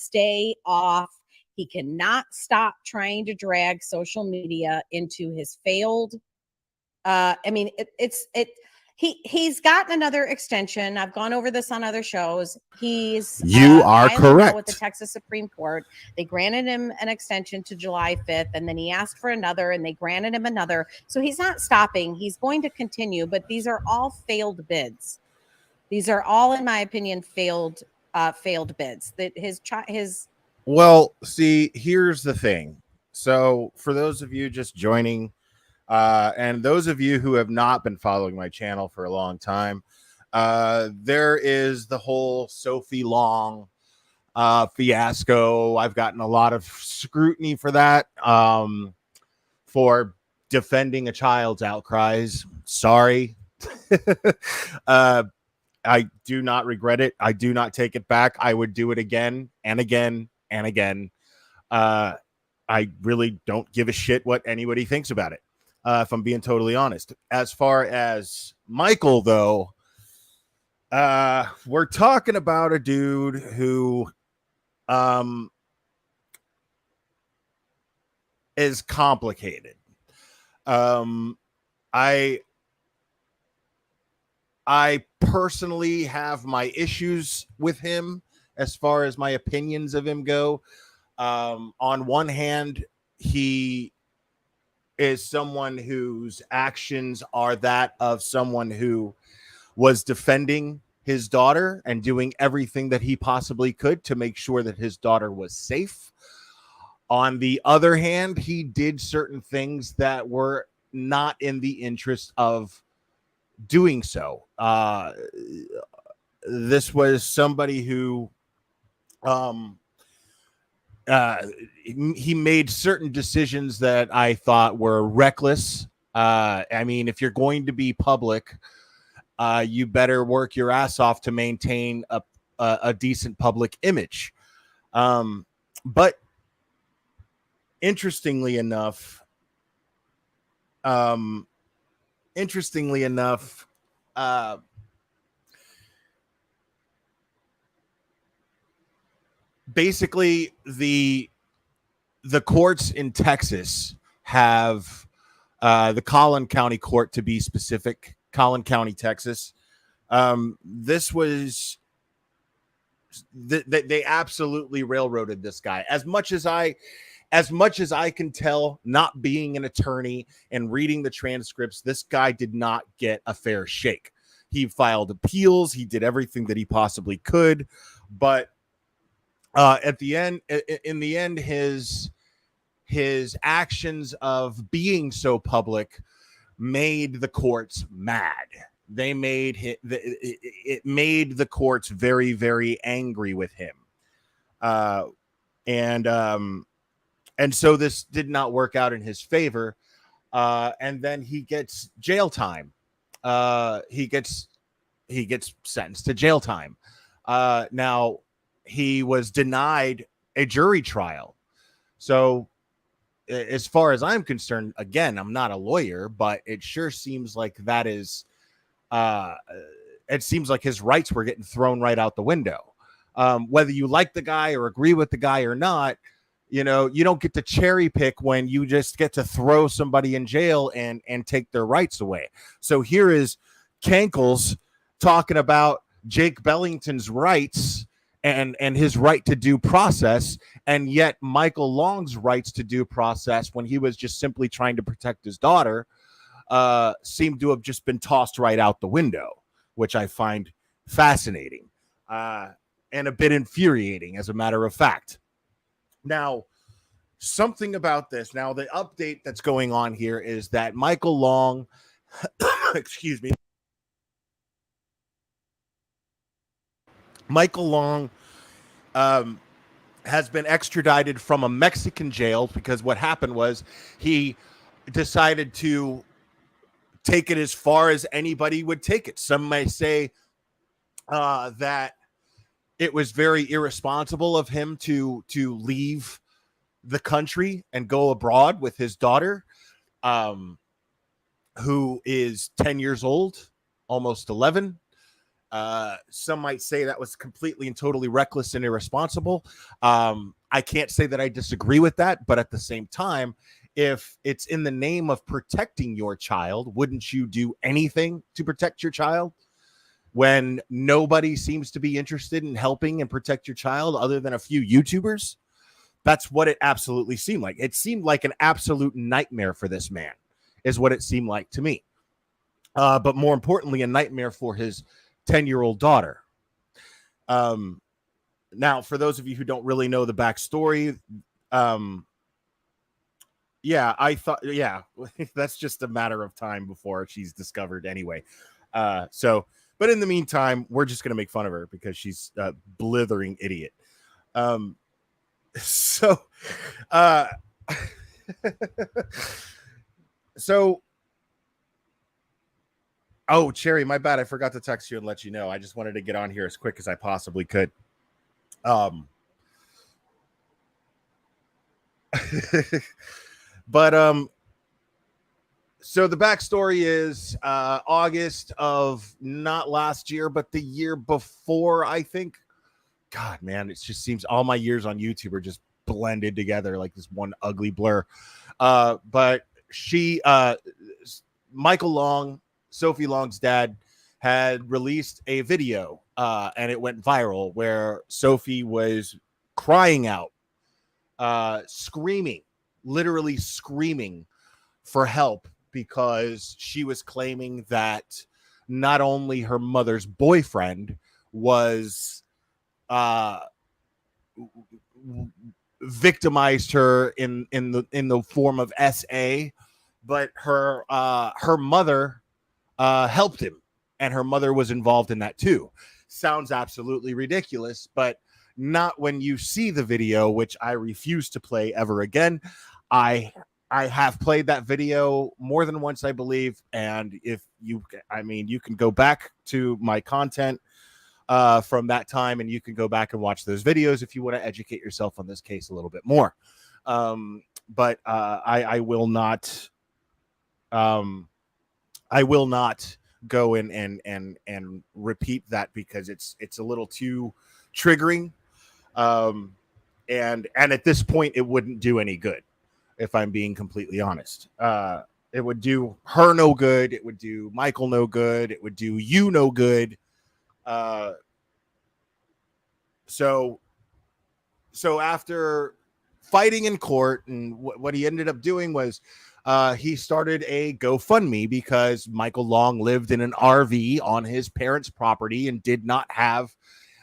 stay off. He cannot stop trying to drag social media into his failed. He's gotten another extension. I've gone over this on other shows. You are correct. With the Texas Supreme Court, they granted him an extension to July 5th, and then he asked for another, and they granted him another. So he's not stopping. He's going to continue, but these are all failed bids. These are all, in my opinion, failed bids. That his. Well, see, here's the thing. So for those of you just joining, and those of you who have not been following my channel for a long time, there is the whole Sophie Long fiasco. I've gotten a lot of scrutiny for that, for defending a child's outcries. Sorry. I do not regret it. I do not take it back. I would do it again and again and again. I really don't give a shit what anybody thinks about it. If I'm being totally honest. As far as Michael, though, we're talking about a dude who is complicated. I personally have my issues with him as far as my opinions of him go. On one hand, he is someone whose actions are that of someone who was defending his daughter and doing everything that he possibly could to make sure that his daughter was safe. On the other hand, he did certain things that were not in the interest of doing so. This was somebody who he made certain decisions that I thought were reckless. I mean, if you're going to be public, you better work your ass off to maintain a decent public image. But interestingly enough, basically the courts in Texas have the Collin County Court, to be specific, Collin County, Texas. This was they absolutely railroaded this guy. As much as I can tell, not being an attorney and reading the transcripts, this guy did not get a fair shake. He filed appeals. He did everything that he possibly could, but in the end, his actions of being so public made the courts mad. It made the courts very, very angry with him. And so this did not work out in his favor. And then he gets jail time. He gets sentenced to jail time. Now, he was denied a jury trial. So as far as I'm concerned, again, I'm not a lawyer, but it sure seems like that is, it seems like his rights were getting thrown right out the window. Whether you like the guy or agree with the guy or not, you know, you don't get to cherry pick when you just get to throw somebody in jail and take their rights away. So here is Cankles talking about Jake Bellington's rights and his right to due process, and yet Michael Long's rights to due process, when he was just simply trying to protect his daughter, seemed to have just been tossed right out the window, which I find fascinating and a bit infuriating, as a matter of fact. Now, something about this. Now, the update that's going on here is that Michael Long, excuse me, Michael Long has been extradited from a Mexican jail, because what happened was he decided to take it as far as anybody would take it. Some may say that it was very irresponsible of him to leave the country and go abroad with his daughter, who is 10 years old, almost 11. Some might say that was completely and totally reckless and irresponsible. I can't say that I disagree with that, but at the same time, if it's in the name of protecting your child, wouldn't you do anything to protect your child when nobody seems to be interested in helping and protect your child other than a few YouTubers? That's what it absolutely seemed like. It seemed like an absolute nightmare for this man, is what it seemed like to me. But more importantly, a nightmare for his 10-year-old daughter. Now, for those of you who don't really know the backstory, that's just a matter of time before she's discovered anyway. But in the meantime, we're just going to make fun of her because she's a blithering idiot. So, oh, Cherry, my bad. I forgot to text you and let you know. I just wanted to get on here as quick as I possibly could. So the backstory is August of not last year, but the year before, I think. God, man, it just seems all my years on YouTube are just blended together like this one ugly blur. But Michael Long, Sophie Long's dad, had released a video and it went viral where Sophie was crying out, screaming, literally screaming for help, because she was claiming that not only her mother's boyfriend was victimized her in the form of SA, but her mother helped him, and her mother was involved in that too. Sounds absolutely ridiculous, but not when you see the video, which I refuse to play ever again. I have played that video more than once, I believe, and you can go back to my content from that time, and you can go back and watch those videos if you want to educate yourself on this case a little bit more. But I will not. I will not go and repeat that because it's a little too triggering, and at this point it wouldn't do any good, if I'm being completely honest. It would do her no good. It would do Michael no good. It would do you no good. So after fighting in court, and what he ended up doing was he started a GoFundMe because Michael Long lived in an RV on his parents' property and did not have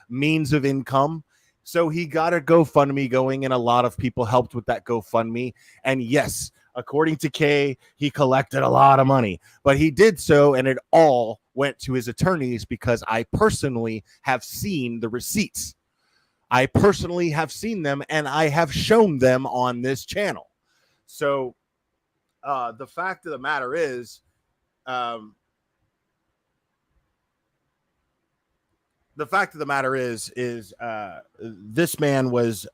means of income. So he got a GoFundMe going, and a lot of people helped with that GoFundMe. And yes, according to Kay, he collected a lot of money, but he did so, and it all went to his attorneys because I personally have seen the receipts. I personally have seen them, and I have shown them on this channel. So the fact of the matter is, this man was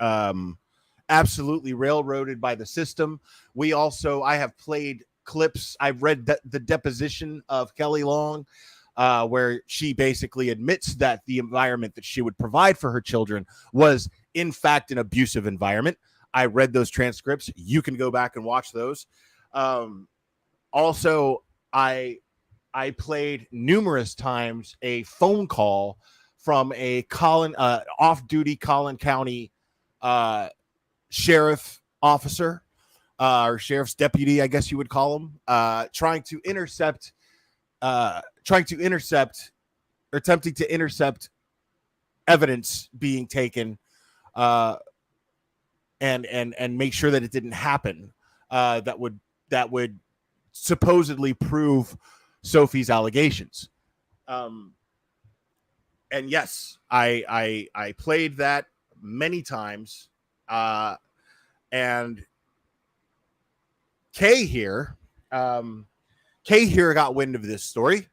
absolutely railroaded by the system. I have played clips. I've read the deposition of Kelly Long, where she basically admits that the environment that she would provide for her children was, in fact, an abusive environment. I read those transcripts. You can go back and watch those. Also, I played numerous times a phone call from a off-duty Collin County sheriff officer, or sheriff's deputy, I guess you would call him, attempting to intercept evidence being taken, and make sure that it didn't happen, that would supposedly prove Sophie's allegations. And yes, I played that many times, and Kay here got wind of this story.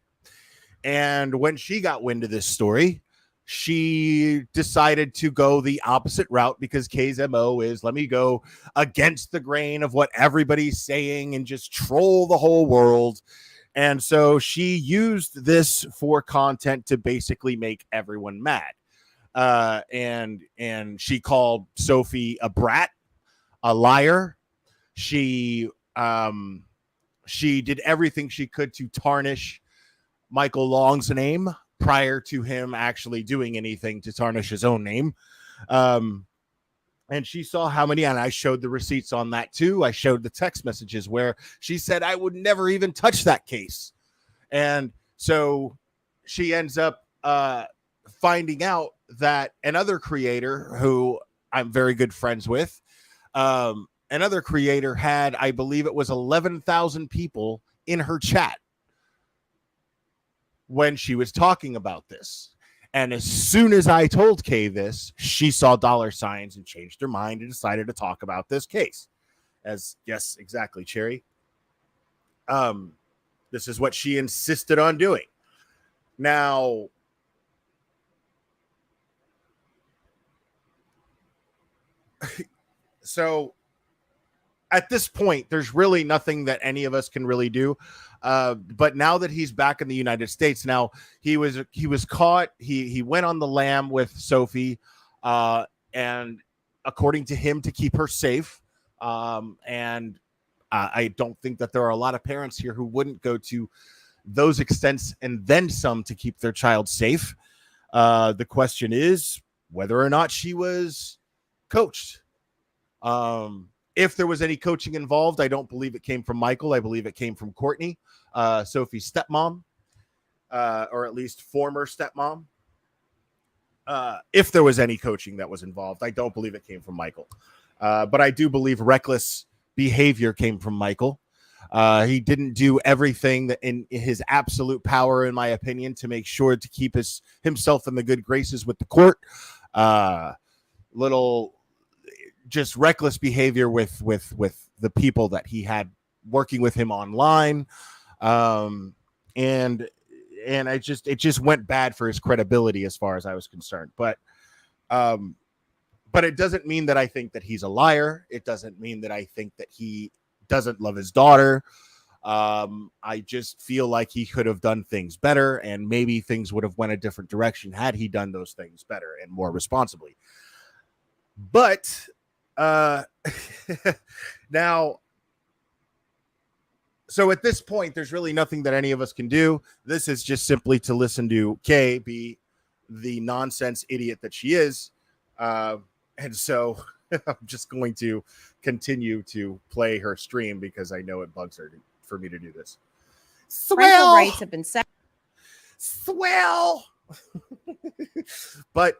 And when she got wind of this story, she decided to go the opposite route, because Kay's MO is, let me go against the grain of what everybody's saying and just troll the whole world. And so she used this for content to basically make everyone mad. And she called Sophie a brat, a liar. She she did everything she could to tarnish Michael Long's name prior to him actually doing anything to tarnish his own name. And she saw how many, and I showed the receipts on that too. I showed the text messages where she said I would never even touch that case. And so she ends up finding out that another creator who I'm very good friends with, another creator had, I believe it was 11,000 people in her chat when she was talking about this. And as soon as I told Kay this, she saw dollar signs and changed her mind and decided to talk about this case. As yes, exactly, Cherry. This is what she insisted on doing. Now, so at this point, there's really nothing that any of us can really do. But now that he's back in the United States, now he was caught. He went on the lam with Sophie, and according to him, to keep her safe. And I don't think that there are a lot of parents here who wouldn't go to those extents and then some to keep their child safe. The question is whether or not she was coached. If there was any coaching involved, I don't believe it came from Michael. I believe it came from Courtney, Sophie's stepmom, or at least former stepmom. If there was any coaching that was involved, I don't believe it came from Michael. But I do believe reckless behavior came from Michael. He didn't do everything that in his absolute power, in my opinion, to make sure to keep himself in the good graces with the court. Little just reckless behavior with the people that he had working with him online. And it just went bad for his credibility as far as I was concerned. But it doesn't mean that I think that he's a liar. It doesn't mean that I think that he doesn't love his daughter. I just feel like he could have done things better, and maybe things would have went a different direction had he done those things better and more responsibly. But now, so at this point, there's really nothing that any of us can do. This is just simply to listen to Kay be the nonsense idiot that she is. And so I'm just going to continue to play her stream because I know it bugs her for me to do this. Parental rights have been set. Swell. But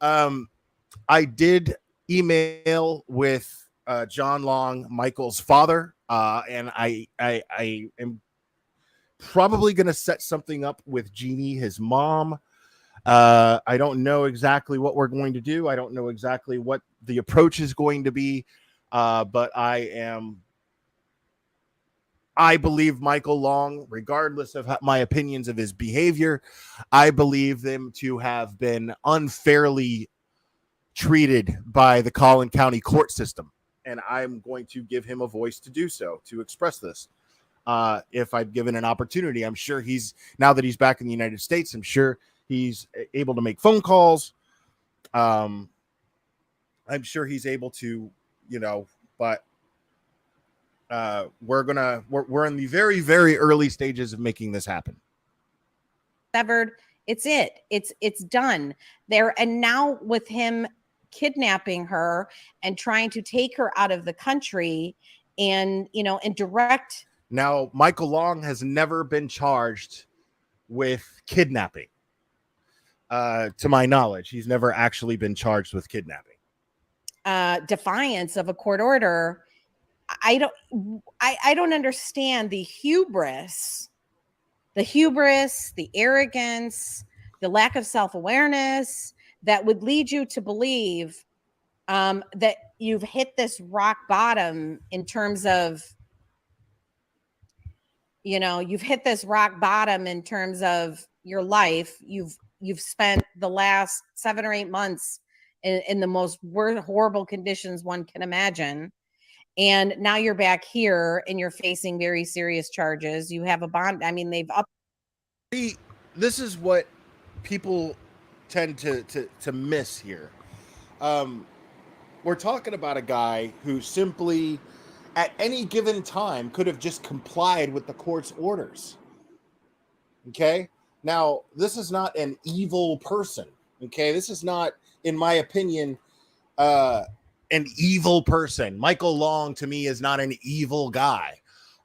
I did email with John Long, Michael's father, and I am probably going to set something up with Jeannie, his mom. I don't know exactly what we're going to do. I don't know exactly what the approach is going to be, but I believe Michael Long, regardless of my opinions of his behavior, I believe them to have been unfairly treated by the Collin County court system. And I'm going to give him a voice to do so, to express this. If I'm given an opportunity, I'm sure now that he's back in the United States, I'm sure he's able to make phone calls. I'm sure he's able to, but we're in the very, very early stages of making this happen. Severed. It's done there. And now with him kidnapping her and trying to take her out of the country and direct. Now, Michael Long has never been charged with kidnapping. To my knowledge, he's never actually been charged with kidnapping. Defiance of a court order. I don't understand the hubris, the arrogance, the lack of self-awareness that would lead you to believe that you've hit this rock bottom in terms of, you've hit this rock bottom in terms of your life. You've spent the last 7 or 8 months in the most horrible conditions one can imagine. And now you're back here and you're facing very serious charges. You have a bond. I mean, they've up. This is what people tend to miss here. We're talking about a guy who simply, at any given time, could have just complied with the court's orders. Okay? Now, this is not an evil person. Okay? This is not, in my opinion, an evil person. Michael Long, to me, is not an evil guy.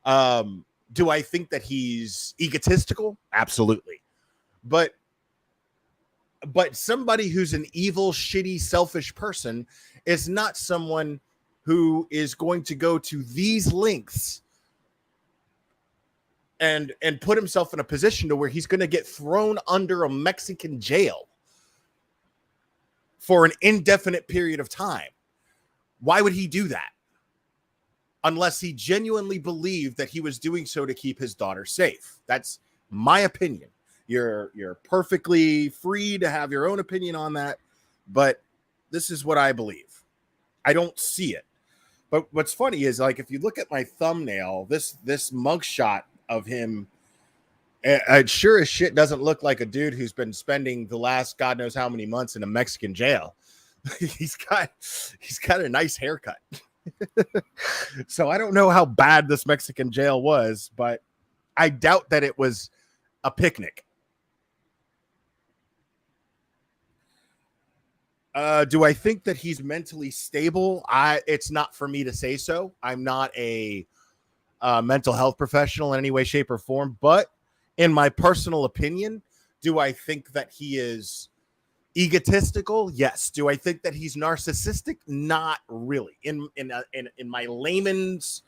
Do I think that he's egotistical? Absolutely. But somebody who's an evil, shitty, selfish person is not someone who is going to go to these lengths and put himself in a position to where he's going to get thrown under a Mexican jail for an indefinite period of time. Why would he do that? Unless he genuinely believed that he was doing so to keep his daughter safe. That's my opinion. You're perfectly free to have your own opinion on that, but this is what I believe. I don't see it. But what's funny is, like, if you look at my thumbnail, this mugshot of him, it sure as shit doesn't look like a dude who's been spending the last God knows how many months in a Mexican jail. He's got a nice haircut. So I don't know how bad this Mexican jail was, but I doubt that it was a picnic. Do I think that he's mentally stable? It's not for me to say so. I'm not a mental health professional in any way, shape, or form. But in my personal opinion, do I think that he is egotistical? Yes. Do I think that he's narcissistic? Not really. In my layman's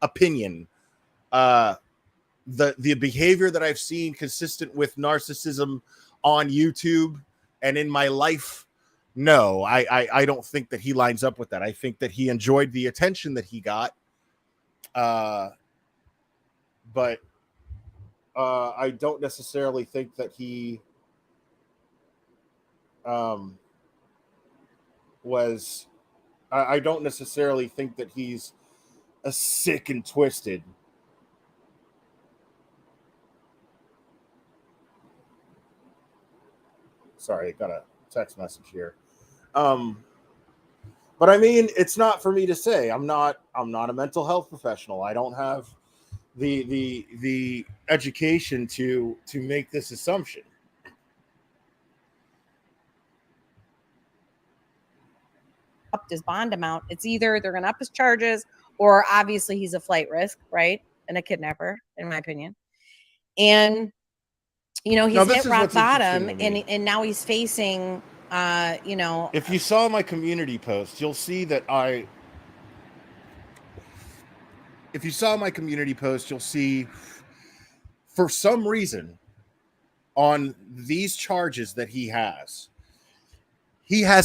opinion, the behavior that I've seen consistent with narcissism on YouTube and in my life, no, I don't think that he lines up with that. I think that he enjoyed the attention that he got, but I don't necessarily think that he was. I don't necessarily think that he's a sick and twisted. Sorry, I got a text message here. But I mean, it's not for me to say. I'm not a mental health professional. I don't have the education to make this assumption. Upped his bond amount. It's either they're going to up his charges, or obviously he's a flight risk, right? And a kidnapper, in my opinion. And he's hit rock bottom, and now he's facing, If you saw my community post, you'll see that If you saw my community post, you'll see, for some reason, on these charges that he has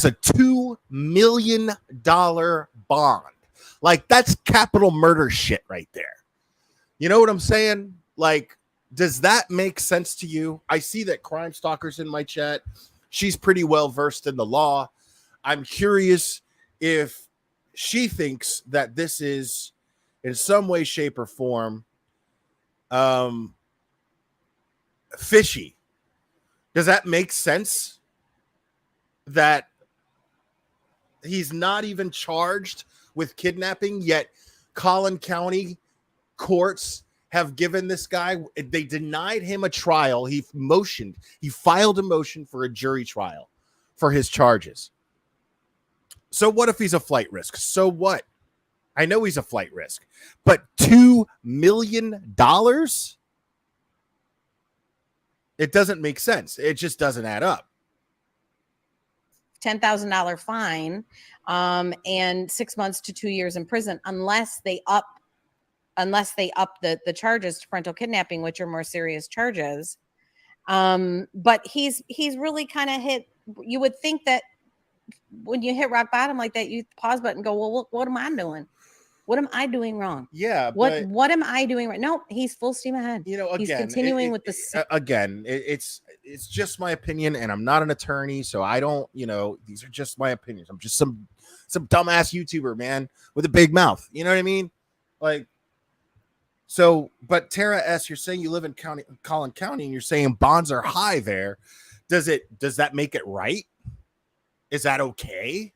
a $2 million bond. Like, that's capital murder shit right there. You know what I'm saying? Like, does that make sense to you? I see that Crime Stalker's in my chat. She's pretty well versed in the law. I'm curious if she thinks that this is, in some way, shape, or form, fishy. Does that make sense? That he's not even charged with kidnapping, yet Collin County courts have given this guy, they denied him a trial. He filed a motion for a jury trial for his charges. So what if he's a flight risk? So what? I know he's a flight risk, but $2 million? It doesn't make sense. It just doesn't add up. $10,000 fine, and 6 months to 2 years in prison, unless they up the charges to parental kidnapping, which are more serious charges. But he's really kind of hit. You would think that when you hit rock bottom like that, you pause button and go, well, what am I doing? What am I doing wrong? Yeah, what am I doing right? No, he's full steam ahead. again, he's continuing with the it's just my opinion, and I'm not an attorney, so I don't, these are just my opinions. I'm just some dumbass YouTuber, man, with a big mouth. You know what I mean? Like, so, but Tara S., you're saying you live in Collin County, and you're saying bonds are high there. Does that make it right? Is that okay?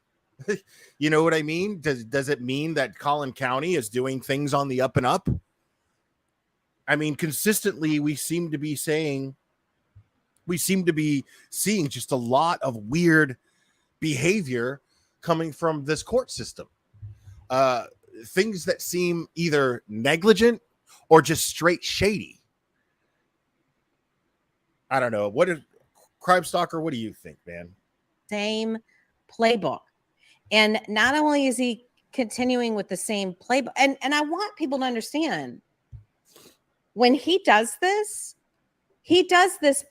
You know what I mean? Does it mean that Collin County is doing things on the up and up? I mean, consistently, we seem to be seeing just a lot of weird behavior coming from this court system. Things that seem either negligent or just straight shady. I don't know. Crime Stalker, what do you think, man? Same playbook. And not only is he continuing with the same playbook, and I want people to understand, when he does this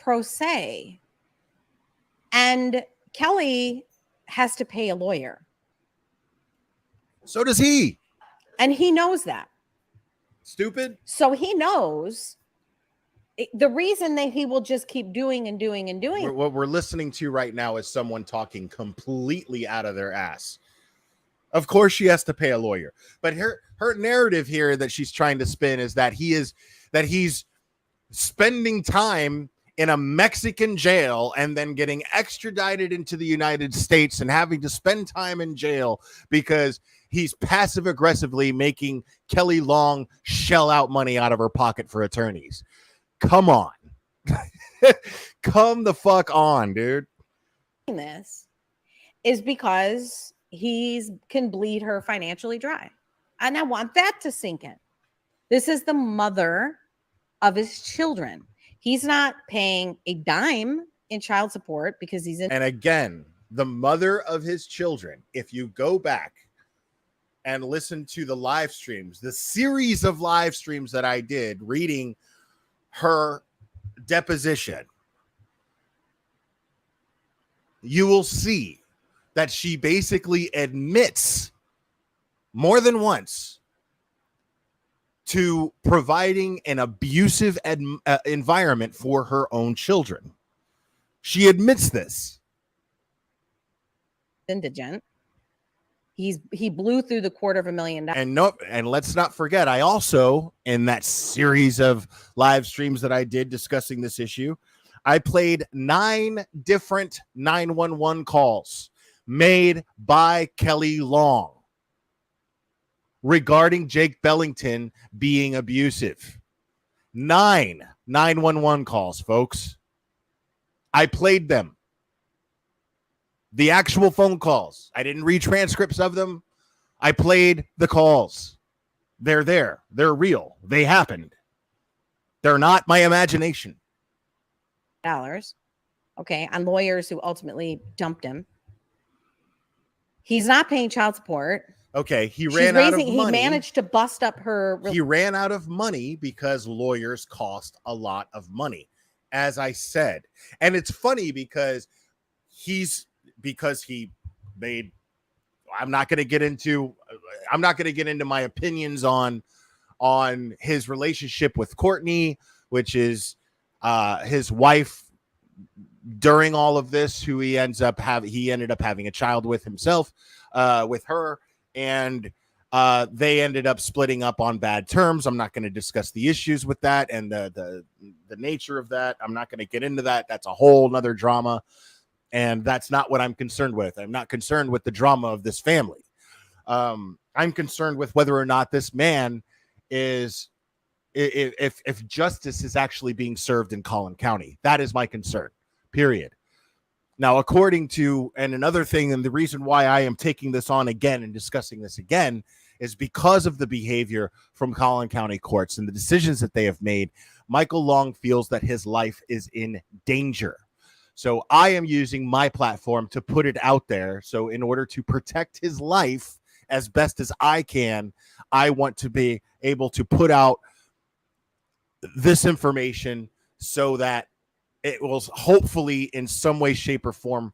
pro se. And Kelly has to pay a lawyer. So does he. And he knows that. Stupid. So he knows the reason that he will just keep doing and doing and doing. What we're listening to right now is someone talking completely out of their ass. Of course she has to pay a lawyer. But her narrative here that she's trying to spin is that he's spending time in a Mexican jail and then getting extradited into the United States and having to spend time in jail because he's passive aggressively making Kelly Long shell out money out of her pocket for attorneys. Come on. Come the fuck on, dude. This is because he can bleed her financially dry. And I want that to sink in. This is the mother of his children. He's not paying a dime in child support because he's in. And again, the mother of his children, if you go back and listen to the live streams, the series of live streams that I did reading her deposition, you will see that she basically admits more than once to providing an abusive environment for her own children. She admits this. Indigent. He blew through the $250,000. And let's not forget, I also, in that series of live streams that I did discussing this issue, I played 9 different 911 calls made by Kelly Long regarding Jake Bellington being abusive. 9 911 calls, folks. I played them. The actual phone calls. I didn't read transcripts of them. I played the calls. They're there. They're real. They happened. They're not my imagination. Dollars. Okay. On lawyers who ultimately dumped him. He's not paying child support. Okay. He ran out of money. He managed to bust up her. He ran out of money because lawyers cost a lot of money, as I said. And it's funny because he made, I'm not going to get into my opinions on his relationship with Courtney, which is his wife during all of this, who he ended up having a child with himself, with her, and they ended up splitting up on bad terms. I'm not going to discuss the issues with that and the nature of that. I'm not going to get into that. That's a whole nother drama. And that's not what I'm concerned with. I'm not concerned with the drama of this family. I'm concerned with whether or not this man is, if justice is actually being served in Collin County. That is my concern, period. Now, according to, and another thing, and the reason why I am taking this on again and discussing this again is because of the behavior from Collin County courts and the decisions that they have made. Michael Long feels that his life is in danger. So I am using my platform to put it out there. So in order to protect his life as best as I can, I want to be able to put out this information so that it will hopefully in some way, shape, or form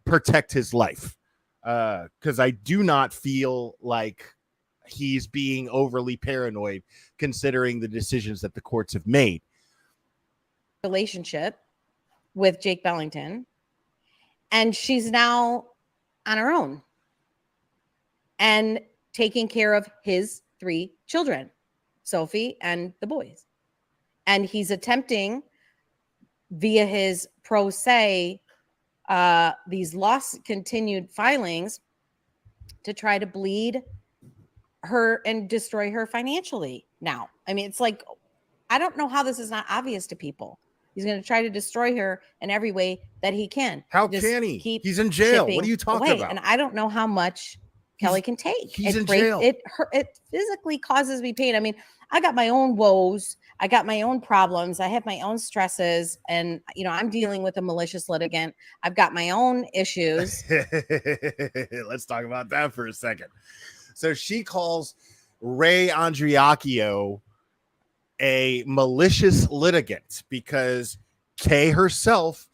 protect his life. Because I do not feel like he's being overly paranoid considering the decisions that the courts have made. Relationship with Jake Bellington, and she's now on her own and taking care of his 3 children, Sophie and the boys. And he's attempting via his pro se these continued filings to try to bleed her and destroy her financially now. I mean, it's like, I don't know how this is not obvious to people. He's going to try to destroy her in every way that he can. How can he? He's in jail. What are you talking about? And I don't know how much Kelly can take. He's in jail. It physically causes me pain. I mean, I got my own woes. I got my own problems. I have my own stresses. And, you know, I'm dealing with a malicious litigant. I've got my own issues. Let's talk about that for a second. So she calls Ray Andriacchio a malicious litigant because Kay herself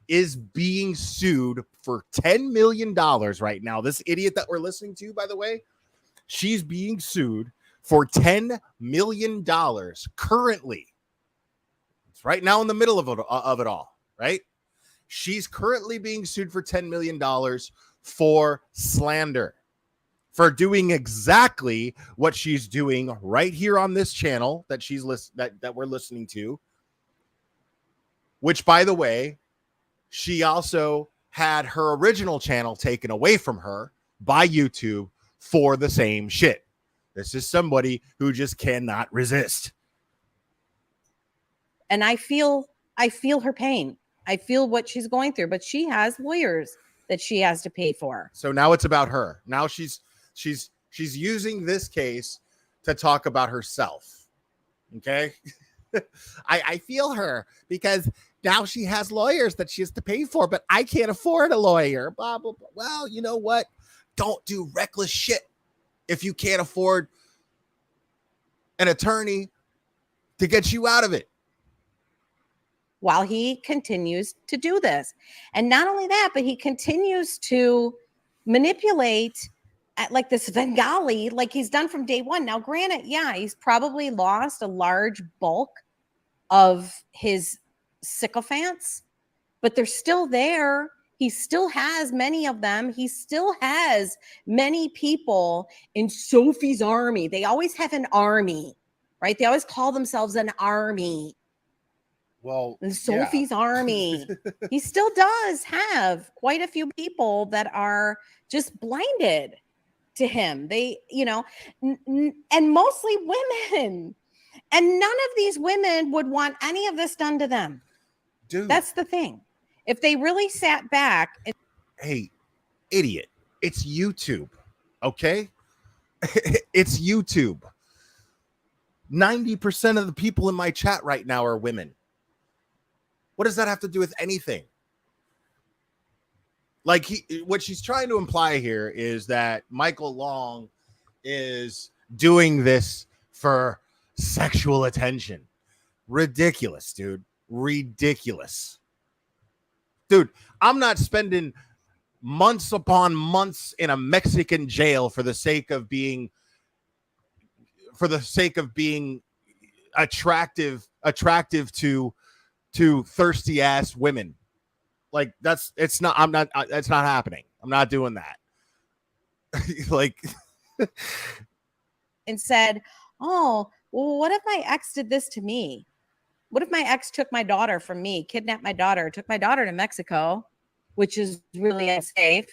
is being sued for $10 million right now. This idiot that we're listening to, by the way, she's being sued for $10 million currently. It's right now in the middle of it all, right? She's currently being sued for $10 million for slander, for doing exactly what she's doing right here on this channel that that we're listening to, which, by the way, she also had her original channel taken away from her by YouTube for the same shit. This is somebody who just cannot resist. And I feel her pain. I feel what she's going through, but she has lawyers that she has to pay for. So now it's about her. Now she's using this case to talk about herself. Okay. I feel her because now she has lawyers that she has to pay for, but I can't afford a lawyer. Blah, blah, blah. Well, you know what? Don't do reckless shit if you can't afford an attorney to get you out of it. While he continues to do this. And not only that, but he continues to manipulate at like this Bengali, like he's done from day one. Now, granted, yeah, he's probably lost a large bulk of his sycophants, but they're still there. He still has many of them. He still has many people in Sophie's army. They always have an army, right? They always call themselves an army. Well, in Sophie's army. He still does have quite a few people that are just blinded to him. They, you know, and mostly women. And none of these women would want any of this done to them. Dude. That's the thing. If they really sat back. Hey, idiot. It's YouTube. Okay? It's YouTube. 90% of the people in my chat right now are women. What does that have to do with anything? Like, what she's trying to imply here is that Michael Long is doing this for sexual attention. Ridiculous, dude. Ridiculous. Dude, I'm not spending months upon months in a Mexican jail for the sake of being attractive to thirsty ass women. Like, it's not happening. I'm not doing that. Like, and said, oh, well, what if my ex did this to me? What if my ex took my daughter from me, kidnapped my daughter, took my daughter to Mexico, which is really unsafe?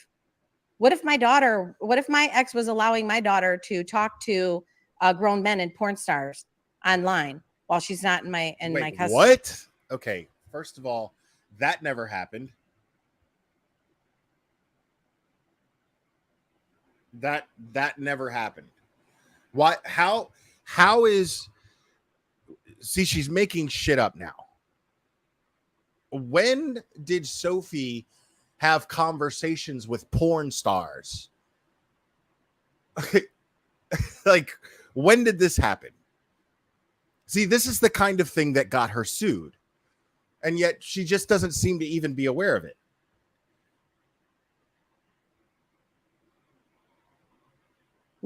What if my ex was allowing my daughter to talk to grown men and porn stars online while she's not in my custody? What? Okay, first of all, that never happened. That never happened. What? How is? See, she's making shit up now. When did Sophie have conversations with porn stars? Like, when did this happen? See, this is the kind of thing that got her sued. And yet she just doesn't seem to even be aware of it.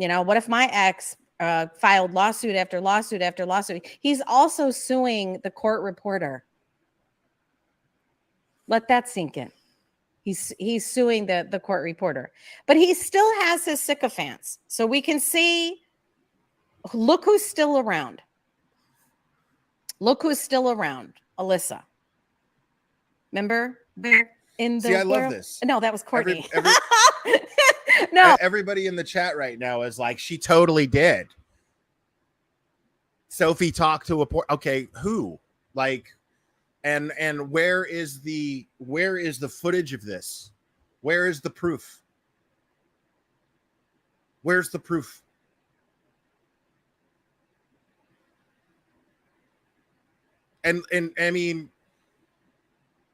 What if my ex filed lawsuit after lawsuit after lawsuit? He's also suing the court reporter. Let that sink in. He's suing the court reporter, but he still has his sycophants. So we can see, look who's still around. Look who's still around. Alyssa. Remember? In the I love this. No, that was Courtney. No. Everybody in the chat right now is like, she totally did. Sophie talked to okay, who? Like, and where is the footage of this? Where is the proof? Where's the proof? And I mean,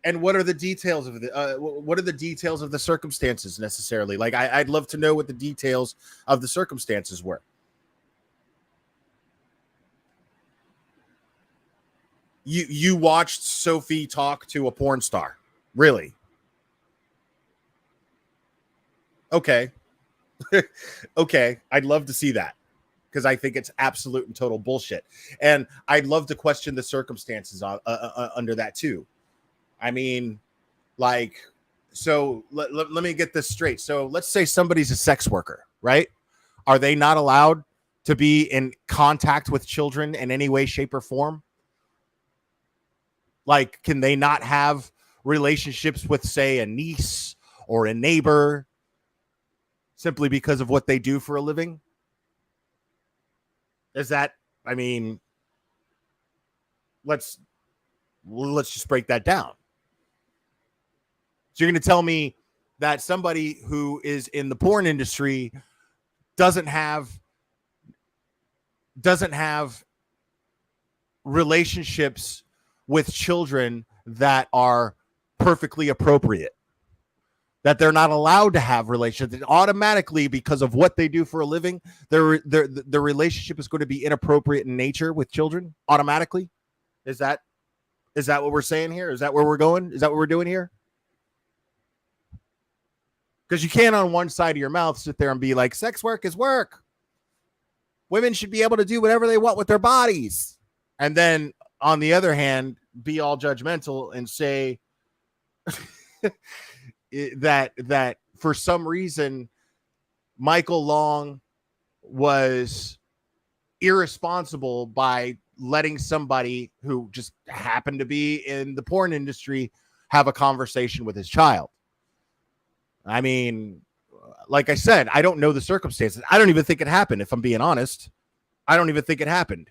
and what are the details of what are the details of the circumstances necessarily? Like, I'd love to know what the details of the circumstances were. You watched Sophie talk to a porn star, really? Okay. Okay, I'd love to see that, because I think it's absolute and total bullshit, and I'd love to question the circumstances under that too. I mean, like, so let me get this straight. So let's say somebody's a sex worker, right? Are they not allowed to be in contact with children in any way, shape, or form? Like, can they not have relationships with, say, a niece or a neighbor simply because of what they do for a living? Is that, I mean, let's just break that down. So you're going to tell me that somebody who is in the porn industry doesn't have relationships with children that are perfectly appropriate, that they're not allowed to have relationships automatically because of what they do for a living? The relationship is going to be inappropriate in nature with children automatically. Is that what we're saying here? Is that where we're going? Is that what we're doing here? Because you can't on one side of your mouth sit there and be like, sex work is work. Women should be able to do whatever they want with their bodies. And then on the other hand, be all judgmental and say that for some reason, Michael Long was irresponsible by letting somebody who just happened to be in the porn industry have a conversation with his child. I mean, like I said, I don't know the circumstances. I don't even think it happened, if I'm being honest. I don't even think it happened.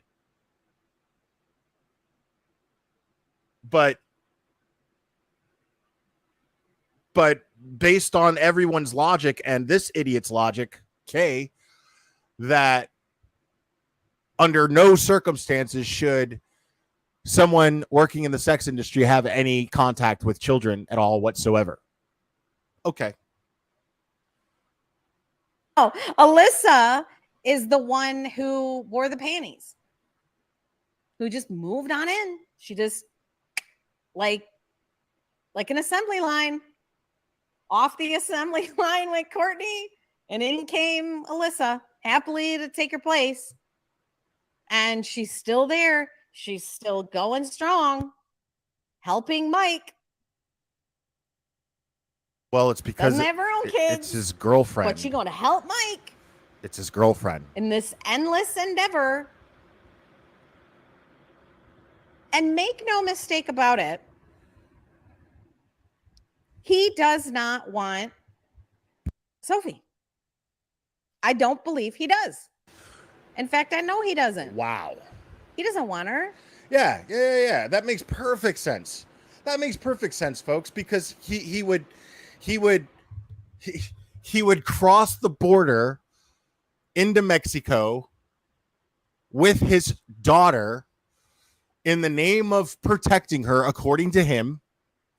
But based on everyone's logic and this idiot's logic, Kay, that under no circumstances should someone working in the sex industry have any contact with children at all whatsoever. Okay. Oh, Alyssa is the one who wore the panties, who just moved on in. She just like an assembly line. Off the assembly line went Courtney, and in came Alyssa, happily to take her place. And she's still there. She's still going strong, helping Mike. Well, it's because doesn't have her own kids. It's his girlfriend. But she's going to help Mike. It's his girlfriend. In this endless endeavor. And make no mistake about it, he does not want Sophie. I don't believe he does. In fact, I know he doesn't. Wow. He doesn't want her. Yeah. That makes perfect sense. That makes perfect sense, folks, because he would cross the border into Mexico with his daughter in the name of protecting her, according to him,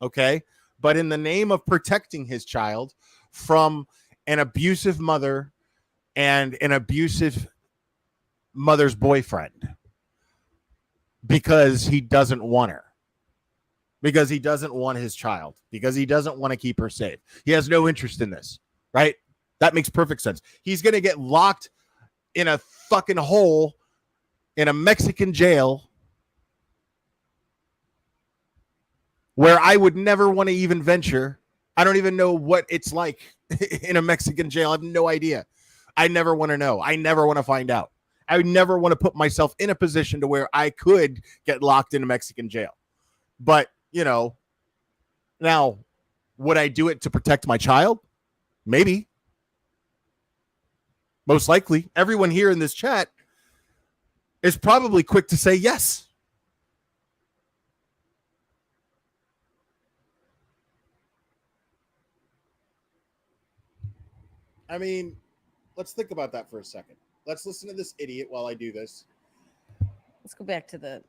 okay? But in the name of protecting his child from an abusive mother and an abusive mother's boyfriend, because he doesn't want her, because he doesn't want his child, because he doesn't want to keep her safe. He has no interest in this, right? That makes perfect sense. He's going to get locked in a fucking hole in a Mexican jail where I would never want to even venture. I don't even know what it's like in a Mexican jail. I have no idea. I never want to know. I never want to find out. I would never want to put myself in a position to where I could get locked in a Mexican jail. But, you know, now, would I do it to protect my child? Maybe. Most likely. Everyone here in this chat is probably quick to say yes. I mean, let's think about that for a second. Let's listen to this idiot while I do this. Let's go back to the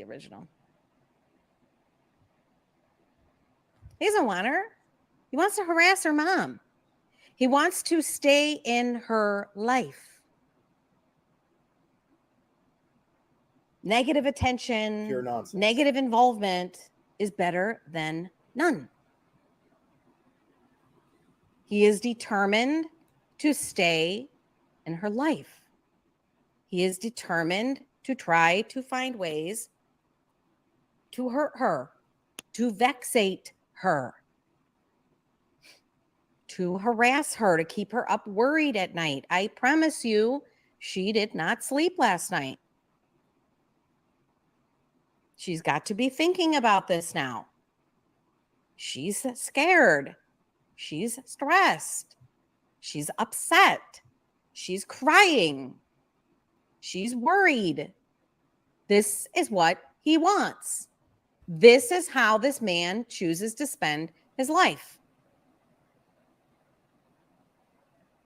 original. He doesn't want her. He wants to harass her mom. He wants to stay in her life. Negative attention, Pure nonsense. Negative involvement is better than none. He is determined to stay in her life. He is determined to try to find ways to hurt her, to vexate her, to harass her, to keep her up worried at night. I promise you, she did not sleep last night. She's got to be thinking about this now. She's scared. She's stressed. She's upset. She's crying. She's worried. This is what he wants. This is how this man chooses to spend his life.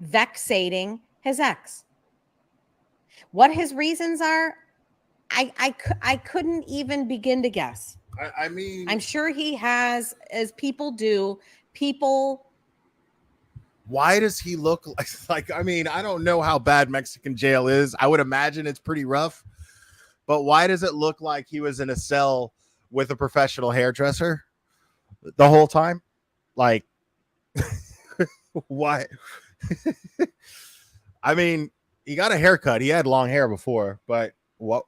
Vexating his ex. What his reasons are, I couldn't even begin to guess. I mean, I'm sure he has, as people do. People. Why does he look like? I mean, I don't know how bad Mexican jail is. I would imagine it's pretty rough. But why does it look like he was in a cell with a professional hairdresser the whole time? Like, why? I mean, he got a haircut. He had long hair before, but what?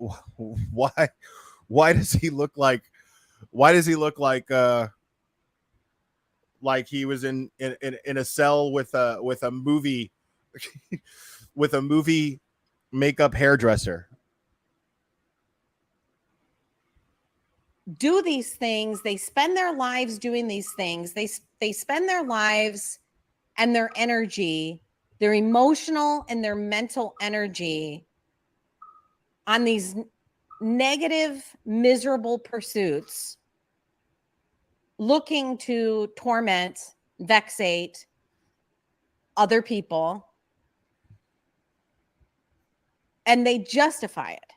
Why does he look like? Why does he look like he was in a cell with a movie with a movie makeup hairdresser? Do these things. They spend their lives doing these things. They spend their lives and their energy, their emotional and their mental energy on these negative, miserable pursuits, looking to torment, vexate other people, and they justify it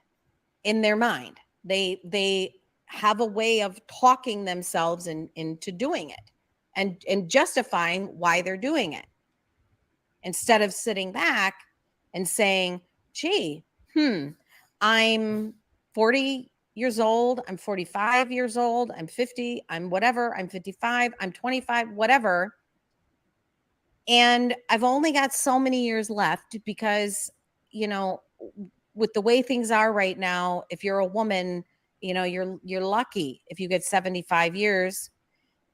in their mind. They have a way of talking themselves into doing it and justifying why they're doing it, instead of sitting back and saying, gee, I'm 40 years old, I'm 45 years old, I'm 50, I'm whatever, I'm 55, I'm 25, whatever. And I've only got so many years left because, you know, with the way things are right now, if you're a woman, you know, you're lucky if you get 75 years.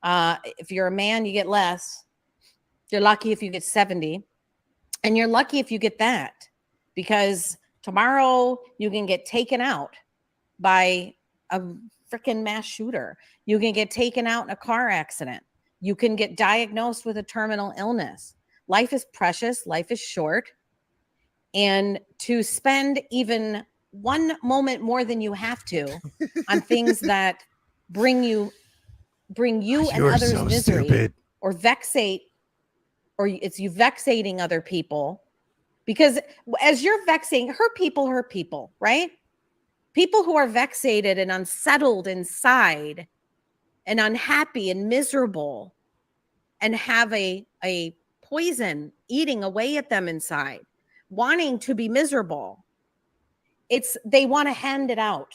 If you're a man, you get less. You're lucky if you get 70. And you're lucky if you get that, because tomorrow you can get taken out by a freaking mass shooter. You can get taken out in a car accident. You can get diagnosed with a terminal illness. Life is precious. Life is short. And to spend even one moment more than you have to on things that bring you and others so misery, stupid. or vexate, or it's you vexating other people, because as you're vexing, hurt people, right? People who are vexated and unsettled inside and unhappy and miserable and have a poison eating away at them inside, wanting to be miserable. They want to hand it out.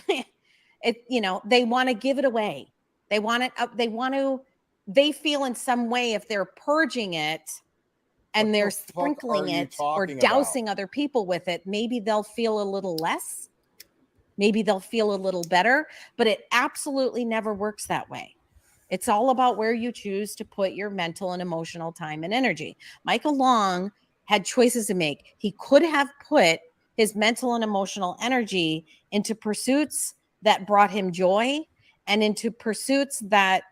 They want to give it away. They feel in some way, if they're purging it, and they're fuck are sprinkling you it or talking about? dousing other people with it, maybe they'll feel a little less. Maybe they'll feel a little better, but it absolutely never works that way. It's all about where you choose to put your mental and emotional time and energy. Michael Long had choices to make. He could have put his mental and emotional energy into pursuits that brought him joy and into pursuits that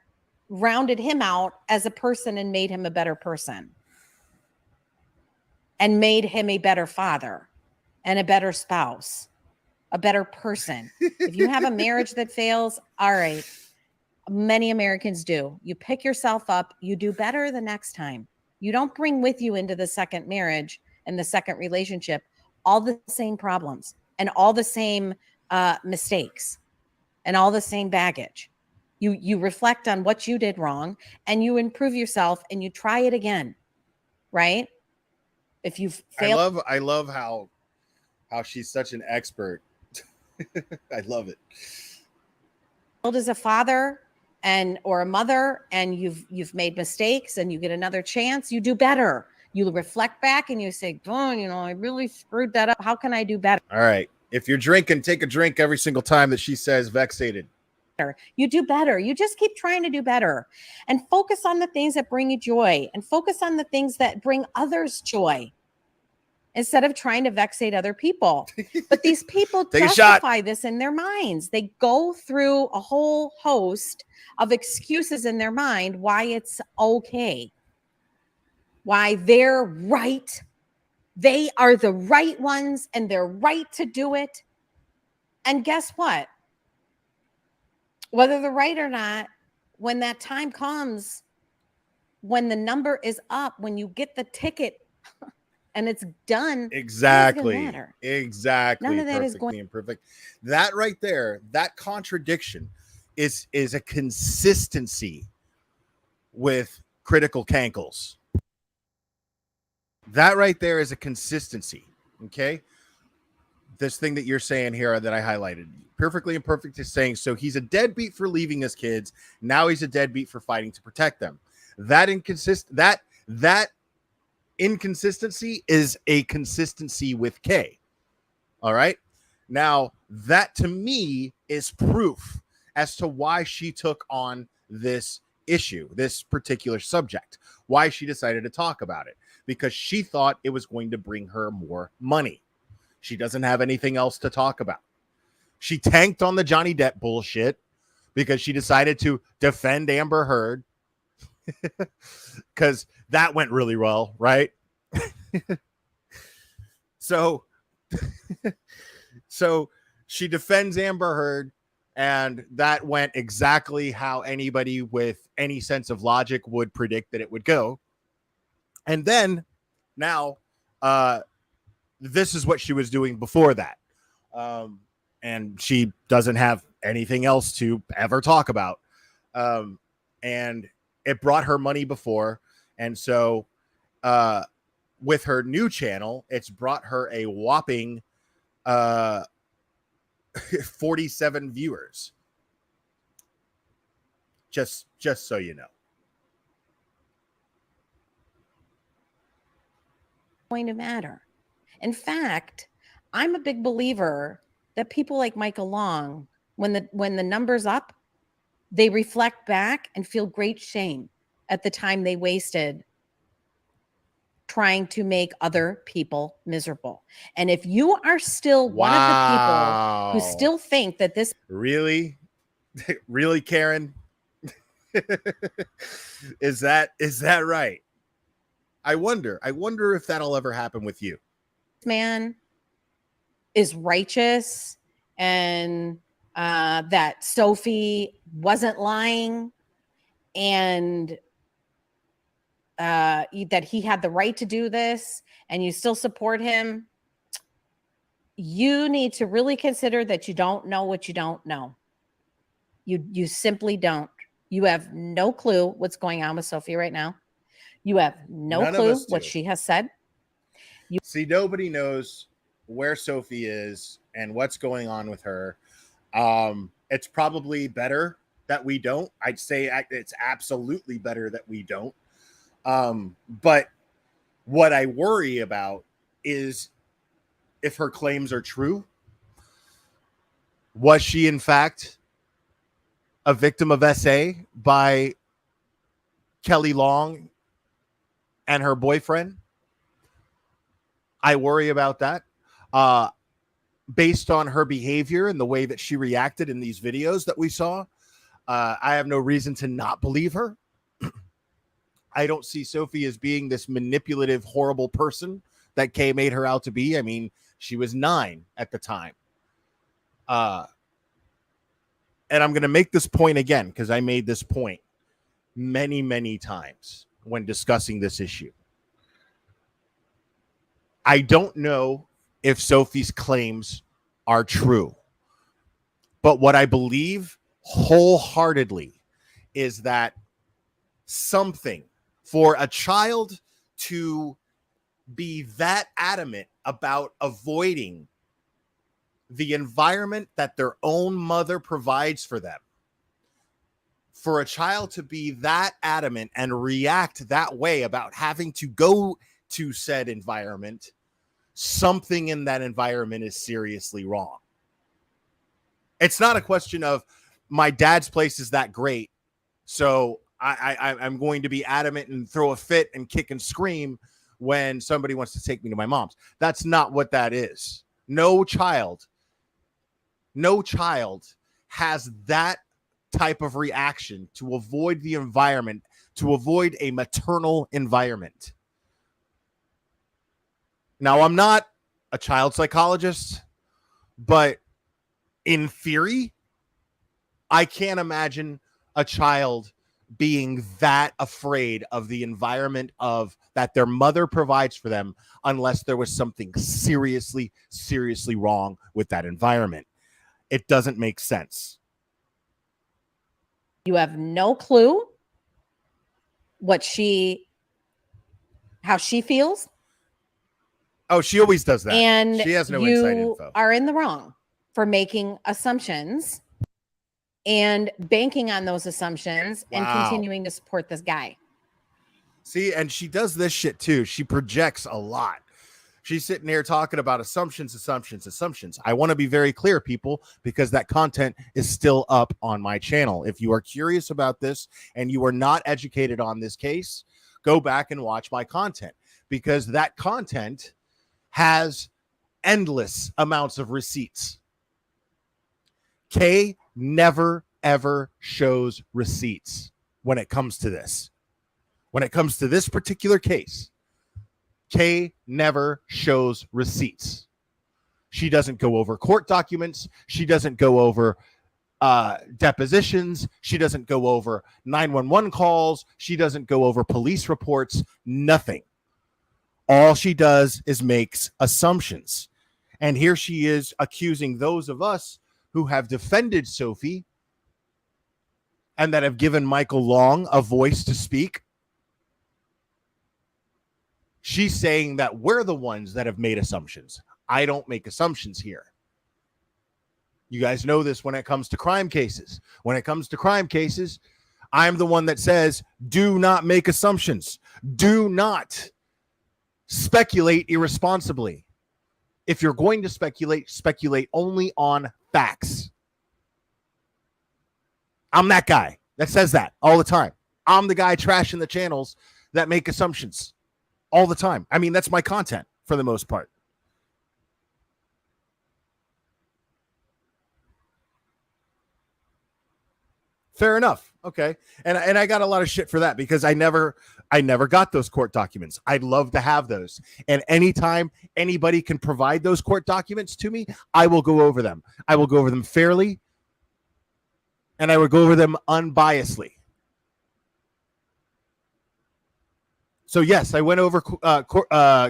rounded him out as a person and made him a better person and made him a better father and a better spouse, a better person. If you have a marriage that fails, all right, many Americans do. You pick yourself up, you do better the next time. You don't bring with you into the second marriage and the second relationship all the same problems and all the same mistakes and all the same baggage. You reflect on what you did wrong and you improve yourself and you try it again, right? If you've failed, I love how she's such an expert. I love it. as a father and or a mother and you've made mistakes and you get another chance, you do better. You reflect back and you say, oh, I really screwed that up. How can I do better? All right. If you're drinking, take a drink every single time that she says vexated. You do better. You just keep trying to do better and focus on the things that bring you joy and focus on the things that bring others joy instead of trying to vexate other people. But these people justify this in their minds. They go through a whole host of excuses in their mind why it's okay, why they're right. They are the right ones and they're right to do it. And guess what? Whether they're right or not, when that time comes, when the number is up, when you get the ticket and it's done, exactly, none of that is going. Imperfect. That right there, that contradiction is a consistency with critical cankles. That right there is a consistency. Okay, this thing that you're saying here that I highlighted, perfectly imperfect, is saying so he's a deadbeat for leaving his kids. Now he's a deadbeat for fighting to protect them. That inconsistency is a consistency with K. All right. Now, that to me is proof as to why she took on this issue, this particular subject, why she decided to talk about it, because she thought it was going to bring her more money. She doesn't have anything else to talk about. She tanked on the Johnny Depp bullshit because she decided to defend Amber Heard because that went really well, right? So she defends Amber Heard, and that went exactly how anybody with any sense of logic would predict that it would go. And then now, this is what she was doing before that. And she doesn't have anything else to ever talk about. And it brought her money before. And so, with her new channel, it's brought her a whopping 47 viewers. Just so you know. Going to matter. In fact, I'm a big believer that people like Michael Long, when the number's up, they reflect back and feel great shame at the time they wasted trying to make other people miserable. And if you are still one of the people who still think that this really Karen, is that right? I wonder if that'll ever happen with you. Man is righteous and that Sophie wasn't lying and that he had the right to do this and you still support him, you need to really consider that you don't know what you don't know. You simply don't. You have no clue what's going on with Sophie right now. You have no clue what she has said. See, nobody knows where Sophie is and what's going on with her. It's probably better that we don't. I'd say it's absolutely better that we don't. But What I worry about is if her claims are true. Was she, in fact, a victim of SA by Kelly Long and her boyfriend? I worry about that. Based on her behavior and the way that she reacted in these videos that we saw, I have no reason to not believe her. I don't see Sophie as being this manipulative, horrible person that Kay made her out to be. I mean, she was 9 at the time. And I'm going to make this point again because I made this point many, many times when discussing this issue. I don't know if Sophie's claims are true, but what I believe wholeheartedly is that something for a child to be that adamant about avoiding the environment that their own mother provides for them, for a child to be that adamant and react that way about having to go to said environment, something in that environment is seriously wrong. It's not a question of my dad's place is that great, so I'm going to be adamant and throw a fit and kick and scream when somebody wants to take me to my mom's. That's not what that is. No child has that type of reaction to avoid the environment, to avoid a maternal environment. Now, I'm not a child psychologist, but in theory, I can't imagine a child being that afraid of the environment of that their mother provides for them unless there was something seriously, seriously wrong with that environment. It doesn't make sense. You have no clue how she feels. Oh, she always does that. And she has no inside info. You are in the wrong for making assumptions and banking on those assumptions and continuing to support this guy. See, and she does this shit too. She projects a lot. She's sitting here talking about assumptions. I want to be very clear, people, because that content is still up on my channel. If you are curious about this and you are not educated on this case, go back and watch my content, because that content has endless amounts of receipts. Kay never, ever shows receipts when it comes to this. When it comes to this particular case, Kay never shows receipts. She doesn't go over court documents. She doesn't go over depositions. She doesn't go over 911 calls. She doesn't go over police reports. Nothing. All she does is makes assumptions. And here she is accusing those of us who have defended Sophie and that have given Michael Long a voice to speak. She's saying that we're the ones that have made assumptions. I don't make assumptions here. You guys know this when it comes to crime cases. When it comes to crime cases, I'm the one that says, do not make assumptions. Do not speculate irresponsibly. If you're going to speculate, speculate only on facts. I'm that guy that says that all the time. I'm the guy trashing the channels that make assumptions all the time. I mean, that's my content for the most part. Fair enough. Okay. And I got a lot of shit for that because I never got those court documents. I'd love to have those. And anytime anybody can provide those court documents to me, I will go over them. I will go over them fairly. And I will go over them unbiasedly. So yes, I went over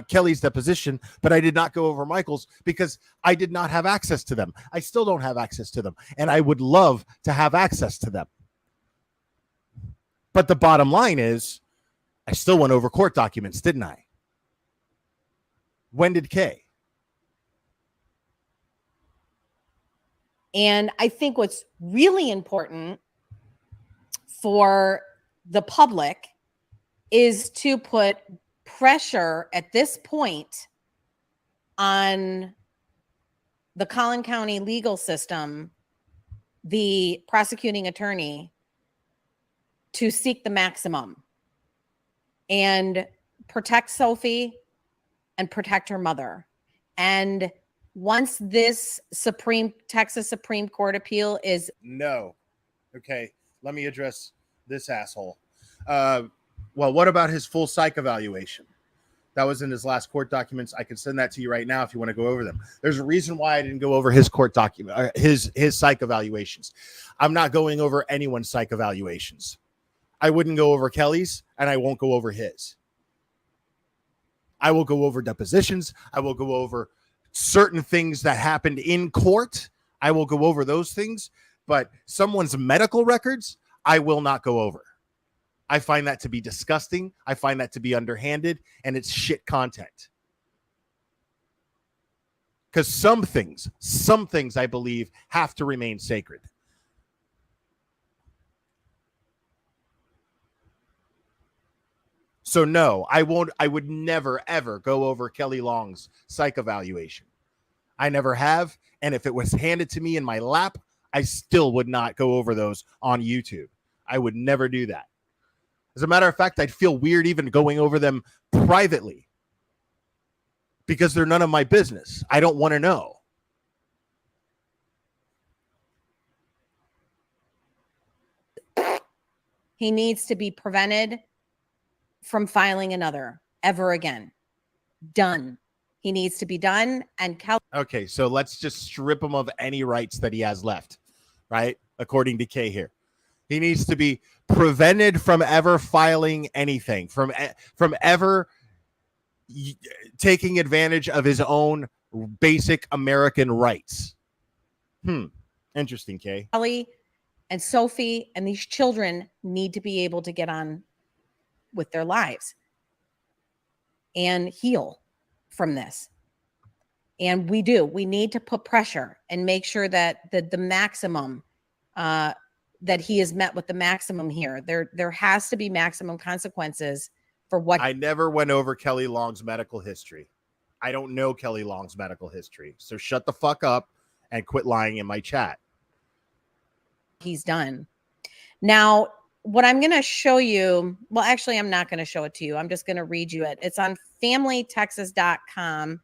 Kelly's deposition, but I did not go over Michael's because I did not have access to them. I still don't have access to them. And I would love to have access to them. But the bottom line is, I still went over court documents, didn't I? When did Kay? And I think what's really important for the public is to put pressure at this point on the Collin County legal system, the prosecuting attorney, to seek the maximum and protect Sophie and protect her mother. And once this Texas Supreme Court appeal is no. Okay, let me address this asshole. Well, what about his full psych evaluation? That was in his last court documents. I can send that to you right now if you want to go over them. There's a reason why I didn't go over his court document, his psych evaluations. I'm not going over anyone's psych evaluations. I wouldn't go over Kelly's, and I won't go over his. I will go over depositions. I will go over certain things that happened in court. I will go over those things, but someone's medical records, I will not go over. I find that to be disgusting. I find that to be underhanded, and it's shit content. Because some things I believe have to remain sacred. So no, I would never, ever go over Kelly Long's psych evaluation. I never have. And if it was handed to me in my lap, I still would not go over those on YouTube. I would never do that. As a matter of fact, I'd feel weird even going over them privately because they're none of my business. I don't want to know. he needs to be prevented from filing another ever again. Done. He needs to be done. And okay, so let's just strip him of any rights that he has left, right? According to Kay here. He needs to be prevented from ever filing anything, from ever taking advantage of his own basic American rights. Interesting, Kay. Kelly and Sophie and these children need to be able to get on with their lives and heal from this. And we need to put pressure and make sure that the maximum, that he is met with the maximum here. There has to be maximum consequences for what. I never went over Kelly Long's medical history. I don't know Kelly Long's medical history. So shut the fuck up and quit lying in my chat. He's done. Now, what I'm going to show you, well, actually, I'm not going to show it to you. I'm just going to read you it. It's on familytexas.com.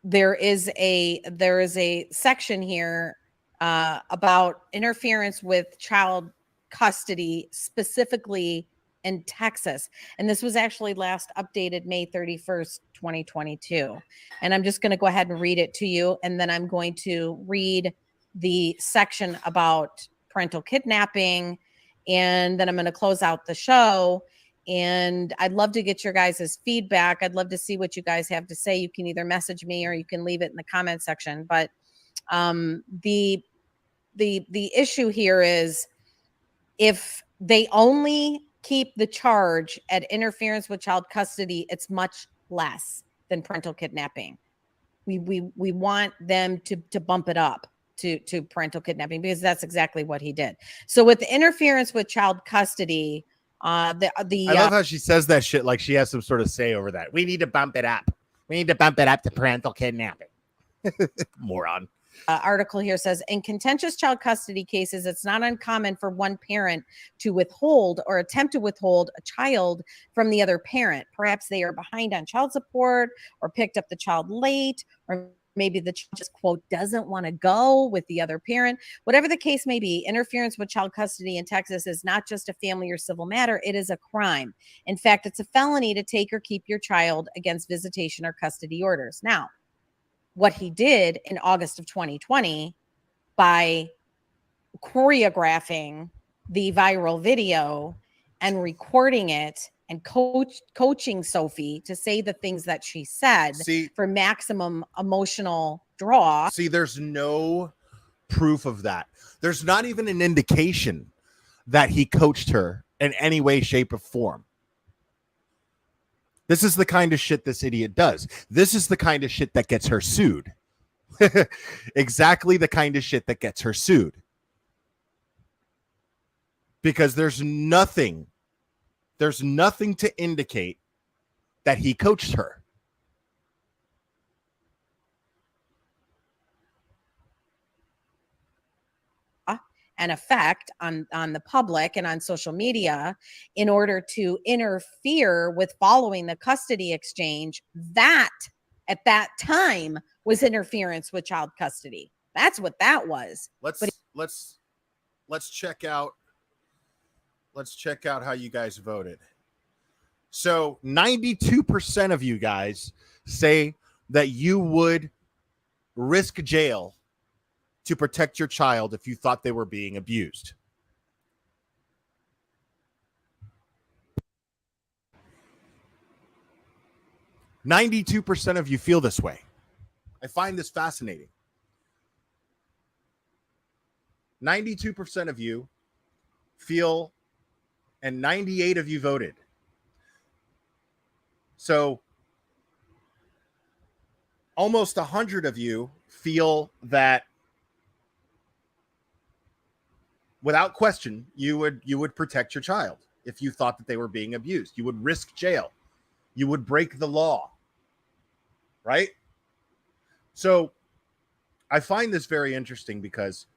There is a section here about interference with child custody, specifically in Texas. And this was actually last updated May 31st, 2022. And I'm just going to go ahead and read it to you. And then I'm going to read the section about parental kidnapping. And then I'm going to close out the show. And I'd love to get your guys' feedback. I'd love to see what you guys have to say. You can either message me or you can leave it in the comment section. But the issue here is, if they only keep the charge at interference with child custody, it's much less than parental kidnapping. We want them to bump it up to parental kidnapping, because that's exactly what he did. So with the interference with child custody, I love how she says that shit like she has some sort of say over that. We need to bump it up. We need to bump it up to parental kidnapping. Moron. Article here says, in contentious child custody cases, it's not uncommon for one parent to withhold or attempt to withhold a child from the other parent. Perhaps they are behind on child support or picked up the child late, or maybe the child just, quote, doesn't want to go with the other parent. Whatever the case may be, interference with child custody in Texas is not just a family or civil matter. It is a crime. In fact, it's a felony to take or keep your child against visitation or custody orders. Now, what he did in August of 2020 by choreographing the viral video and recording it and coaching Sophie to say the things that she said for maximum emotional draw. See, there's no proof of that. There's not even an indication that he coached her in any way, shape, or form. This is the kind of shit this idiot does. This is the kind of shit that gets her sued. Exactly the kind of shit that gets her sued. Because there's nothing There's nothing to indicate that he coached her. An effect on the public and on social media in order to interfere with following the custody exchange, that at that time was interference with child custody. That's what that was. Let's check out how you guys voted. So 92% of you guys say that you would risk jail to protect your child if you thought they were being abused. %92 of you feel this way. I find this fascinating. 92% of you feel, and 98 of you voted. So almost 100 of you feel that without question, you would protect your child if you thought that they were being abused. You would risk jail. You would break the law. Right? So I find this very interesting because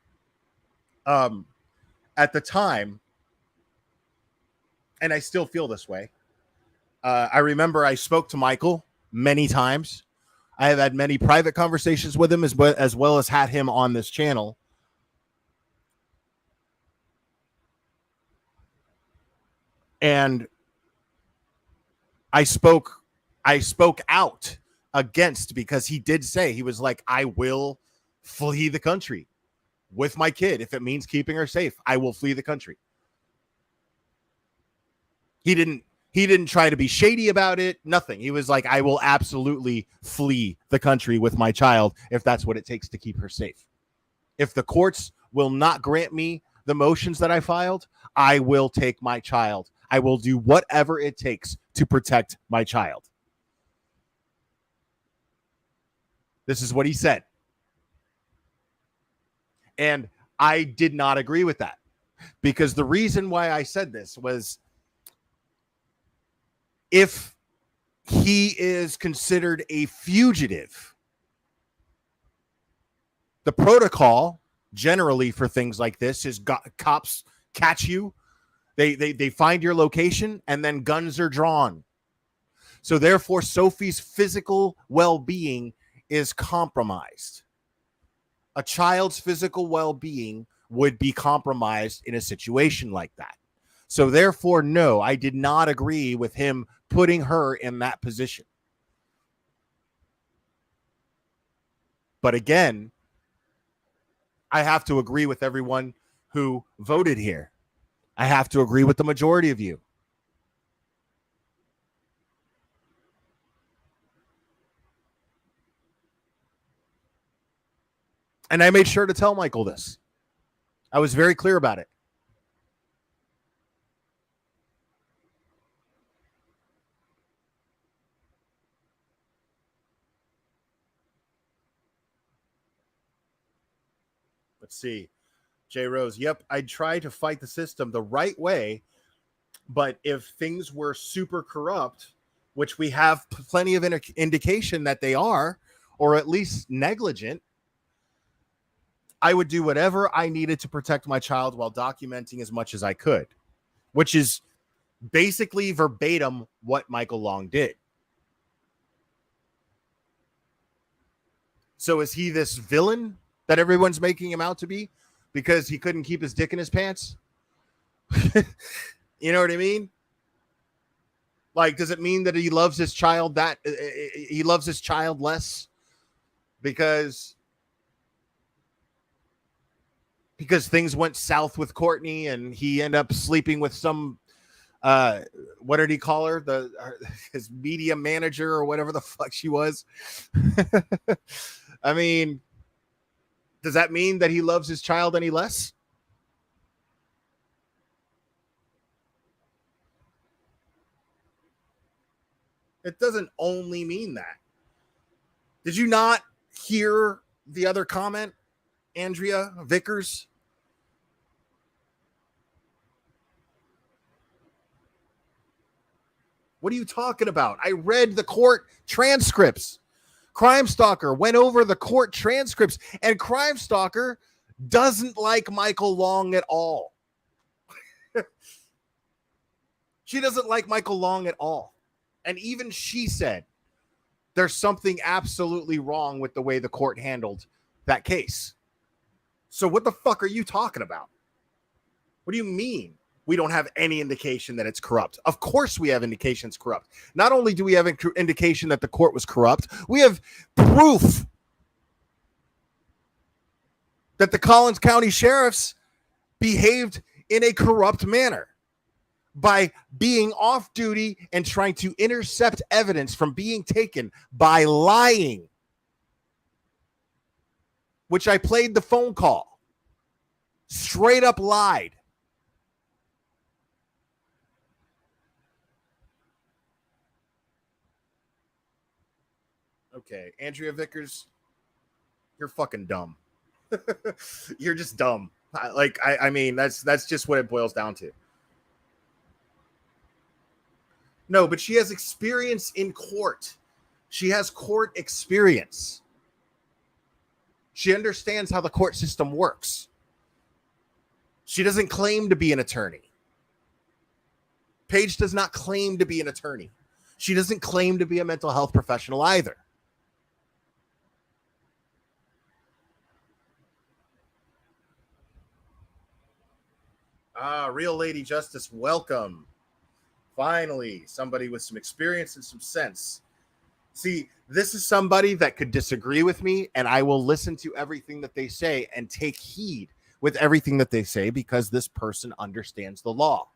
at the time, and I still feel this way, I remember I spoke to Michael many times. I have had many private conversations with him as well as had him on this channel. And I spoke out against, because he did say, he was like, I will flee the country with my kid. If it means keeping her safe, I will flee the country. He didn't try to be shady about it. Nothing. He was like, I will absolutely flee the country with my child if that's what it takes to keep her safe. If the courts will not grant me the motions that I filed, I will take my child. I will do whatever it takes to protect my child. This is what he said. And I did not agree with that, because the reason why I said this was, if he is considered a fugitive, the protocol generally for things like this is cops catch you, they find your location, and then guns are drawn. So therefore, Sophie's physical well-being is compromised. A child's physical well-being would be compromised in a situation like that. So therefore, no, I did not agree with him putting her in that position. But again, I have to agree with everyone who voted here. I have to agree with the majority of you. And I made sure to tell Michael this. I was very clear about it. Let's see. Jay Rose. Yep, I'd try to fight the system the right way. But if things were super corrupt, which we have plenty of indication that they are, or at least negligent, I would do whatever I needed to protect my child while documenting as much as I could, which is basically verbatim what Michael Long did. So is he this villain that everyone's making him out to be because he couldn't keep his dick in his pants? You know what I mean? Like, does it mean that he loves his child, that he loves his child less because things went south with Courtney and he ended up sleeping with some what did he call her? His media manager or whatever the fuck she was. I mean, does that mean that he loves his child any less? It doesn't only mean that. Did you not hear the other comment, Andrea Vickers? What are you talking about? I read the court transcripts. Crime Stalker went over the court transcripts, and Crime Stalker doesn't like Michael Long at all. She doesn't like Michael Long at all. And even she said there's something absolutely wrong with the way the court handled that case. So what the fuck are you talking about? What do you mean we don't have any indication that it's corrupt? Of course we have indications corrupt. Not only do we have indication that the court was corrupt, we have proof that the Collins County sheriffs behaved in a corrupt manner by being off duty and trying to intercept evidence from being taken by lying, which I played the phone call. Straight up lied. Okay, Andrea Vickers, you're fucking dumb. You're just dumb. I mean, that's just what it boils down to. No, but she has experience in court. She has court experience. She understands how the court system works. She doesn't claim to be an attorney. Paige does not claim to be an attorney. She doesn't claim to be a mental health professional either. Real Lady Justice, welcome. Finally, somebody with some experience and some sense. See, this is somebody that could disagree with me, and I will listen to everything that they say and take heed with everything that they say because this person understands the law.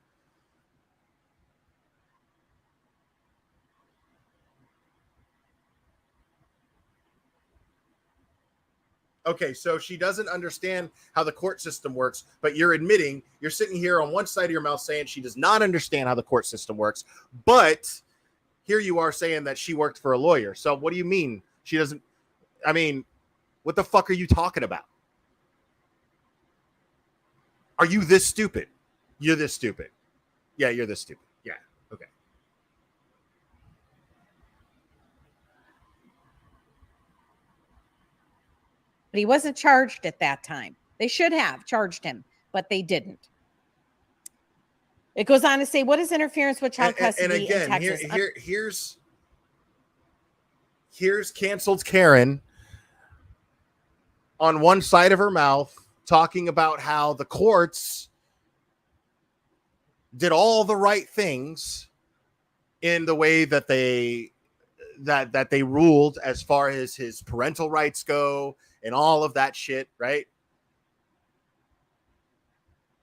Okay, so she doesn't understand how the court system works, but you're admitting, you're sitting here on one side of your mouth saying she does not understand how the court system works, but here you are saying that she worked for a lawyer. So what do you mean she doesn't? I mean, what the fuck are you talking about? Are you this stupid? You're this stupid. Yeah, you're this stupid. Yeah, okay. But he wasn't charged at that time. They should have charged him, but they didn't. It goes on to say, what is interference with child custody in Texas? Here's canceled Karen on one side of her mouth talking about how the courts did all the right things in the way that they ruled as far as his parental rights go and all of that shit, right?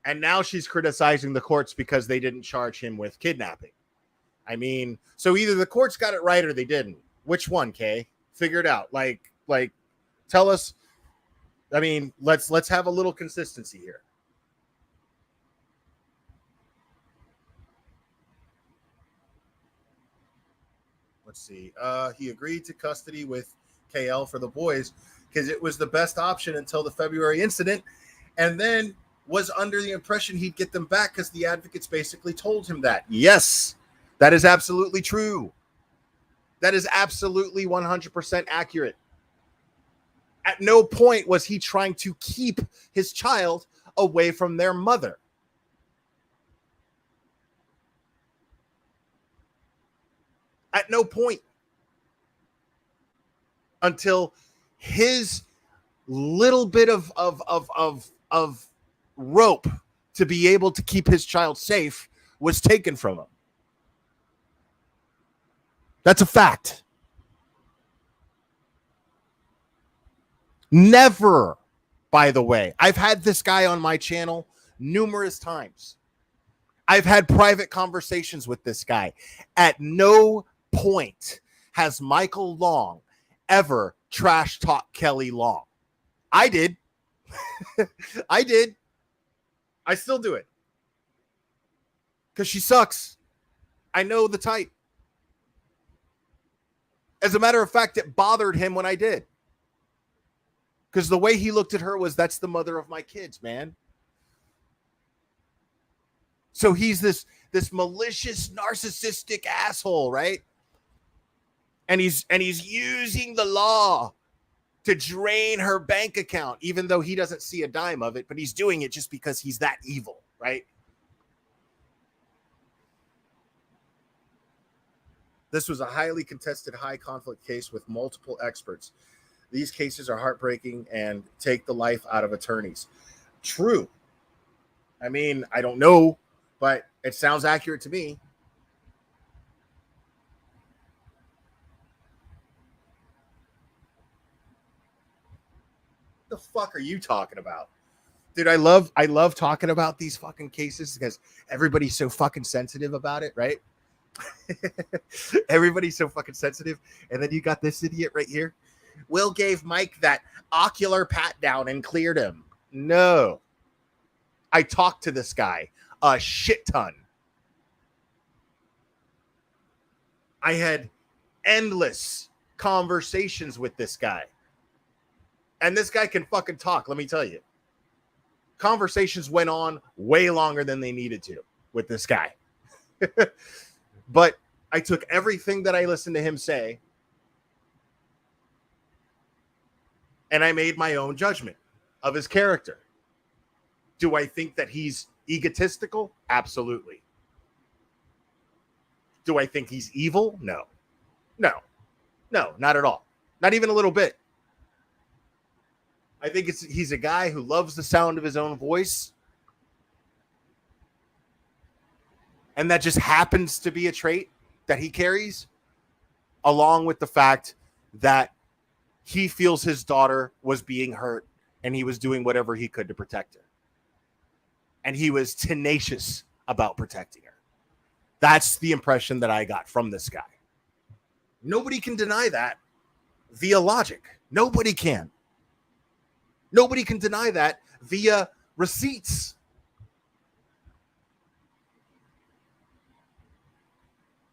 And now she's criticizing the courts because they didn't charge him with kidnapping. I mean, so either the courts got it right or they didn't. Which one, Kay? Figure it out. Like, tell us. I mean, let's have a little consistency here. Let's see. He agreed to custody with KL for the boys because it was the best option until the February incident, and then was under the impression he'd get them back because the advocates basically told him that. Yes, that is absolutely true. That is absolutely 100% accurate. At no point was he trying to keep his child away from their mother. At no point. Until his little bit of rope to be able to keep his child safe was taken from him. That's a fact. Never, by the way, I've had this guy on my channel numerous times. I've had private conversations with this guy. At no point has Michael Long ever trash talk Kelly Long. I did. I did. I still do it. Because she sucks. I know the type. As a matter of fact, it bothered him when I did. Because the way he looked at her was, that's the mother of my kids, man. So he's this malicious, narcissistic asshole, right? And he's using the law to drain her bank account, even though he doesn't see a dime of it, but he's doing it just because he's that evil, right? This was a highly contested, high conflict case with multiple experts. These cases are heartbreaking and take the life out of attorneys. True. I mean, I don't know, but it sounds accurate to me. What the fuck are you talking about? Dude, I love talking about these fucking cases because everybody's so fucking sensitive about it, right? Everybody's so fucking sensitive. And then you got this idiot right here. Will gave Mike that ocular pat down and cleared him. No. I talked to this guy a shit ton. I had endless conversations with this guy. And this guy can fucking talk, let me tell you. Conversations went on way longer than they needed to with this guy. But I took everything that I listened to him say and I made my own judgment of his character. Do I think that he's egotistical? Absolutely. Do I think he's evil? No. No, not at all. Not even a little bit. I think he's a guy who loves the sound of his own voice. And that just happens to be a trait that he carries, along with the fact that he feels his daughter was being hurt and he was doing whatever he could to protect her. And he was tenacious about protecting her. That's the impression that I got from this guy. Nobody can deny that via logic. Nobody can. Nobody can deny that via receipts.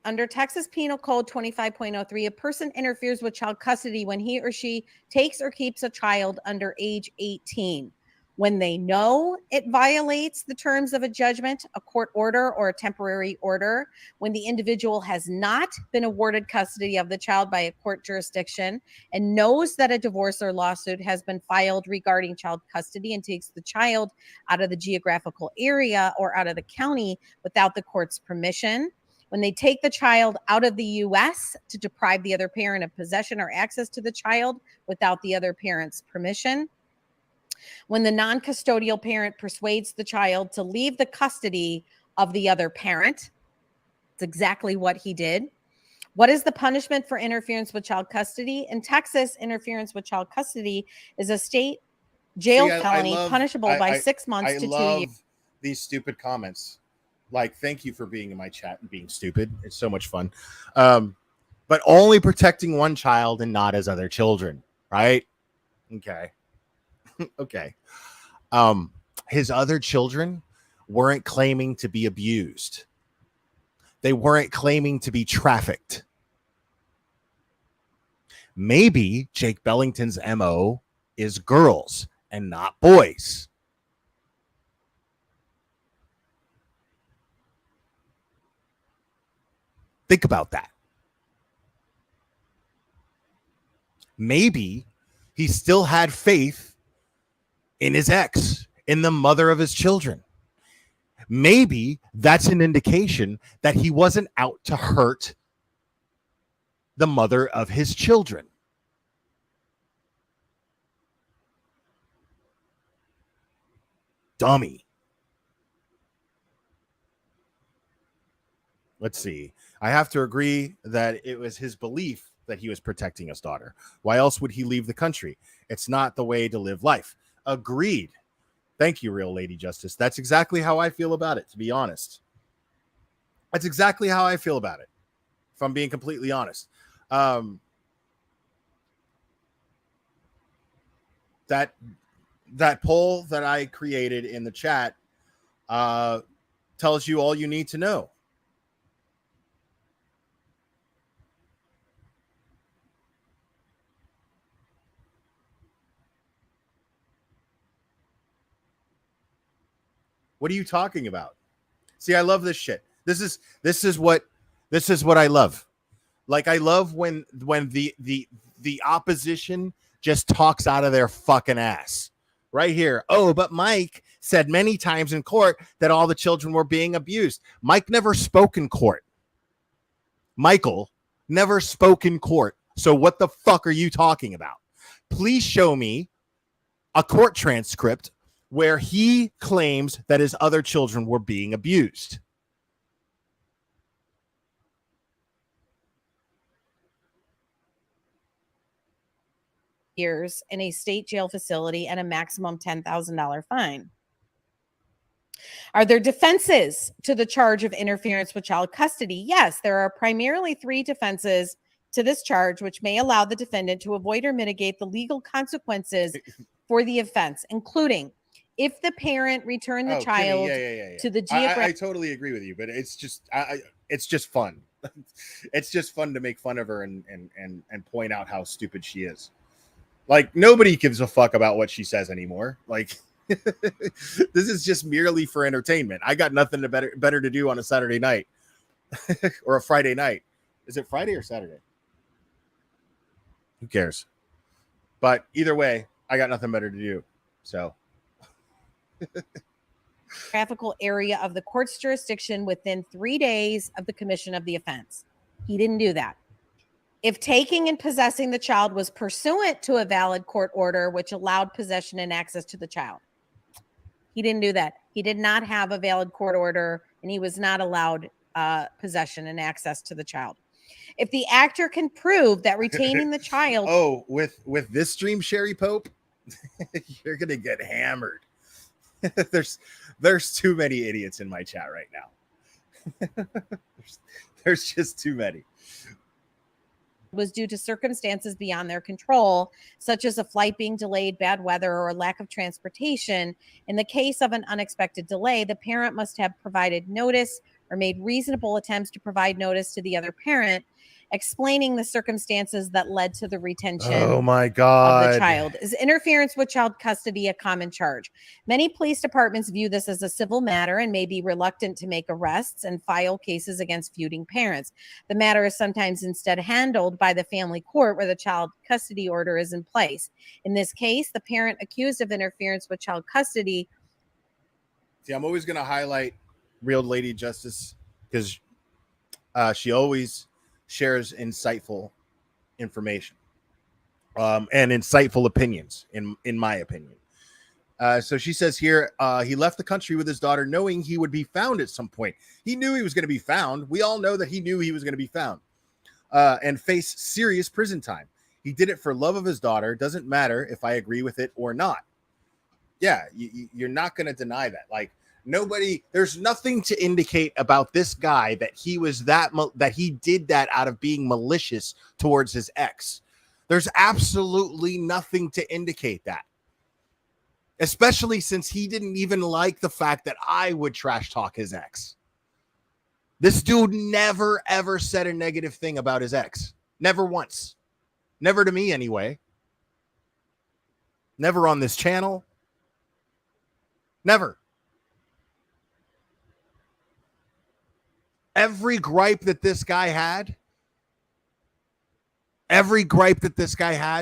Under Texas Penal Code 25.03, a person interferes with child custody when he or she takes or keeps a child under age 18. When they know it violates the terms of a judgment, a court order, or a temporary order, when the individual has not been awarded custody of the child by a court jurisdiction and knows that a divorce or lawsuit has been filed regarding child custody and takes the child out of the geographical area or out of the county without the court's permission, when they take the child out of the U.S. to deprive the other parent of possession or access to the child without the other parent's permission, when the non-custodial parent persuades the child to leave the custody of the other parent. It's exactly what he did. What is the punishment for interference with child custody? In Texas, interference with child custody is a state jail felony punishable by 6 months to 2 years. These stupid comments. Like, thank you for being in my chat and being stupid. It's so much fun. But only protecting one child and not his other children, right? Okay. Okay. His other children weren't claiming to be abused. They weren't claiming to be trafficked. Maybe Jake Bellington's MO is girls and not boys. Think about that. Maybe he still had faith in his ex, in the mother of his children. Maybe that's an indication that he wasn't out to hurt the mother of his children. Dummy. Let's see. I have to agree that it was his belief that he was protecting his daughter. Why else would he leave the country? It's not the way to live life. Agreed. Thank you, Real Lady Justice. That's exactly how I feel about it, to be honest. That's exactly how I feel about it, if I'm being completely honest. That poll that I created in the chat tells you all you need to know. What are you talking about? See, I love this shit. This is what I love. Like, I love when the opposition just talks out of their fucking ass. Right here. Oh, but Mike said many times in court that all the children were being abused. Mike never spoke in court. Michael never spoke in court. So what the fuck are you talking about? Please show me a court transcript where he claims that his other children were being abused. Years in a state jail facility and a maximum $10,000 fine. Are there defenses to the charge of interference with child custody? Yes, there are primarily 3 defenses to this charge, which may allow the defendant to avoid or mitigate the legal consequences for the offense, including if the parent returned the child to the geographic. I totally agree with you, but it's just it's just fun. It's just fun to make fun of her and point out how stupid she is. Like, nobody gives a fuck about what she says anymore. Like, this is just merely for entertainment. I got nothing better to do on a Saturday night or a Friday night. Is it Friday or Saturday? Who cares? But either way, I got nothing better to do. So geographical area of the court's jurisdiction within 3 days of the commission of the offense. He didn't do that. If taking and possessing the child was pursuant to a valid court order which allowed possession and access to the child. He didn't do that. He did not have a valid court order, and he was not allowed possession and access to the child. If the actor can prove that retaining the child... Oh, with this stream, Sherry Pope, you're going to get hammered. There's too many idiots in my chat right now. there's just too many. Was due to circumstances beyond their control, such as a flight being delayed, bad weather, or lack of transportation. In the case of an unexpected delay, the parent must have provided notice or made reasonable attempts to provide notice to the other parent, explaining the circumstances that led to the retention of the child. Is interference with child custody a common charge? Many police departments view this as a civil matter and may be reluctant to make arrests and file cases against feuding parents. The matter is sometimes instead handled by the family court where the child custody order is in place. In this case, the parent accused of interference with child custody. See, I'm always going to highlight Real Lady Justice because she always shares insightful information and insightful opinions, in my opinion. So she says here, he left the country with his daughter knowing he would be found at some point. He knew he was going to be found. We all know that he knew he was going to be found and face serious prison time. He did it for love of his daughter. Doesn't matter if I agree with it or not. Yeah, you're not going to deny that. Like, there's nothing to indicate about this guy that he was that he did that out of being malicious towards his ex. There's absolutely nothing to indicate that, especially since he didn't even like the fact that I would trash talk his ex. This dude never, ever said a negative thing about his ex. Never once. Never to me anyway. Never on this channel. Never. Every gripe that this guy had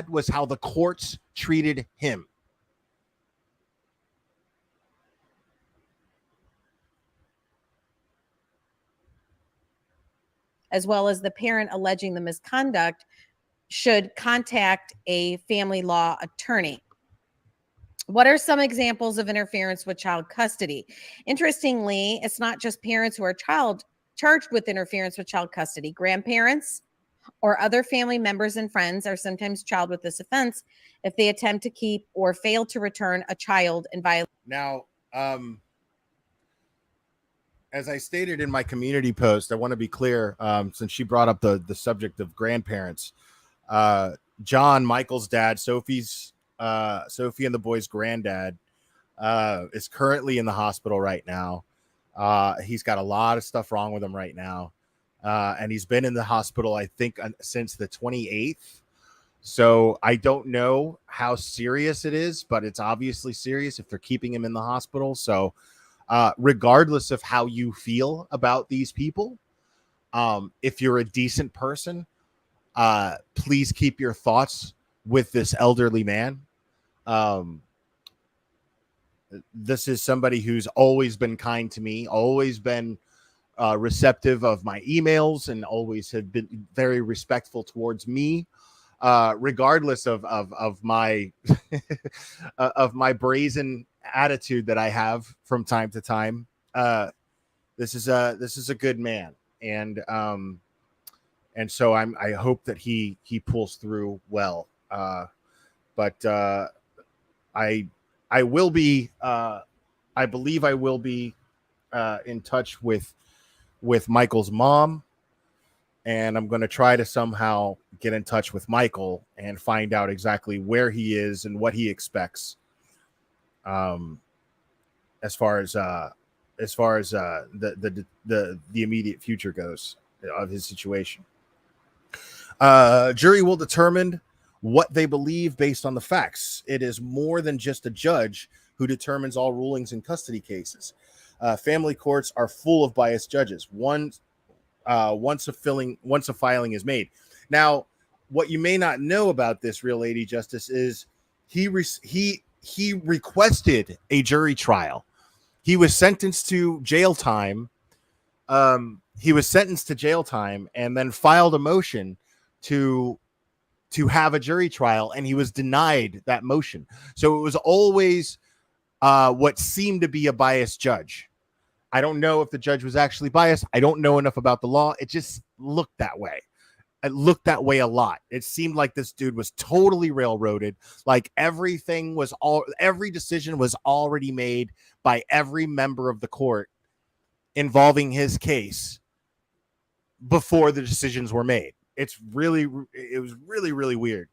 was how the courts treated him. As well as the parent alleging the misconduct should contact a family law attorney. What are some examples of interference with child custody? Interestingly, it's not just parents who are charged with interference with child custody. Grandparents or other family members and friends are sometimes charged with this offense if they attempt to keep or fail to return a child in violation. Now, as I stated in my community post, I want to be clear, since she brought up the subject of grandparents. John, Michael's dad, Sophie and the boys' granddad, is currently in the hospital right now. He's got a lot of stuff wrong with him right now. And he's been in the hospital, I think, since the 28th. So I don't know how serious it is, but it's obviously serious if they're keeping him in the hospital. So regardless of how you feel about these people. If you're a decent person, please keep your thoughts with this elderly man. This is somebody who's always been kind to me, always been receptive of my emails, and always have been very respectful towards me, regardless of my of my brazen attitude that I have from time to time. This is a good man, and so I hope that he pulls through well. But I will be I believe I will be in touch with Michael's mom, and I'm going to try to somehow get in touch with Michael and find out exactly where he is and what he expects. As far as the immediate future goes of his situation. Jury will determine what they believe based on the facts. It is more than just a judge who determines all rulings in custody cases. Family courts are full of biased judges. Once a filing is made. Now, what you may not know about this real lady justice is he requested a jury trial. He was sentenced to jail time. And then filed a motion to have a jury trial, and he was denied that motion. So it was always what seemed to be a biased judge. I don't know if the judge was actually biased. I don't know enough about the law. It just looked that way. It looked that way a lot. It seemed like this dude was totally railroaded. Like every decision was already made by every member of the court involving his case before the decisions were made. It was really, really weird.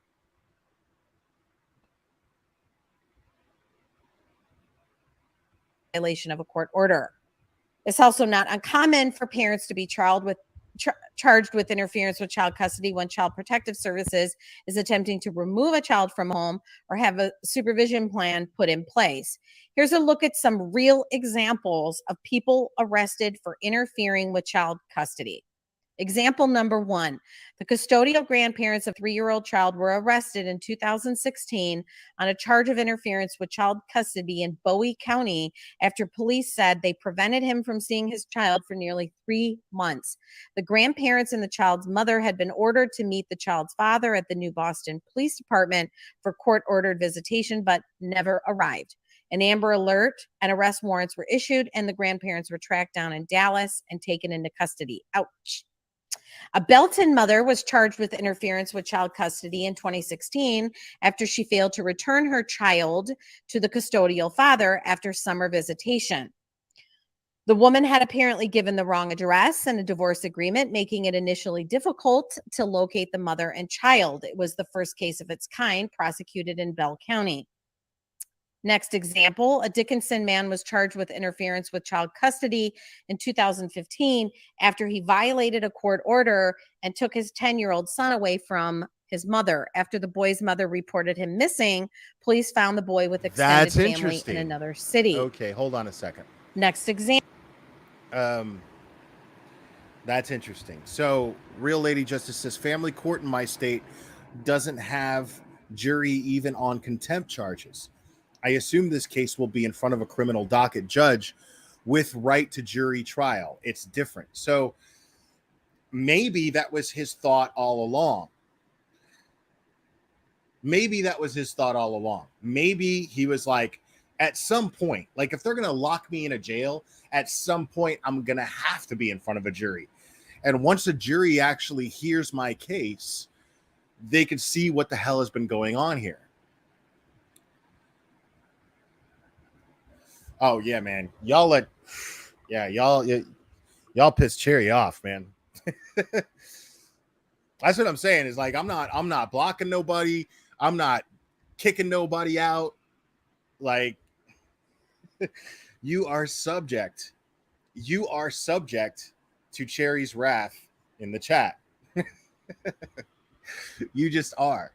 Violation of a court order. It's also not uncommon for parents to be charged with interference with child custody when Child Protective Services is attempting to remove a child from home or have a supervision plan put in place. Here's a look at some real examples of people arrested for interfering with child custody. Example number 1, the custodial grandparents of a 3-year-old child were arrested in 2016 on a charge of interference with child custody in Bowie County after police said they prevented him from seeing his child for nearly 3 months. The grandparents and the child's mother had been ordered to meet the child's father at the New Boston Police Department for court-ordered visitation, but never arrived. An Amber Alert and arrest warrants were issued, and the grandparents were tracked down in Dallas and taken into custody. Ouch. A Belton mother was charged with interference with child custody in 2016 after she failed to return her child to the custodial father after summer visitation. The woman had apparently given the wrong address and a divorce agreement, making it initially difficult to locate the mother and child. It was the first case of its kind prosecuted in Bell County. Next example, a Dickinson man was charged with interference with child custody in 2015 after he violated a court order and took his 10-year-old son away from his mother. After the boy's mother reported him missing, police found the boy with extended family in another city. Okay, hold on a second. Next example. That's interesting. So, Real Lady Justice says family court in my state doesn't have jury even on contempt charges. I assume this case will be in front of a criminal docket judge with right to jury trial. It's different. So maybe that was his thought all along. Maybe he was like, at some point, like if they're going to lock me in a jail, at some point, I'm going to have to be in front of a jury. And once the jury actually hears my case, they can see what the hell has been going on here. Oh yeah, man. Y'all piss Cherry off, man. That's what I'm saying. Is like I'm not blocking nobody. I'm not kicking nobody out. Like you are subject to Cherry's wrath in the chat. You just are.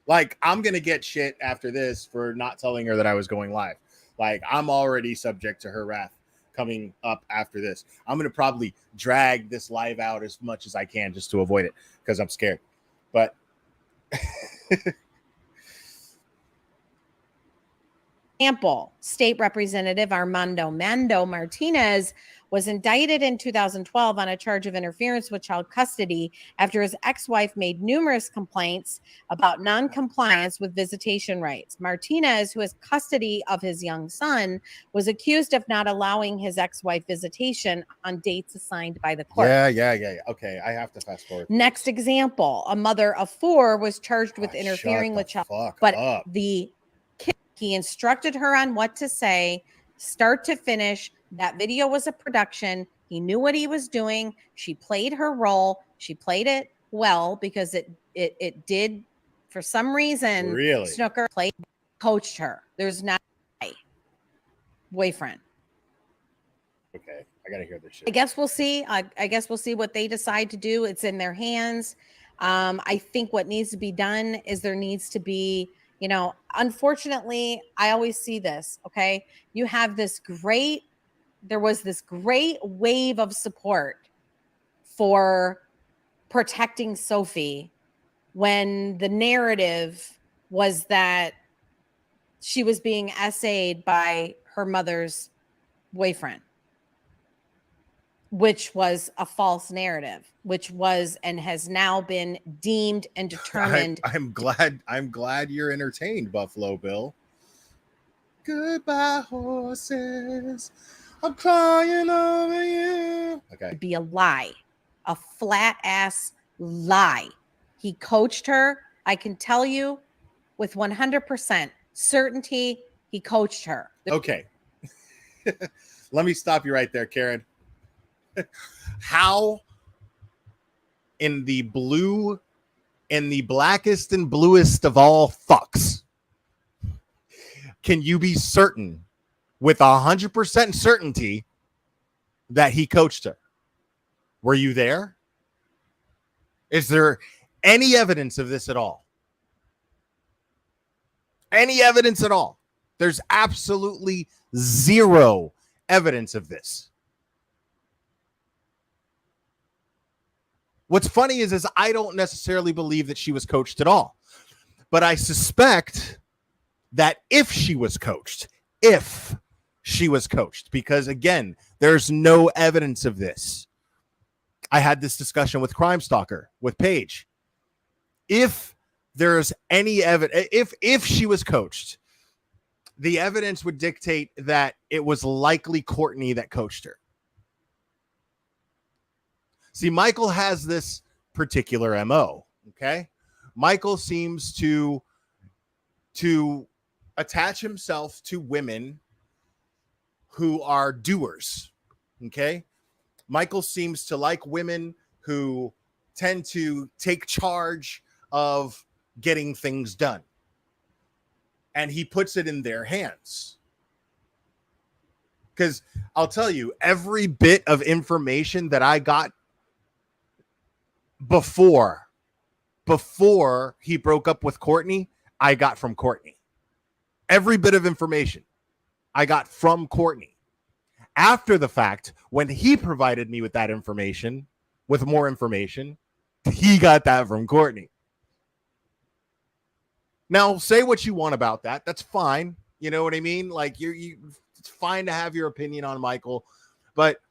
Like I'm gonna get shit after this for not telling her that I was going live. Like, I'm already subject to her wrath coming up after this. I'm going to probably drag this live out as much as I can just to avoid it because I'm scared. But example, State Representative Armando Mando Martinez was indicted in 2012 on a charge of interference with child custody after his ex-wife made numerous complaints about non-compliance with visitation rights. Martinez, who has custody of his young son, was accused of not allowing his ex-wife visitation on dates assigned by the court. Yeah. Okay, I have to fast forward. Next example, a mother of 4 was charged with interfering with child, but he instructed her on what to say, start to finish. That video was a production. He knew what he was doing. She played her role. She played it well because it did, for some reason, really? Snooker coached her. There's not a boyfriend. Okay, I gotta hear this shit. I guess we'll see. I guess we'll see what they decide to do. It's in their hands. I think what needs to be done is there needs to be, you know, unfortunately, I always see this. Okay. You have there was this great wave of support for protecting Sophie when the narrative was that she was being essayed by her mother's boyfriend, which was a false narrative, which was and has now been deemed and determined. I'm glad you're entertained, Buffalo Bill. Goodbye, horses. I'm crying over you. Okay. Be a lie, a flat ass lie. He coached her. I can tell you with 100% certainty, he coached her. Okay. Let me stop you right there, Karen. How in the blackest and bluest of all fucks can you be certain with 100% certainty that he coached her? Were you there? Is there any evidence of this at all? Any evidence at all? There's absolutely zero evidence of this. What's funny is I don't necessarily believe that she was coached at all. But I suspect that if she was coached, because again, there's no evidence of this. I had this discussion with Crime Stalker, with Paige. If there's any evidence, if she was coached, the evidence would dictate that it was likely Courtney that coached her. See, Michael has this particular MO, okay? Michael seems to attach himself to women who are doers, okay? Michael seems to like women who tend to take charge of getting things done. And he puts it in their hands. Because I'll tell you, every bit of information that I got before he broke up with Courtney, I got from Courtney. Every bit of information I got from Courtney. After the fact, when he provided me with that information, with more information, he got that from Courtney. Now, say what you want about that. That's fine. You know what I mean? Like, it's fine to have your opinion on Michael, but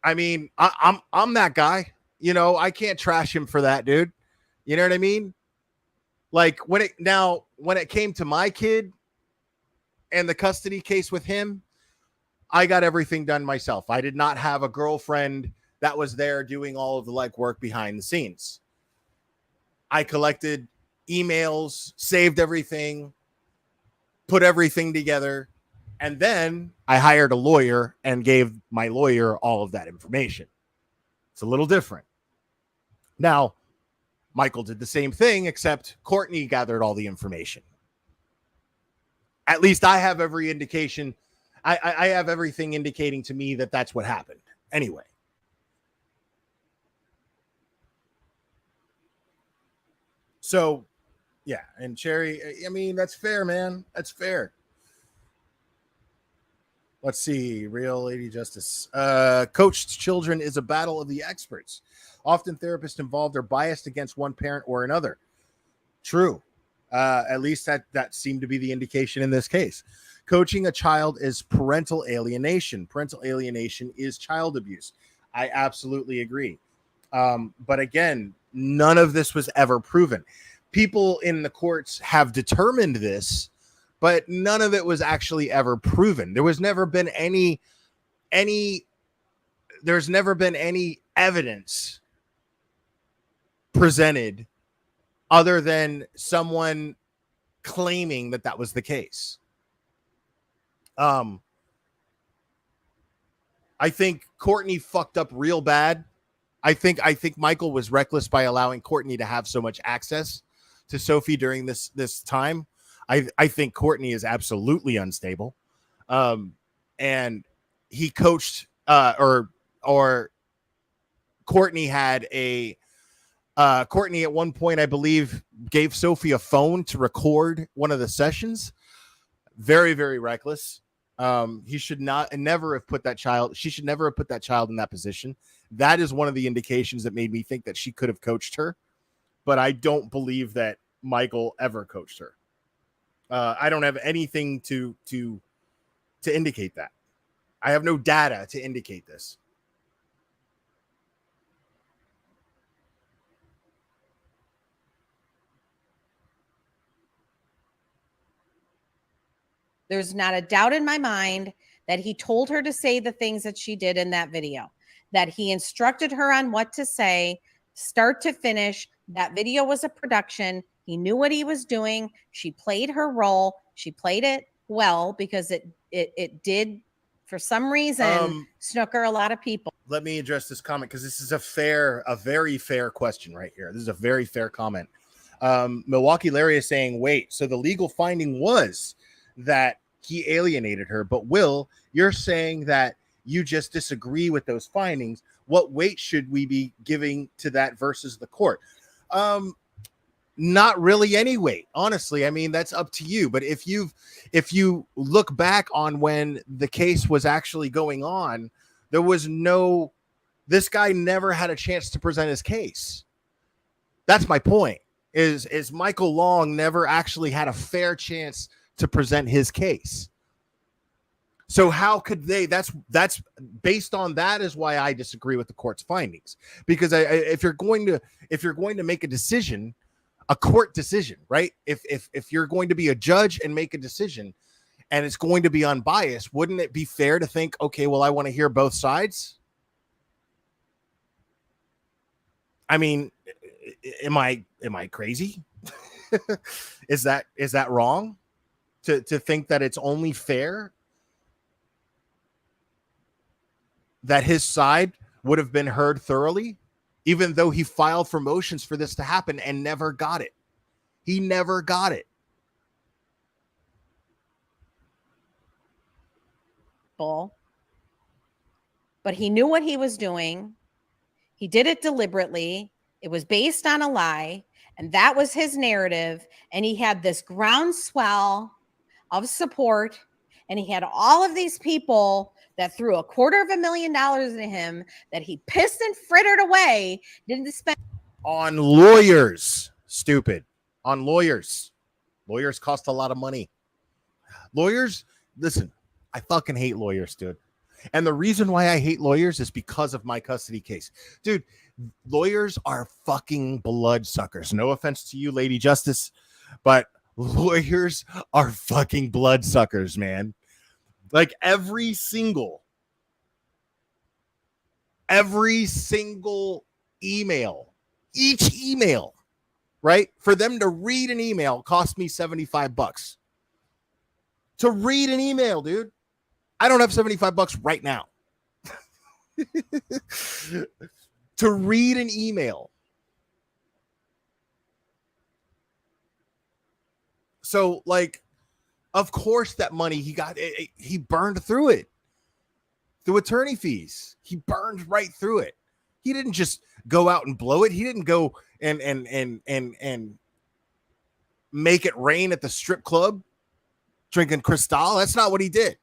I mean, I'm that guy. You know, I can't trash him for that, dude. You know what I mean? Like when it came to my kid and the custody case with him, I got everything done myself. I did not have a girlfriend that was there doing all of the legwork behind the scenes. I collected emails, saved everything, put everything together, and then I hired a lawyer and gave my lawyer all of that information. It's a little different. Now, Michael did the same thing, except Courtney gathered all the information. At least I have every indication. I have everything indicating to me that that's what happened. Anyway. So, yeah. And Cherry, I mean, that's fair, man. That's fair. Let's see. Real Lady Justice. Coached children is a battle of the experts. Often therapists involved are biased against one parent or another. True. At least that seemed to be the indication in this case. Coaching a child is parental alienation. Parental alienation is child abuse. I absolutely agree. But again, none of this was ever proven. People in the courts have determined this, but none of it was actually ever proven. There's never been any evidence presented other than someone claiming that was the case. I think Courtney fucked up real bad. I think Michael was reckless by allowing Courtney to have so much access to Sophie during this time. I think Courtney is absolutely unstable. And he coached or Courtney had a Courtney at one point, I believe, gave Sophie a phone to record one of the sessions. Very, very reckless. He should never have put that child. She should never have put that child in that position. That is one of the indications that made me think that she could have coached her, but I don't believe that Michael ever coached her. I don't have anything to indicate that. I have no data to indicate this. There's not a doubt in my mind that he told her to say the things that she did in that video, that he instructed her on what to say, start to finish. That video was a production. He knew what he was doing. She played her role. She played it well because it did, for some reason, snooker a lot of people. Let me address this comment because this is a very fair question right here. This is a very fair comment. Milwaukee Larry is saying, wait, so the legal finding was that he alienated her, but Will, you're saying that you just disagree with those findings. What weight should we be giving to that versus the court? Not really any weight, honestly. I mean, that's up to you. But if you look back on when the case was actually going on, this guy never had a chance to present his case. That's my point. Is Michael Long never actually had a fair chance to present his case. So how could they? That's based on that is why I disagree with the court's findings. Because if you're going to make a decision, a court decision, right? If you're going to be a judge and make a decision, and it's going to be unbiased, wouldn't it be fair to think, okay, well, I want to hear both sides? I mean, am I crazy? Is that wrong? To think that it's only fair that his side would have been heard thoroughly, even though he filed for motions for this to happen and never got it. He never got it. But he knew what he was doing. He did it deliberately. It was based on a lie, and that was his narrative. And he had this groundswell of support, and he had all of these people that threw $250,000 into him that he pissed and frittered away, didn't spend on lawyers. Stupid. On lawyers. Lawyers cost a lot of money. Lawyers, listen, I fucking hate lawyers, dude. And the reason why I hate lawyers is because of my custody case. Dude, lawyers are fucking bloodsuckers. No offense to you, Lady Justice, but lawyers are fucking bloodsuckers, man. Like every single email, each email, right? For them to read an email cost me $75. To read an email, dude. I don't have $75 right now. To read an email. So, like, of course that money he got, he burned through it. Through attorney fees. He burned right through it. He didn't just go out and blow it. He didn't go and make it rain at the strip club drinking Cristal. That's not what he did.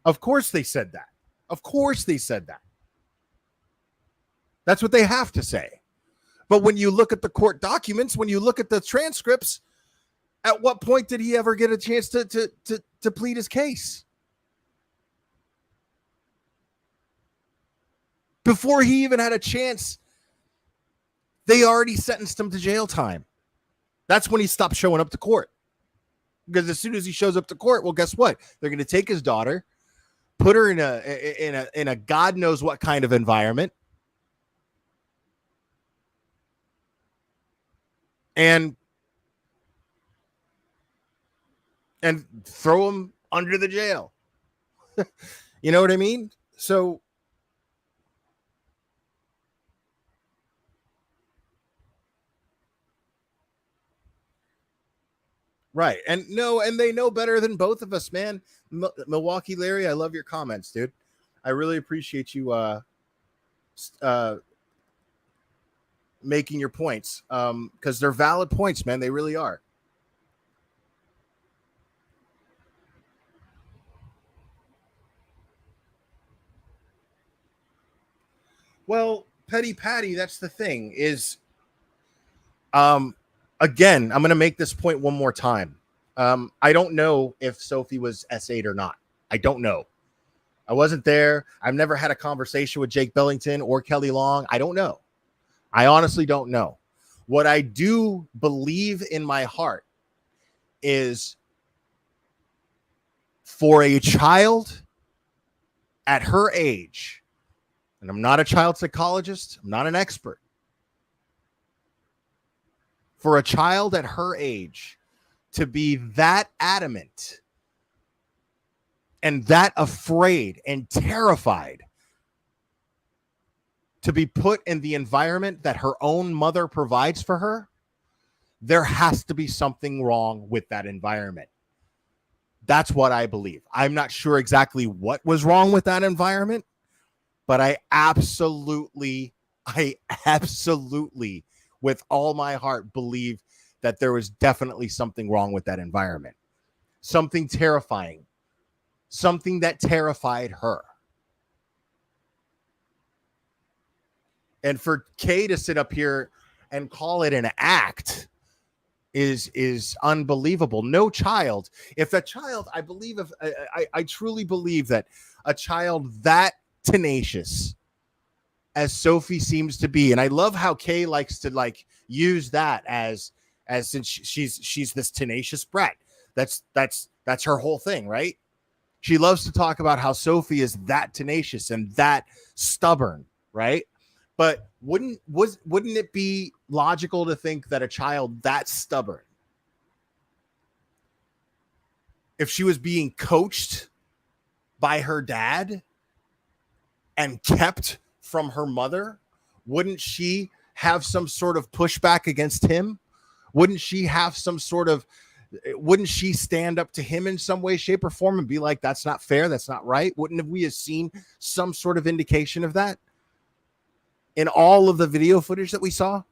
Of course they said that. Of course they said that. That's what they have to say. But when you look at the court documents, when you look at the transcripts, at what point did he ever get a chance to plead his case? Before he even had a chance, they already sentenced him to jail time. That's when he stopped showing up to court. Because as soon as he shows up to court, well, guess what? They're going to take his daughter, put her in a God knows what kind of environment, and throw him under the jail. You know what I mean? So right. And they know better than both of us, man. Milwaukee Larry, I love your comments, dude. I really appreciate you making your points, because they're valid points, man. They really are. Well, Petty Patty, that's the thing is, again, I'm going to make this point one more time. I don't know if Sophie was S8 or not. I don't know. I wasn't there. I've never had a conversation with Jake Bellington or Kelly Long. I don't know. I honestly don't know. What I do believe in my heart is, for a child at her age, and I'm not a child psychologist, I'm not an expert. For a child at her age to be that adamant and that afraid and terrified to be put in the environment that her own mother provides for her, there has to be something wrong with that environment. That's what I believe. I'm not sure exactly what was wrong with that environment, but I absolutely, with all my heart, believe that there was definitely something wrong with that environment. Something terrifying. Something that terrified her. And for Kay to sit up here and call it an act is unbelievable. No child. If a child, I truly believe that a child that tenacious as Sophie seems to be, and I love how Kay likes to use that as since she's this tenacious brat. That's her whole thing, right? She loves to talk about how Sophie is that tenacious and that stubborn, right? But wouldn't it be logical to think that a child that stubborn, if she was being coached by her dad and kept from her mother, wouldn't she have some sort of pushback against him? Wouldn't she stand up to him in some way, shape, or form and be like, that's not fair, that's not right? Wouldn't we have seen some sort of indication of that in all of the video footage that we saw?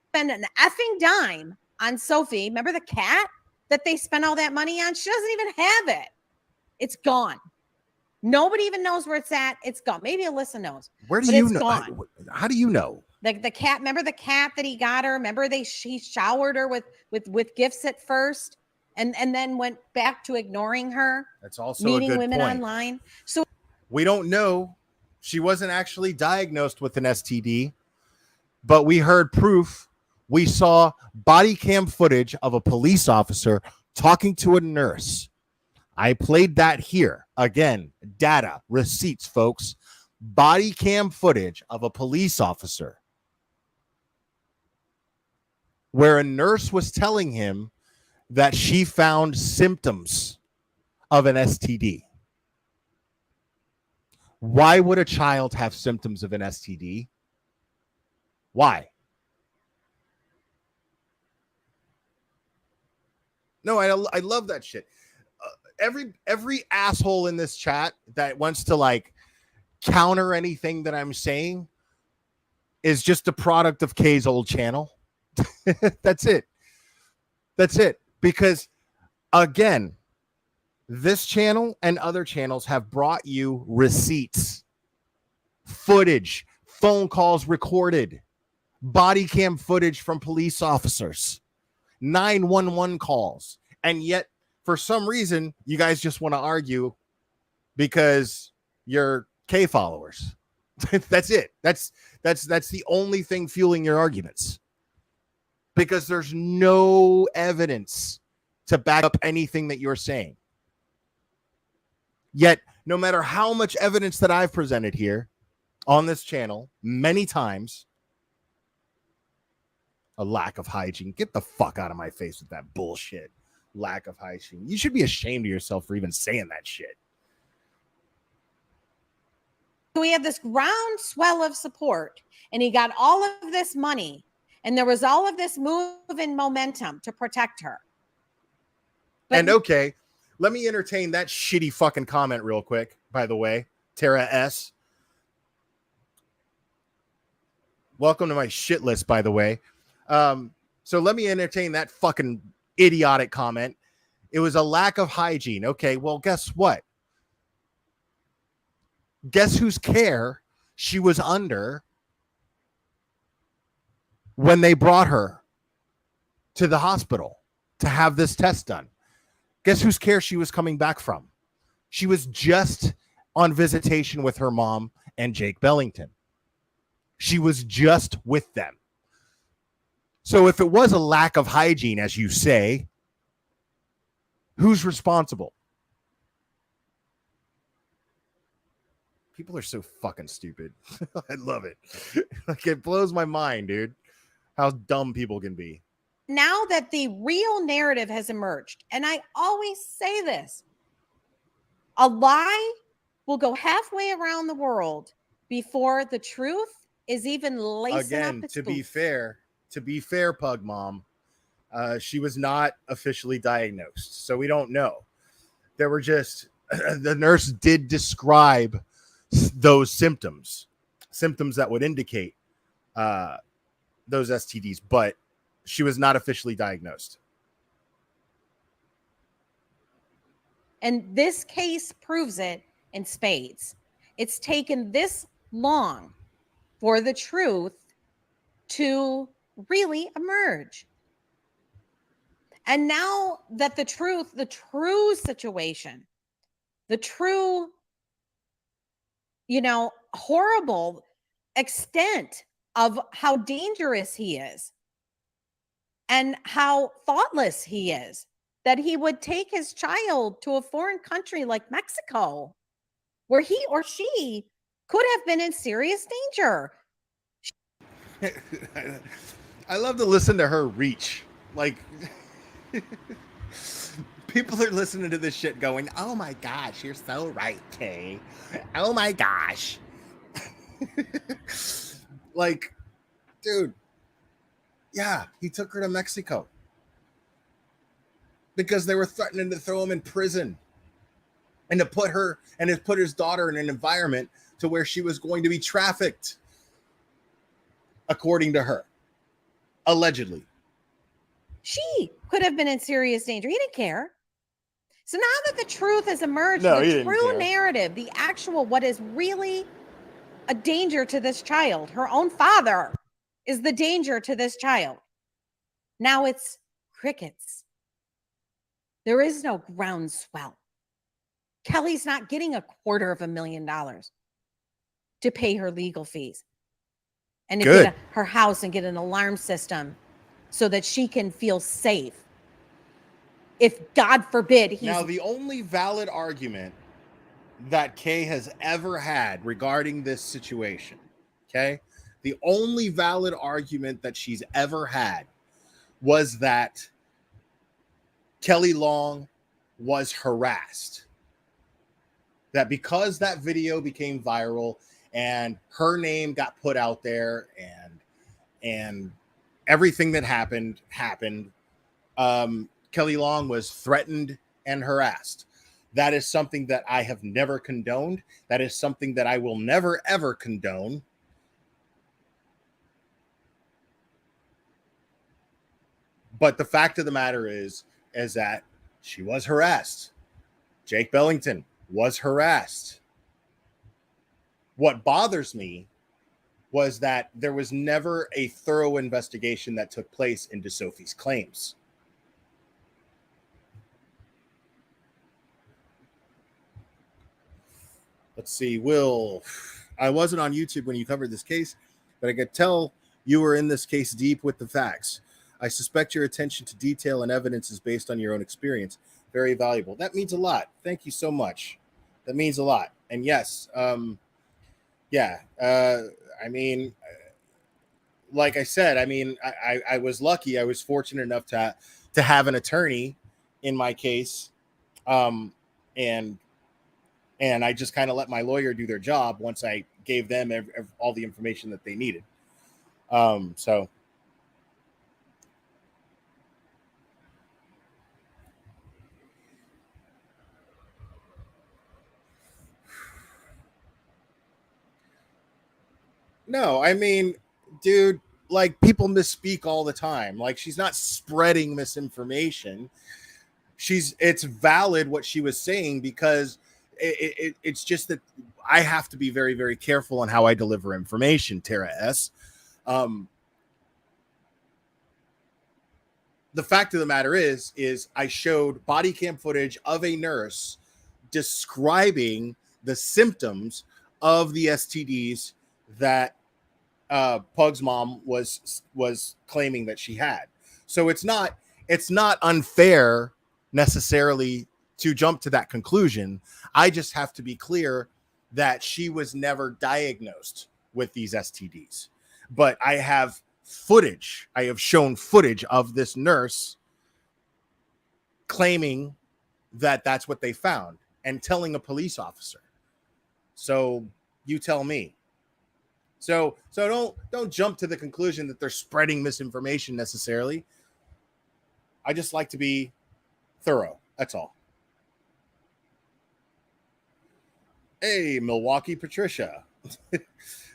Spend an effing dime on Sophie. Remember the cat that they spent all that money on? She doesn't even have it. It's gone. Nobody even knows where it's at. It's gone. Maybe Alyssa knows. Where do you know? How do you know? The cat. Remember the cat that he got her? Remember he showered her with gifts at first, and then went back to ignoring her. That's also meeting a good women point. online. So we don't know. She wasn't actually diagnosed with an STD, but we heard proof. We saw body cam footage of a police officer talking to a nurse. I played that here. Again, data, receipts, folks. Body cam footage of a police officer where a nurse was telling him that she found symptoms of an STD. Why would a child have symptoms of an STD? Why? No, I love that shit. Every asshole in this chat that wants to counter anything that I'm saying, is just a product of Kay's old channel. That's it. That's it. Because again, this channel and other channels have brought you receipts, footage, phone calls recorded, body cam footage from police officers, 911 calls. And yet, for some reason, you guys just want to argue because you're K followers. That's it. That's the only thing fueling your arguments. Because there's no evidence to back up anything that you're saying. Yet, no matter how much evidence that I've presented here on this channel many times, a lack of hygiene. Get the fuck out of my face with that bullshit. Lack of hygiene. You should be ashamed of yourself for even saying that shit. We had this groundswell of support, and he got all of this money, and there was all of this move and momentum to protect her. But and okay, let me entertain that shitty fucking comment real quick, by the way. Tara S. Welcome to my shit list, by the way. So let me entertain that fucking idiotic comment. It was a lack of hygiene. Okay, well, guess what? Guess whose care she was under when they brought her to the hospital to have this test done? Guess whose care she was coming back from? She was just on visitation with her mom and Jake Bellington. She was just with them. So if it was a lack of hygiene, as you say, who's responsible? People are so fucking stupid. I love it. Like, it blows my mind, dude, how dumb people can be. Now that the real narrative has emerged, and I always say this, a lie will go halfway around the world before the truth is even lacing up its to boots. To be fair, Pug Mom, she was not officially diagnosed, so we don't know. There were just, the nurse did describe those symptoms that would indicate those STDs, but she was not officially diagnosed. And this case proves it in spades. It's taken this long for the truth to really emerge. And now that the true situation, the true, horrible extent of how dangerous he is and how thoughtless he is, that he would take his child to a foreign country like Mexico, where he or she could have been in serious danger. I love to listen to her reach. Like, people are listening to this shit going, oh my gosh, you're so right, Kay. Oh my gosh. Like, dude, yeah, he took her to Mexico because they were threatening to throw him in prison and to put her and to put his daughter in an environment to where she was going to be trafficked, according to her, allegedly. She could have been in serious danger. He didn't care. So now that the truth has emerged, the true narrative, the actual, what is really a danger to this child, her own father is the danger to this child. Now it's crickets. There is no groundswell. Kelly's not getting $250,000 to pay her legal fees and to get her house and get an alarm system so that she can feel safe. If, God forbid, he's... Now, the only valid argument that Kay has ever had regarding this situation, okay? The only valid argument that she's ever had was that Kelly Long was harassed. That because that video became viral and her name got put out there and everything that happened, Kelly Long was threatened and harassed. That is something that I have never condoned. That is something that I will never, ever condone. But the fact of the matter is that she was harassed. Jake Bellington was harassed. What bothers me was that there was never a thorough investigation that took place into Sophie's claims. Let's see, Will. I wasn't on YouTube when you covered this case, but I could tell you were in this case deep with the facts. I suspect your attention to detail and evidence is based on your own experience. Very valuable. That means a lot. Thank you so much. That means a lot. And yes, yeah, I mean, like I said, I mean, I was lucky. I was fortunate enough to have an attorney in my case, and I just kind of let my lawyer do their job once I gave them all the information that they needed. So. No, I mean, dude, like people misspeak all the time. Like she's not spreading misinformation. It's valid what she was saying because it's just that I have to be very, very careful on how I deliver information, Tara S. The fact of the matter is I showed body cam footage of a nurse describing the symptoms of the STDs that Pug's mom was claiming that she had. So it's not unfair necessarily to jump to that conclusion. I just have to be clear that she was never diagnosed with these STDs. But I have footage. I have shown footage of this nurse claiming that that's what they found and telling a police officer. So you tell me. So don't jump to the conclusion that they're spreading misinformation necessarily. I just like to be thorough. That's all. Hey, Milwaukee Patricia.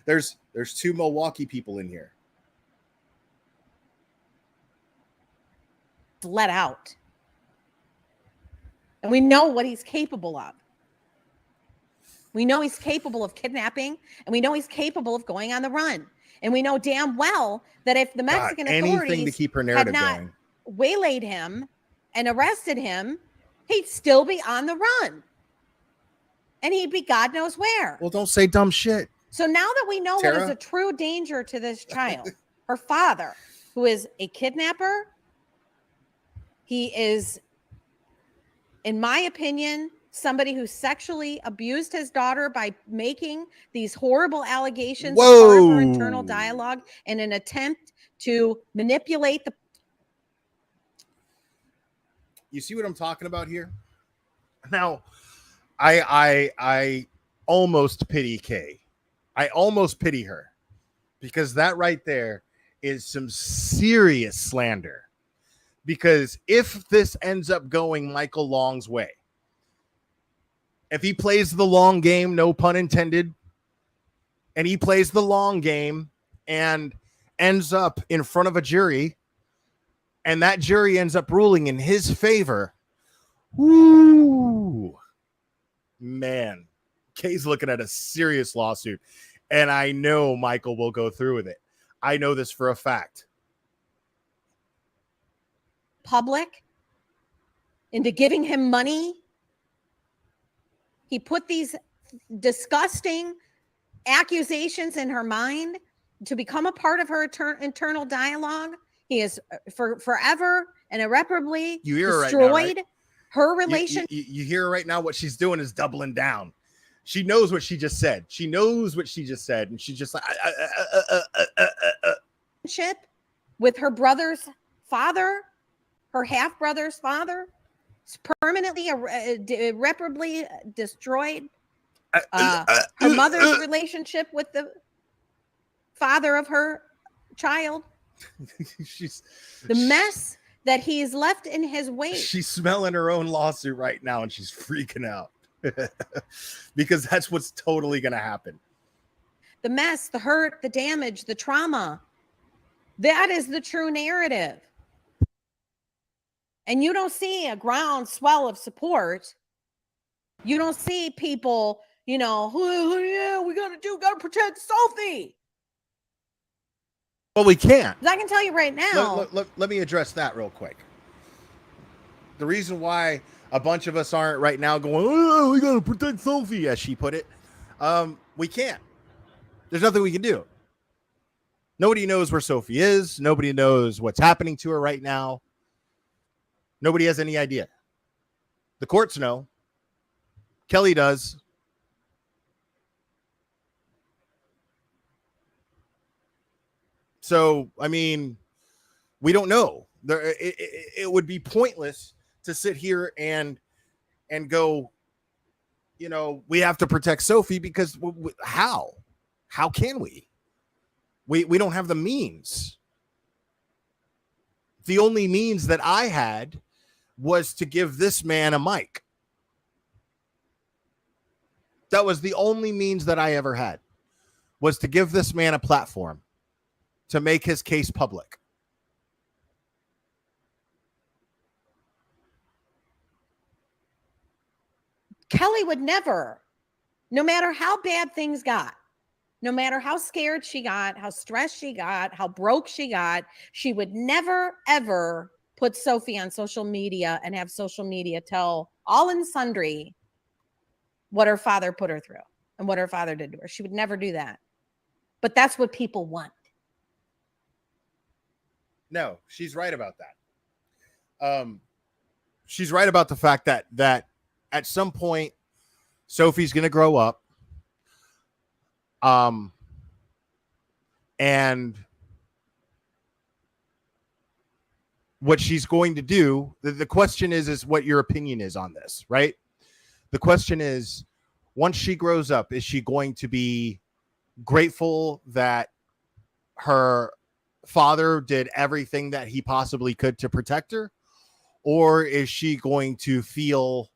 There's two Milwaukee people in here. Let out. And we know what he's capable of. We know he's capable of kidnapping, and we know he's capable of going on the run. And we know damn well that if the Mexican authorities to keep her narrative had not going. Waylaid him and arrested him, he'd still be on the run. And he'd be God knows where. Well, don't say dumb shit. So now that we know Tara? what is a true danger to this child, her father, who is a kidnapper, he is, in my opinion, somebody who sexually abused his daughter by making these horrible allegations as part of her internal dialogue in an attempt to manipulate the. You see what I'm talking about here? Now, I almost pity Kay. I almost pity her because that right there is some serious slander. Because if this ends up going Michael Long's way, if he plays the long game, no pun intended, and he plays the long game and ends up in front of a jury, and that jury ends up ruling in his favor, whoo, man, Kay's looking at a serious lawsuit, and I know Michael will go through with it. I know this for a fact. Public into giving him money. He put these disgusting accusations in her mind to become a part of her internal dialogue. He is forever and irreparably destroyed right now, right? her relationship. You hear right now what she's doing is doubling down. She knows what she just said. She knows what she just said. And she's just like, with her brother's father, her half-brother's father, is permanently irreparably destroyed. Her mother's relationship with the father of her child. The mess that he's left in his wake. She's smelling her own lawsuit right now, and she's freaking out because that's what's totally going to happen. The mess, the hurt, the damage, the trauma. That is the true narrative. And you don't see a groundswell of support. You don't see people, you know, oh, yeah, we got to protect Sophie. Well, we can't. I can tell you right now. Let me address that real quick. The reason why a bunch of us aren't right now going, oh, we got to protect Sophie, as she put it, we can't. There's nothing we can do. Nobody knows where Sophie is. Nobody knows what's happening to her right now. Nobody has any idea. The courts know. Kelly does. So, I mean, we don't know. It would be pointless to sit here and go, you know, we have to protect Sophie because how? How can we? We don't have the means. The only means that I had was to give this man a mic. That was the only means that I ever had, was to give this man a platform to make his case public. Kelly would never, no matter how bad things got, no matter how scared she got, how stressed she got, how broke she got, she would never, ever put Sophie on social media and have social media tell all and sundry what her father put her through and what her father did to her. She would never do that. But that's what people want. No, she's right about that. She's right about the fact that at some point Sophie's going to grow up. And what she's going to do, the question is what your opinion is on this, right? The question is, once she grows up, is she going to be grateful that her father did everything that he possibly could to protect her? Or is she going to feel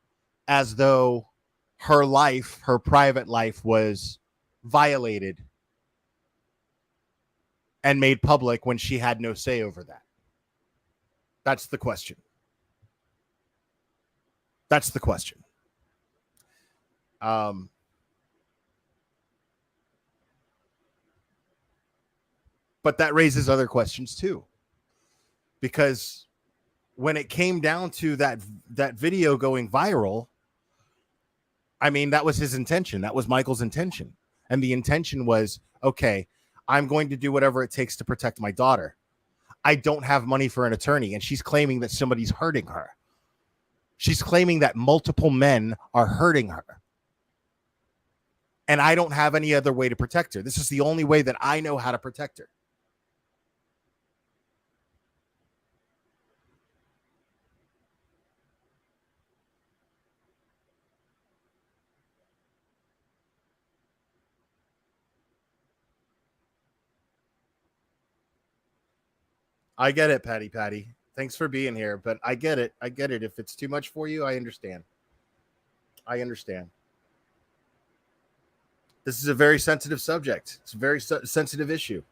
as though her life, her private life, was violated and made public when she had no say over that? That's the question. That's the question. But that raises other questions too. Because when it came down to that video going viral, I mean, that was his intention. That was Michael's intention. And the intention was, okay, I'm going to do whatever it takes to protect my daughter. I don't have money for an attorney. And she's claiming that somebody's hurting her. She's claiming that multiple men are hurting her. And I don't have any other way to protect her. This is the only way that I know how to protect her. I get it, Patty. Thanks for being here, but I get it. If it's too much for you, I understand. This is a very sensitive subject. It's a very sensitive issue.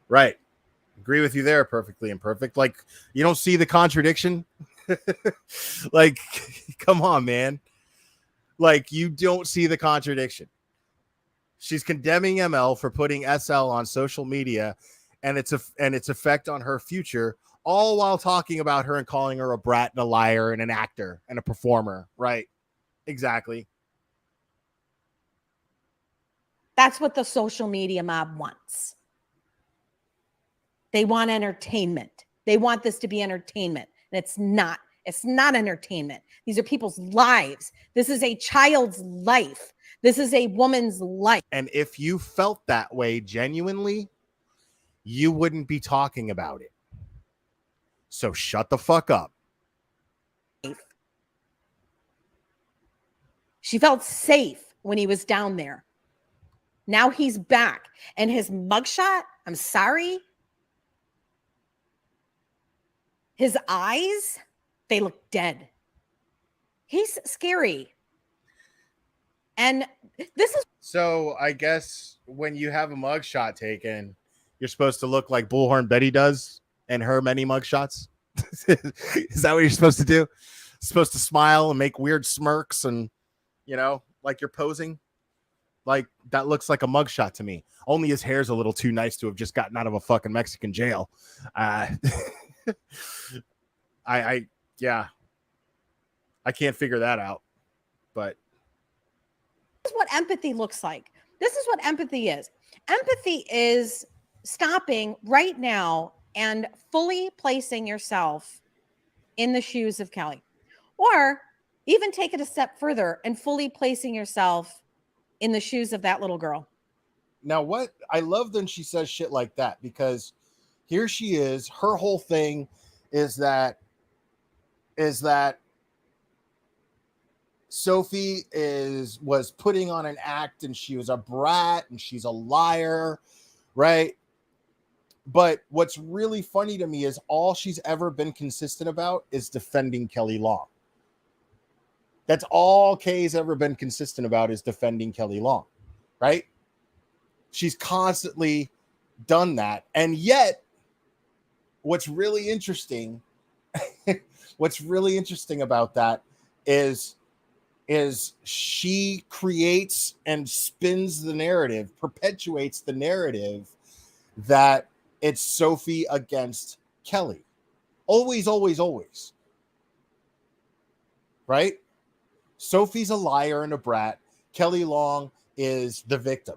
Right. Agree with you there. Perfectly imperfect. Like, you don't see the contradiction? Like, come on, man. Like, you don't see the contradiction. She's condemning ML for putting SL on social media and its effect on her future, all while talking about her and calling her a brat and a liar and an actor and a performer. Right. Exactly. That's what the social media mob wants. They want entertainment. They want this to be entertainment. And it's not. It's not entertainment. These are people's lives. This is a child's life. This is a woman's life. And if you felt that way genuinely, you wouldn't be talking about it. So shut the fuck up. She felt safe when he was down there. Now he's back. And his mugshot, I'm sorry. His eyes, they look dead. He's scary. And this is So I guess when you have a mugshot taken, you're supposed to look like Bullhorn Betty does in her many mugshots. Is that what you're supposed to do? Supposed to smile and make weird smirks and, like you're posing? Like that looks like a mugshot to me. Only his hair's a little too nice to have just gotten out of a fucking Mexican jail. Yeah, I can't figure that out. But is what empathy looks like. This is what empathy is. Empathy is stopping right now and fully placing yourself in the shoes of Kelly, or even take it a step further and fully placing yourself in the shoes of that little girl. now what I love when she says shit like that, because here she is, her whole thing is that Sophie was putting on an act and she was a brat and she's a liar, right? But what's really funny to me is all she's ever been consistent about is defending Kelly Long. That's all Kay's ever been consistent about, is defending Kelly Long, right? She's constantly done that. And yet, what's really interesting about that is she creates and spins the narrative, perpetuates the narrative that it's Sophie against Kelly. Always, always, always. Right? Sophie's a liar and a brat. Kelly Long is the victim.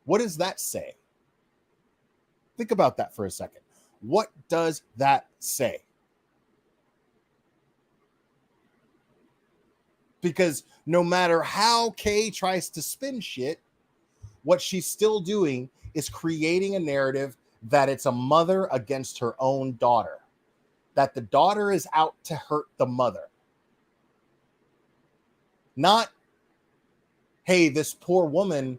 What does that say? Think about that for a second. What does that say? Because no matter how Kay tries to spin shit, what she's still doing is creating a narrative that it's a mother against her own daughter, that the daughter is out to hurt the mother. Not, hey, this poor woman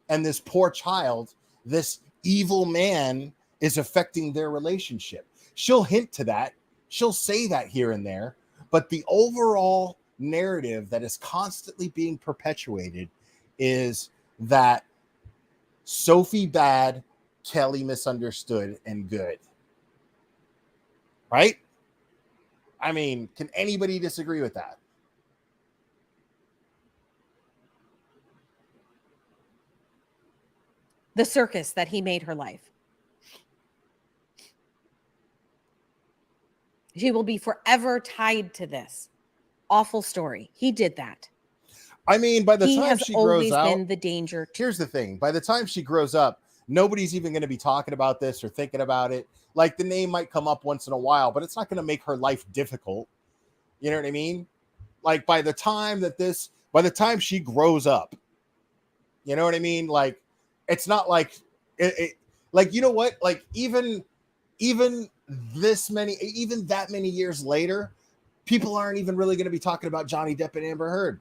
and this poor child, this evil man is affecting their relationship. She'll hint to that. She'll say that here and there. But the overall narrative that is constantly being perpetuated is that Sophie bad, Kelly misunderstood and good. Right? I mean, can anybody disagree with that? The circus that he made her life. She will be forever tied to this awful story. He did that. I mean, by the He time has she always grows out, been the danger. Here's the thing. By the time she grows up, nobody's even going to be talking about this or thinking about it. Like, the name might come up once in a while, but it's not going to make her life difficult. You know what I mean? Like, by the time she grows up, you know what I mean? Like, it's not like like, you know what? Like, even that many years later, people aren't even really going to be talking about Johnny Depp and Amber Heard.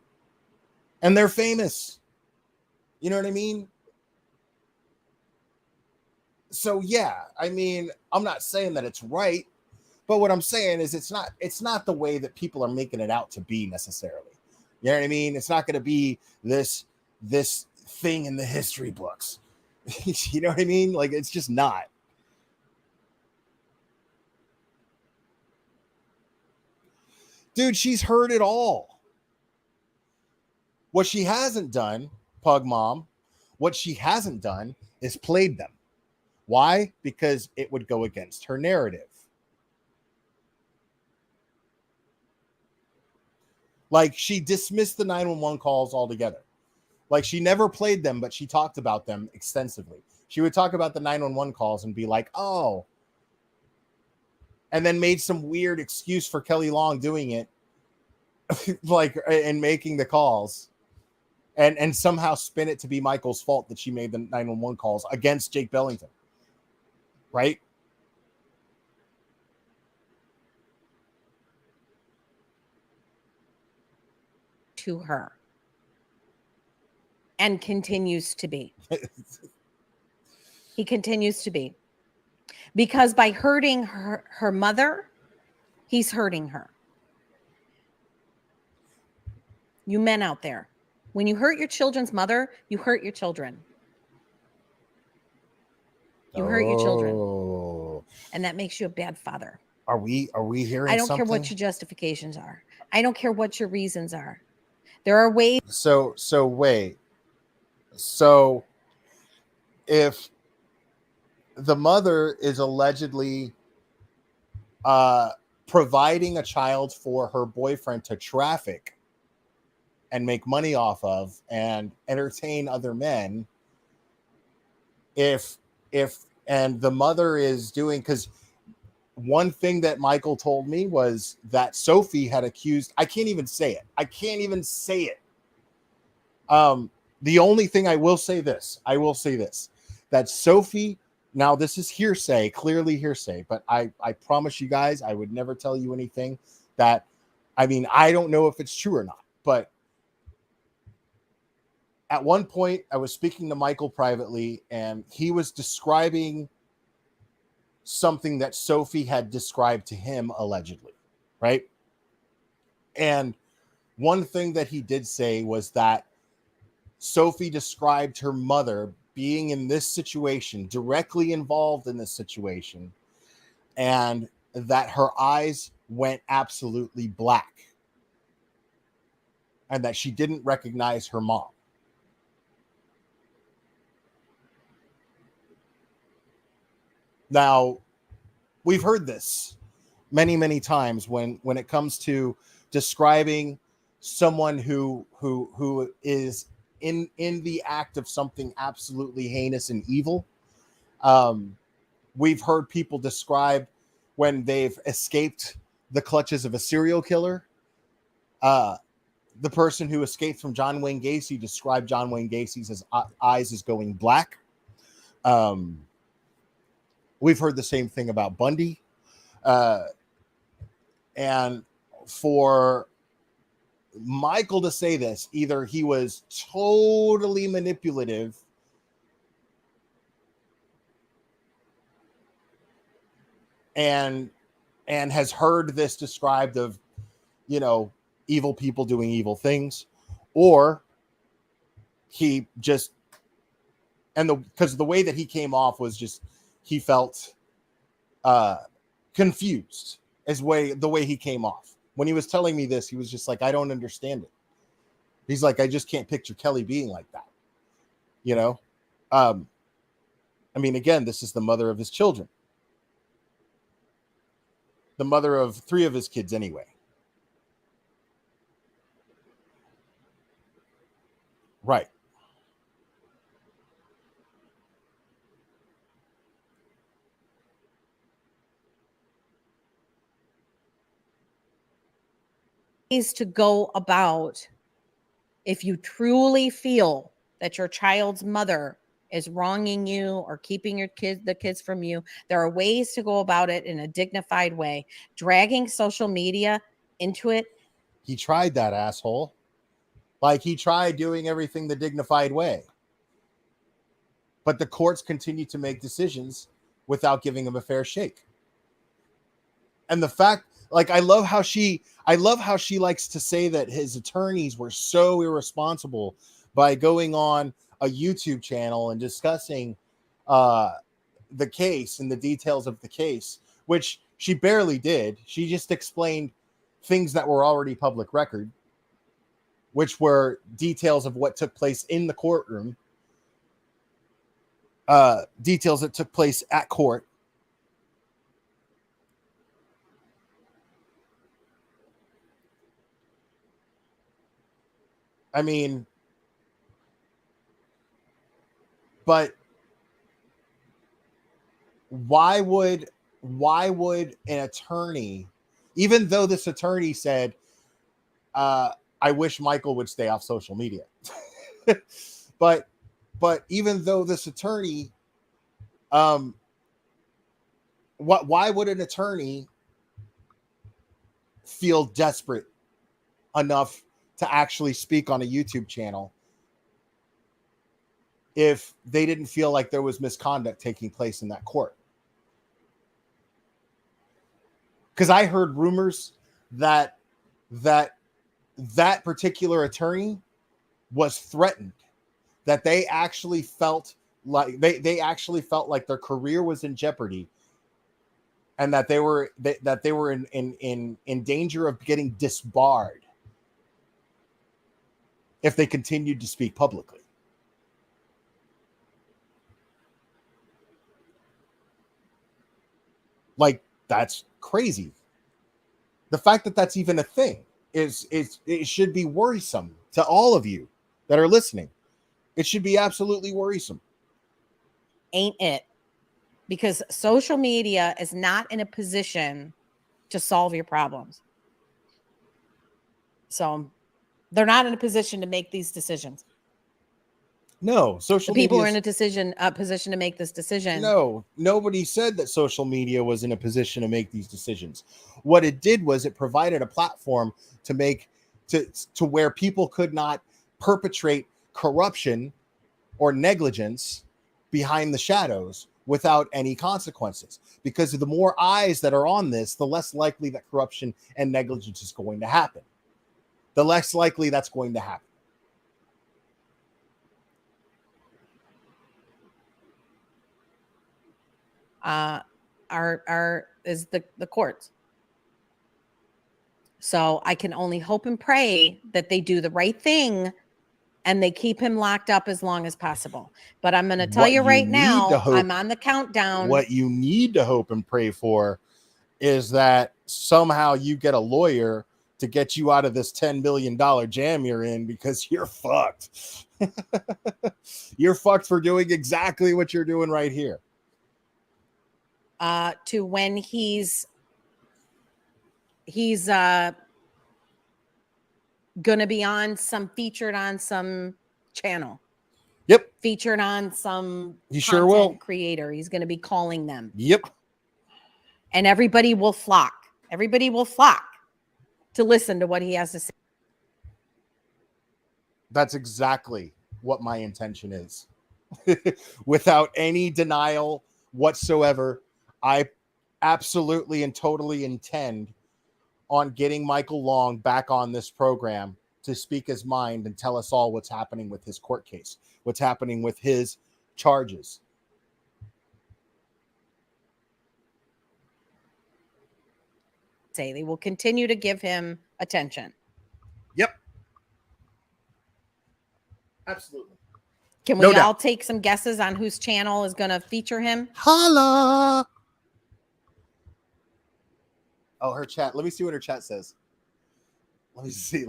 And they're famous. You know what I mean? So yeah, I mean, I'm not saying that it's right, but what I'm saying is it's not the way that people are making it out to be necessarily. You know what I mean? It's not going to be this thing in the history books. You know what I mean? Like, it's just not. Dude, she's heard it all. What she hasn't done, Pug Mom, what she hasn't done is played them. Why? Because it would go against her narrative. Like, she dismissed the 911 calls altogether. Like, she never played them, but she talked about them extensively. She would talk about the 911 calls and be like, oh, and then made some weird excuse for Kelly Long doing it, like, and making the calls, and somehow spin it to be Michael's fault that she made the 911 calls against Jake Bellington. Right? To her. And continues to be. He continues to be. Because by hurting her mother, he's hurting her. You men out there, When you hurt your children's mother, you hurt your children. You hurt your children. Oh. And that makes you a bad father. Are we hearing I don't something? care what your justifications are. I don't care what your reasons are. There are ways. So wait. So if the mother is allegedly providing a child for her boyfriend to traffic and make money off of and entertain other men, if and the mother is doing, because one thing that Michael told me was that Sophie had accused, I can't even say it. The only thing I will say this, that Sophie, now this is hearsay, clearly hearsay, but I promise you guys, I would never tell you anything that, I mean, I don't know if it's true or not, but at one point I was speaking to Michael privately and he was describing something that Sophie had described to him allegedly, right? And one thing that he did say was that Sophie described her mother being in this situation, directly involved in this situation, and that her eyes went absolutely black and that she didn't recognize her mom. Now, we've heard this many, many times when it comes to describing someone who is in the act of something absolutely heinous and evil. We've heard people describe when they've escaped the clutches of a serial killer. The person who escaped from John Wayne Gacy described John Wayne Gacy's eyes as going black. We've heard the same thing about Bundy. And for Michael to say this, either he was totally manipulative and has heard this described of, you know, evil people doing evil things, or he just, and because the way that he came off was just, he felt confused as the way he came off. When he was telling me this, he was just like, I don't understand it. He's like, I just can't picture Kelly being like that. You know? I mean, again, this is the mother of his children. The mother of 3 of his kids anyway. Right. Ways to go about if you truly feel that your child's mother is wronging you or keeping the kids from you. There are ways to go about it in a dignified way. Dragging social media into it. He tried that, asshole. Like, he tried doing everything the dignified way. But the courts continue to make decisions without giving him a fair shake. And the fact, like, I love how she likes to say that his attorneys were so irresponsible by going on a YouTube channel and discussing the case and the details of the case, which she barely did. She just explained things that were already public record, which were details of what took place in the courtroom, details that took place at court. I mean, but why would an attorney, even though this attorney said, I wish Michael would stay off social media, but even though this attorney, why would an attorney feel desperate enough to actually speak on a YouTube channel if they didn't feel like there was misconduct taking place in that court? Because I heard rumors that particular attorney was threatened, that they actually felt like they actually felt like their career was in jeopardy, and that they were in danger of getting disbarred if they continued to speak publicly. Like, that's crazy. The fact that that's even a thing is it should be worrisome to all of you that are listening. It should be absolutely worrisome. Ain't it? Because social media is not in a position to solve your problems. So they're not in a position to make these decisions. No, social media. People media are in a position to make this decision. No, nobody said that social media was in a position to make these decisions. What it did was it provided a platform to make to where people could not perpetrate corruption or negligence behind the shadows without any consequences. Because the more eyes that are on this, the less likely that corruption and negligence is going to happen. The less likely that's going to happen. Is the courts. So I can only hope and pray that they do the right thing and they keep him locked up as long as possible. But I'm going to tell you right now, I'm on the countdown. What you need to hope and pray for is that somehow you get a lawyer to get you out of this $10 million jam you're in, because you're fucked. You're fucked for doing exactly what you're doing right here. To when he's gonna be featured on some channel. Yep. Featured on some he sure will creator. He's gonna be calling them. Yep. And everybody will flock. Everybody will flock to listen to what he has to say. That's exactly what my intention is. Without any denial whatsoever, I absolutely and totally intend on getting Michael Long back on this program to speak his mind and tell us all what's happening with his court case, what's happening with his charges. They will continue to give him attention. Yep. Absolutely. Can we all take some guesses on whose channel is going to feature him? Holla! Oh, her chat. Let me see what her chat says. Let me see.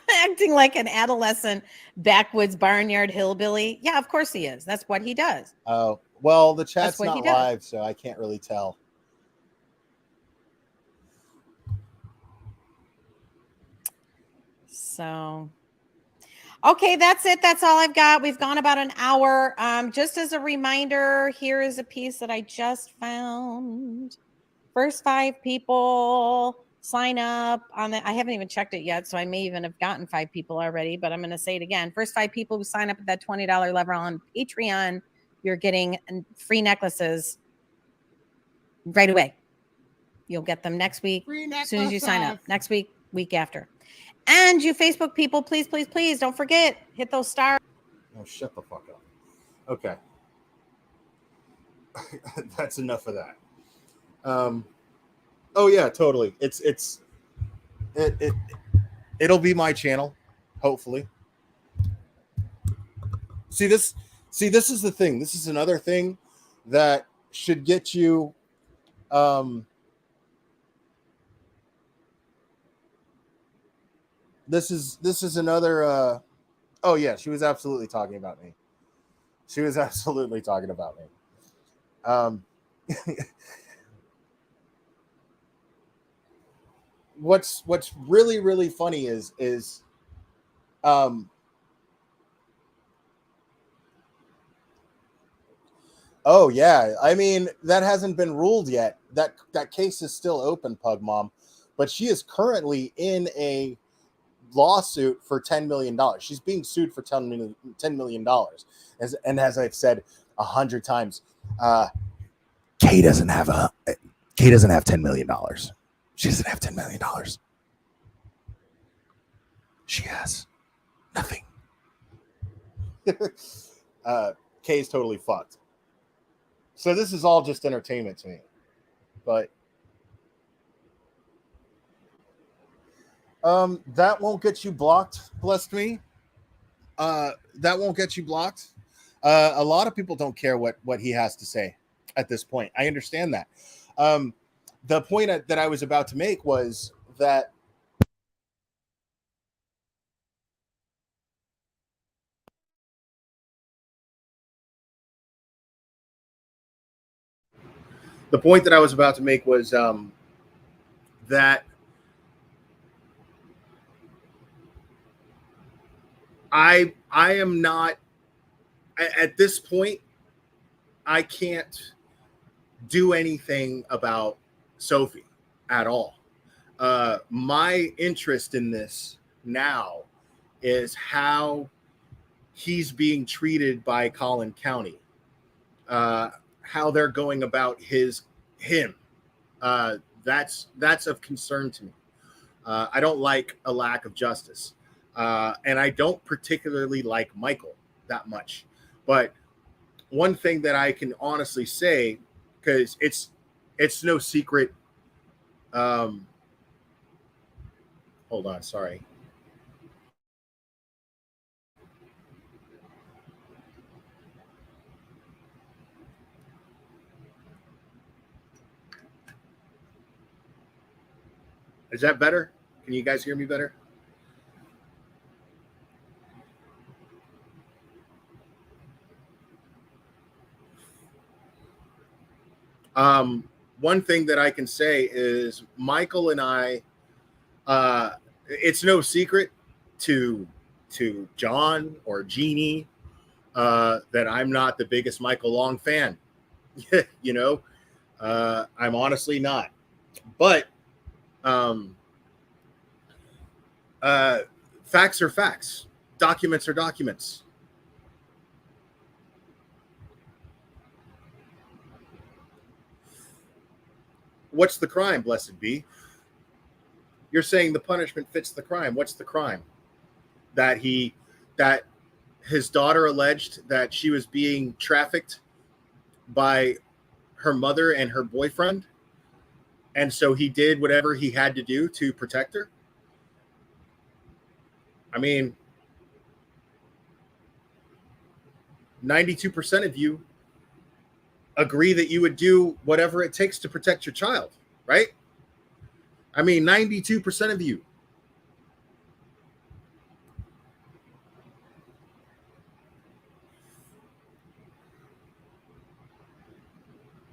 Acting like an adolescent backwoods barnyard hillbilly. Yeah, of course he is. That's what he does. Oh, well, the chat's not live, so I can't really tell. So, okay, that's it. That's all I've got. We've gone about an hour. Just as a reminder, here is a piece that I just found. First 5 people sign up on it. I haven't even checked it yet, so I may even have gotten 5 people already, but I'm going to say it again. First 5 people who sign up at that $20 level on Patreon, you're getting free necklaces right away. You'll get them next week as soon as you sign up. Next week, week after. And you Facebook people, please, please, please don't forget, hit those stars. Oh, shut the fuck up. Okay. That's enough of that. Oh yeah, totally. It'll be my channel, hopefully. See, this is the thing. This is another thing that should get you this is another oh yeah, she was absolutely talking about me. What's really, really funny is oh yeah, I mean, that hasn't been ruled yet. That case is still open, Pug Mom, but she is currently in a lawsuit for $10 million. She's being sued for $10 million. As I've said 100 times, Kay doesn't have $10 million. She doesn't have $10 million. She has nothing. Kay is totally fucked. So this is all just entertainment to me. But that won't get you blocked, blessed me. That won't get you blocked. A lot of people don't care what he has to say at this point. I understand that. The point that I was about to make was that the point that I was about to make was that I am not at this point. I can't do anything about Sophie at all. My interest in this now is how he's being treated by Collin County, how they're going about him. That's of concern to me. I don't like a lack of justice, and I don't particularly like Michael that much. But one thing that I can honestly say, because it's no secret. Hold on, sorry. Is that better? Can you guys hear me better? One thing that I can say is Michael and I, it's no secret to John or Jeannie that I'm not the biggest Michael Long fan. You know, I'm honestly not. But facts are facts. Documents are documents. What's the crime, blessed be? You're saying the punishment fits the crime. What's the crime? That his daughter alleged that she was being trafficked by her mother and her boyfriend, and so he did whatever he had to do to protect her. I mean, 92% of you agree that you would do whatever it takes to protect your child, right? I mean, 92% of you.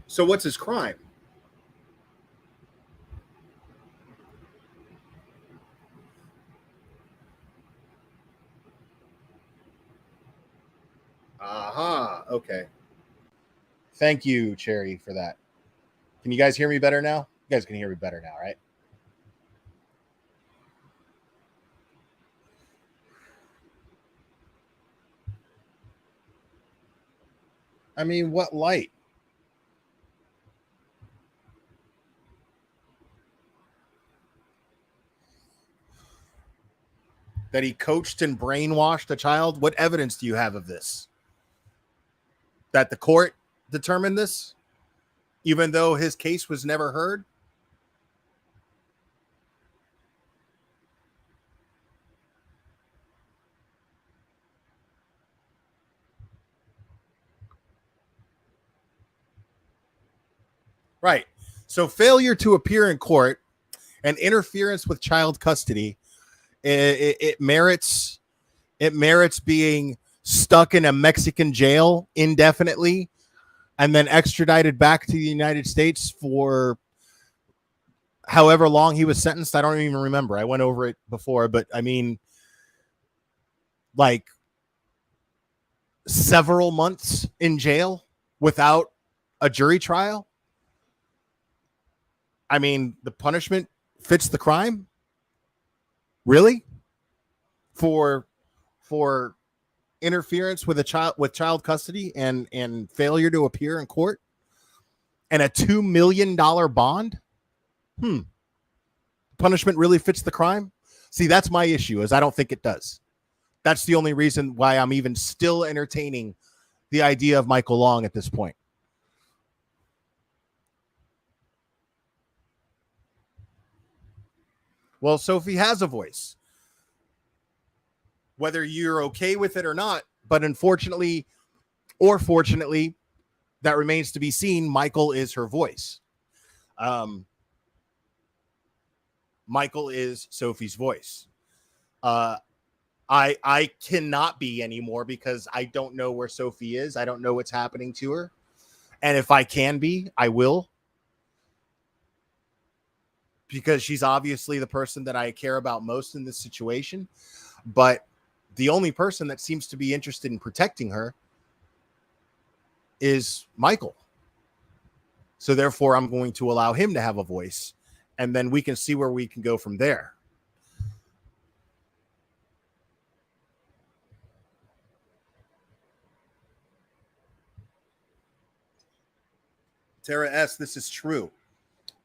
So what's his crime? Aha, okay. Thank you, Cherry, for that. Can you guys hear me better now? You guys can hear me better now, right? I mean, what light? That he coached and brainwashed a child? What evidence do you have of this? That the court determined this, even though his case was never heard? Right. So failure to appear in court and interference with child custody, it merits being stuck in a Mexican jail indefinitely and then extradited back to the United States for however long he was sentenced. I don't even remember. I went over it before, but I mean, like several months in jail without a jury trial. I mean, the punishment fits the crime. Really? For interference with child custody and failure to appear in court and a $2 million bond. Punishment really fits the crime. See, that's my issue, is I don't think it does. That's the only reason why I'm even still entertaining the idea of Michael Long at this point. Well, Sophie has a voice, whether you're okay with it or not. But unfortunately, or fortunately, that remains to be seen. Michael is her voice. Michael is Sophie's voice. I cannot be anymore because I don't know where Sophie is. I don't know what's happening to her. And if I can be, I will. Because she's obviously the person that I care about most in this situation. But the only person that seems to be interested in protecting her is Michael. So therefore, I'm going to allow him to have a voice, and then we can see where we can go from there. Tara S., this is true.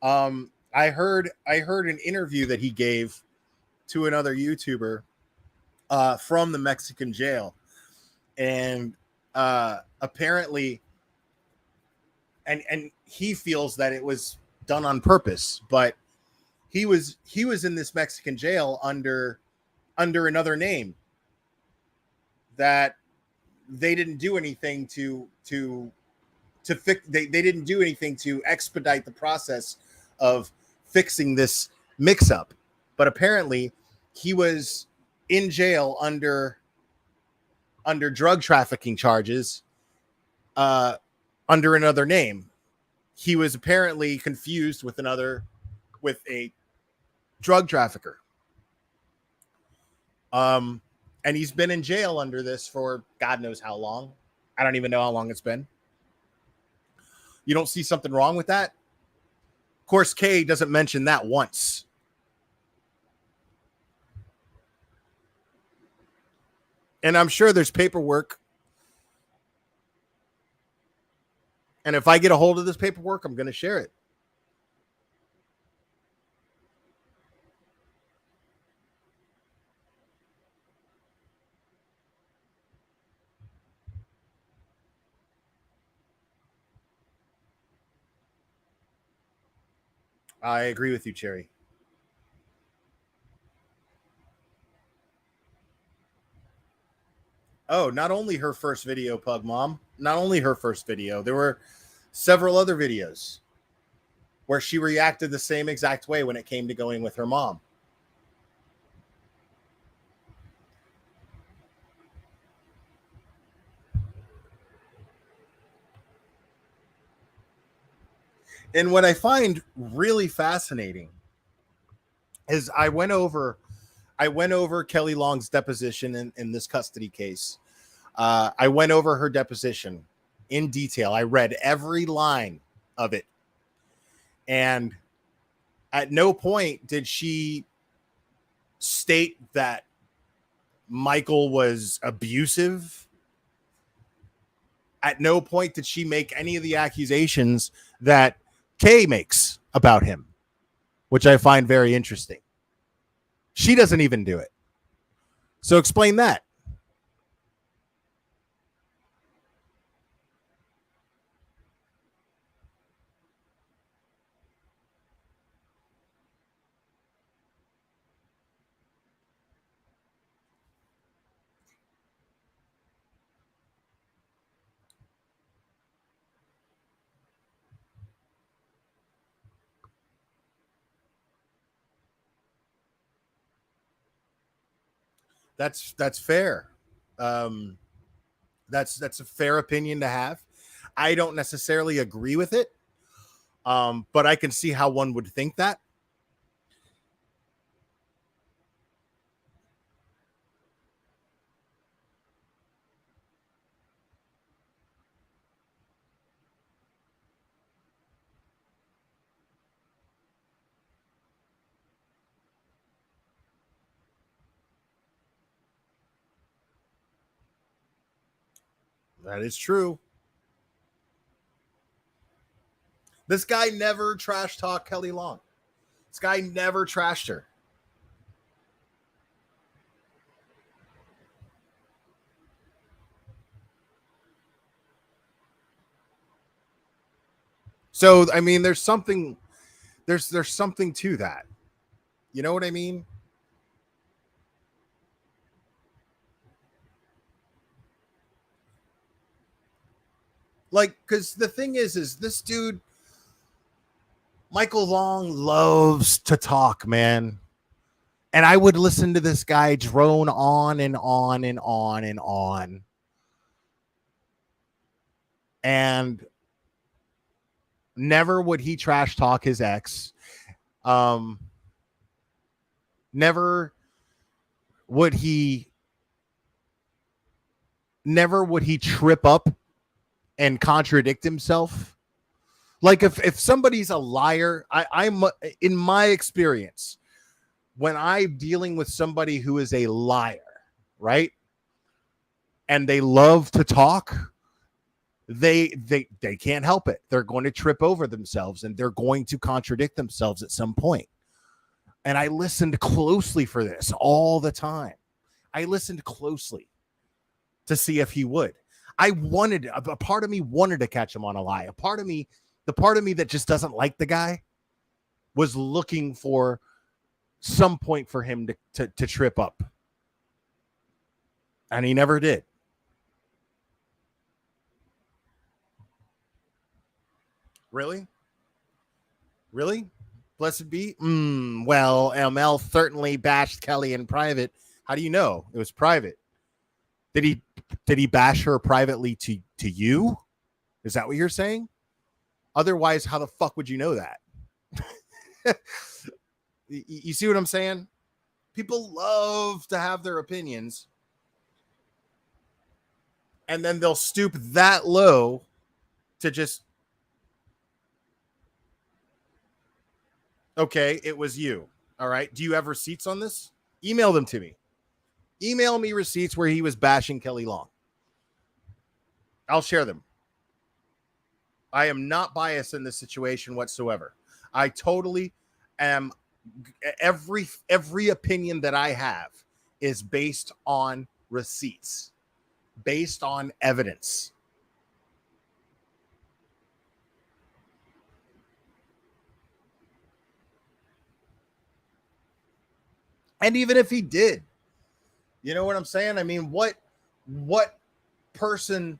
I heard an interview that he gave to another YouTuber from the Mexican jail, and apparently, and he feels that it was done on purpose, but he was in this Mexican jail under another name, that they didn't do anything to fix. They didn't do anything to expedite the process of fixing this mix up. But apparently he was in jail under drug trafficking charges under another name. He was apparently confused with a drug trafficker. And he's been in jail under this for God knows how long. I don't even know how long it's been. You don't see something wrong with that? Of course, Kay doesn't mention that once. And I'm sure there's paperwork. And if I get a hold of this paperwork, I'm going to share it. I agree with you, Cherry. Oh, not only her first video, Pug Mom. Not only her first video. There were several other videos where she reacted the same exact way when it came to going with her mom. And what I find really fascinating is I went over Kelly Long's deposition in this custody case. I went over her deposition in detail. I read every line of it. And at no point did she state that Michael was abusive. At no point did she make any of the accusations that Kay makes about him, which I find very interesting. She doesn't even do it. So explain that. That's fair. That's a fair opinion to have. I don't necessarily agree with it, but I can see how one would think that. That is true. This guy never trash talked Kelly Long. This guy never trashed her. So I mean, there's something to that. You know what I mean? Like, because the thing is this dude, Michael Long, loves to talk, man. And I would listen to this guy drone on and on and on and on. And never would he trash talk his ex. Never would he trip up and contradict himself. Like if somebody's a liar, I'm in my experience, when I'm dealing with somebody who is a liar, right? And they love to talk, they can't help it. They're going to trip over themselves and they're going to contradict themselves at some point. And I listened closely for this all the time. I listened closely to see if he would. A part of me wanted to catch him on a lie. The part of me that just doesn't like the guy was looking for some point for him to trip up. And he never did. Really? Blessed be? Well, ML certainly bashed Kelly in private. How do you know? It was private. Did he bash her privately to you? Is that what you're saying? Otherwise, how the fuck would you know that? You see what I'm saying? People love to have their opinions, and then they'll stoop that low to just, okay, it was you. All right. Do you have receipts on this? Email them to me. Email me receipts where he was bashing Kelly Long. I'll share them. I am not biased in this situation whatsoever. I totally am. Every opinion that I have is based on receipts, based on evidence. And even if he did, you know what I'm saying? I mean, what person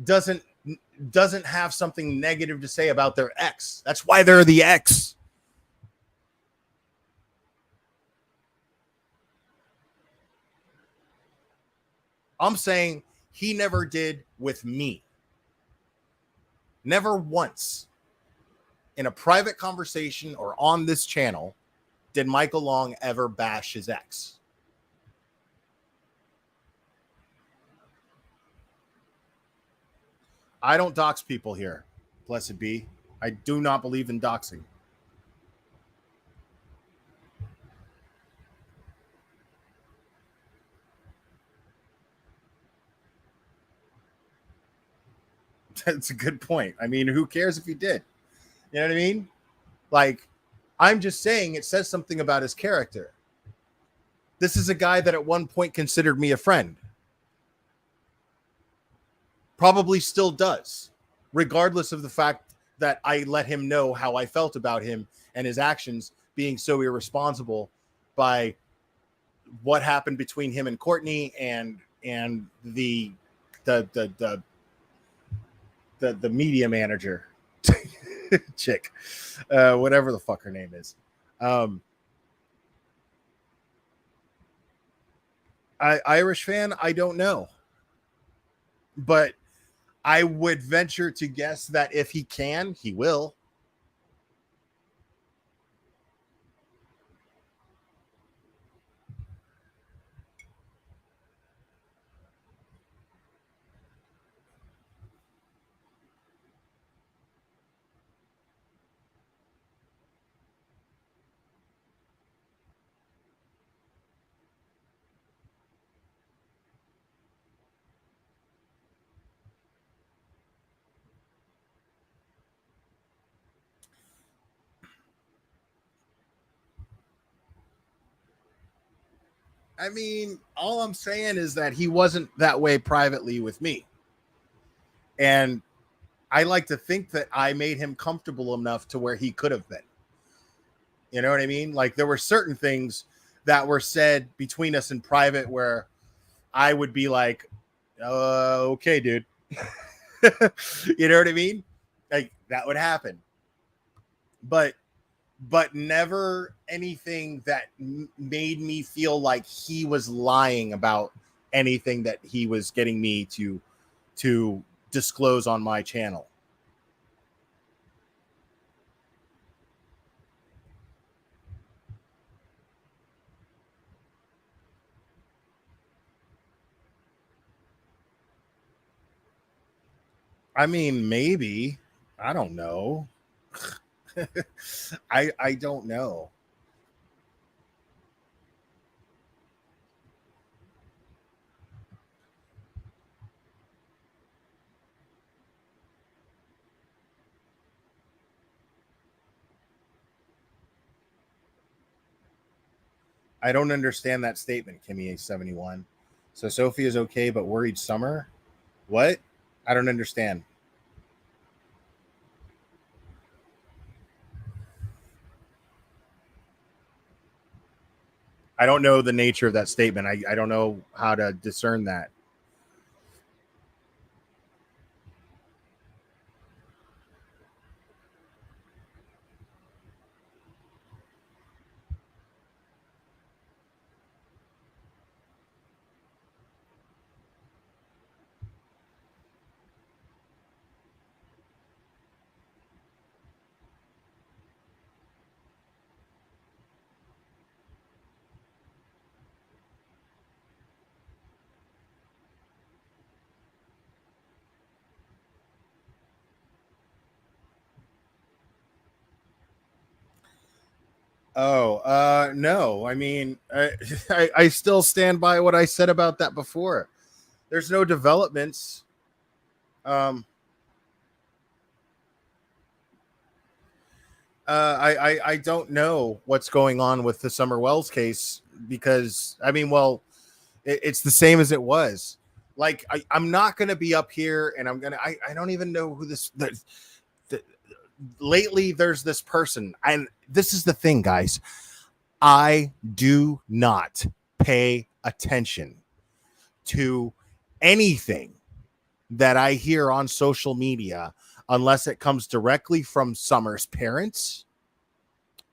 doesn't have something negative to say about their ex? That's why they're the ex. I'm saying he never did with me. Never once in a private conversation or on this channel did Michael Long ever bash his ex. I don't dox people here, blessed be. I do not believe in doxing. That's a good point. I mean, who cares if he did? You know what I mean? Like, I'm just saying it says something about his character. This is a guy that at one point considered me a friend. Probably still does, regardless of the fact that I let him know how I felt about him and his actions being so irresponsible by what happened between him and Courtney and the media manager chick, whatever the fuck her name is. Irish fan, I don't know, but I would venture to guess that if he can, he will. I mean, all I'm saying is that he wasn't that way privately with me. And I like to think that I made him comfortable enough to where he could have been. You know what I mean? Like there were certain things that were said between us in private where I would be like, okay, dude. You know what I mean? Like that would happen. But never anything that made me feel like he was lying about anything that he was getting me to disclose on my channel. I mean, maybe. I don't know. I don't know. I don't understand that statement, Kimmy 71. So Sophie is okay, but worried Summer? What? I don't understand. I don't know the nature of that statement. I don't know how to discern that. Oh, no. I mean, I still stand by what I said about that before. There's no developments. Um, I don't know what's going on with the Summer Wells case because I mean, well, it's the same as it was. Like I'm not gonna be up here, and I don't even know who the lately there's this person, and this is the thing, guys. I do not pay attention to anything that I hear on social media unless it comes directly from Summer's parents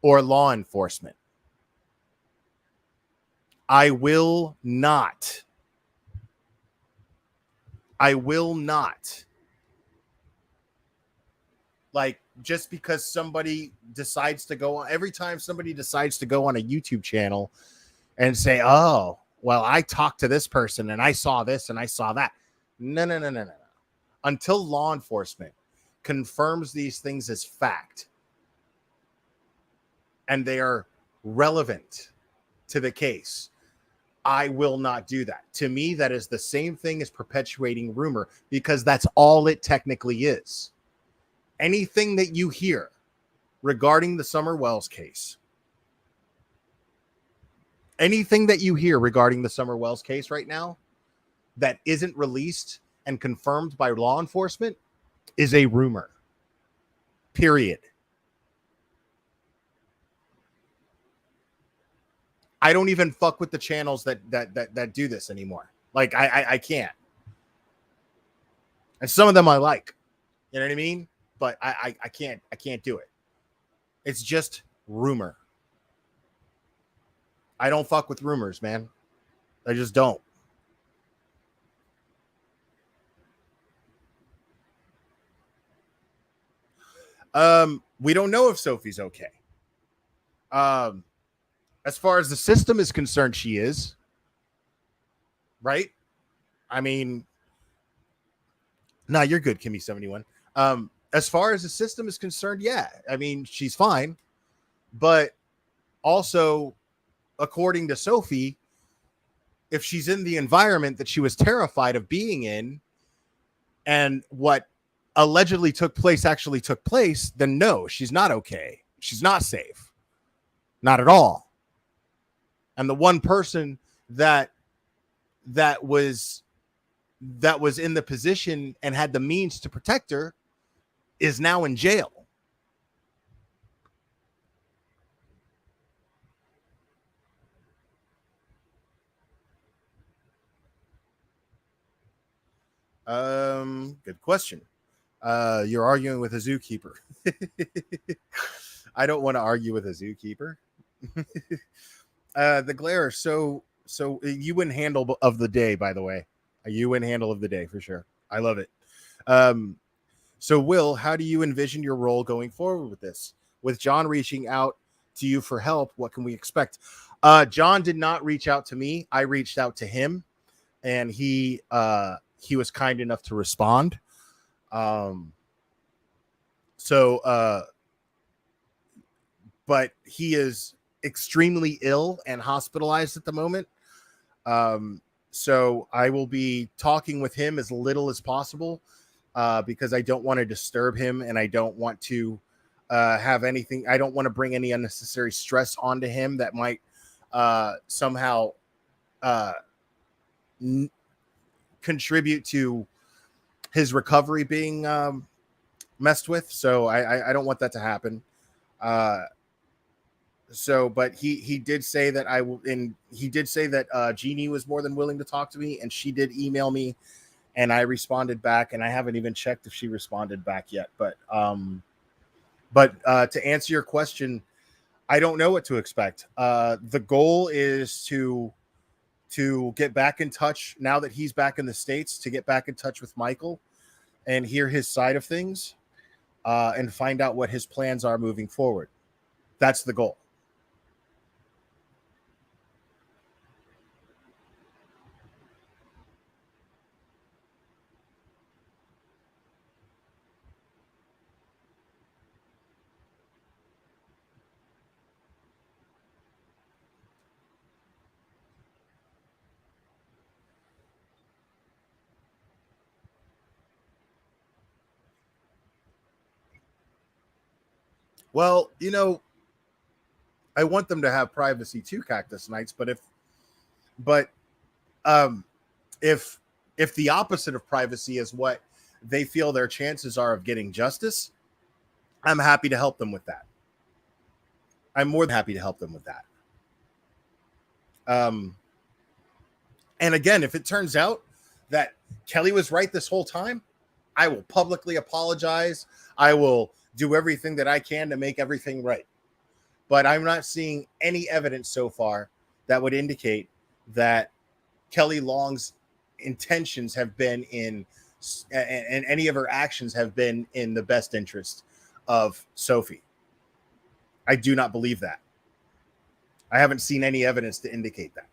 or law enforcement. I will not. Like, just because somebody decides to go on, every time somebody decides to go on a YouTube channel and say, oh, well, I talked to this person and I saw this and I saw that. No. Until law enforcement confirms these things as fact and they are relevant to the case, I will not do that. To me, that is the same thing as perpetuating rumor because that's all it technically is. Anything that you hear regarding the Summer Wells case, anything that you hear regarding the Summer Wells case right now that isn't released and confirmed by law enforcement is a rumor. Period. I don't even fuck with the channels that do this anymore. Like I can't. And some of them I like. You know what I mean? But I can't do it. It's just rumor. I don't fuck with rumors, man. I just don't. We don't know if Sophie's okay. As far as the system is concerned, she is. Right? I mean, you're good, Kimmy 71. As far as the system is concerned, yeah. I mean, she's fine. But also, according to Sophie, if she's in the environment that she was terrified of being in, and what allegedly took place actually took place, then no, she's not okay. She's not safe. Not at all. And the one person that was in the position and had the means to protect her is now in jail. Good question. You're arguing with a zookeeper. I don't want to argue with a zookeeper. The glare. So you win handle of the day, by the way. You win handle of the day for sure. I love it. So Will, how do you envision your role going forward with this? With John reaching out to you for help, what can we expect? John did not reach out to me. I reached out to him, and he was kind enough to respond. But he is extremely ill and hospitalized at the moment. So I will be talking with him as little as possible, because I don't want to disturb him, and I don't want to have anything. I don't want to bring any unnecessary stress onto him that might somehow contribute to his recovery being messed with. So I don't want that to happen. But he did say that he did say that Jeannie was more than willing to talk to me, and she did email me, and I responded back, and I haven't even checked if she responded back yet. But to answer your question, I don't know what to expect. The goal is to get back in touch now that he's back in the States, to get back in touch with Michael and hear his side of things, and find out what his plans are moving forward. That's the goal. Well, I want them to have privacy too, Cactus Knights. But if the opposite of privacy is what they feel their chances are of getting justice, I'm happy to help them with that. I'm more than happy to help them with that. And again, if it turns out that Kelly was right this whole time, I will publicly apologize. I will do everything that I can to make everything right. But I'm not seeing any evidence so far that would indicate that Kelly Long's intentions have been and any of her actions have been in the best interest of Sophie. I do not believe that. I haven't seen any evidence to indicate that.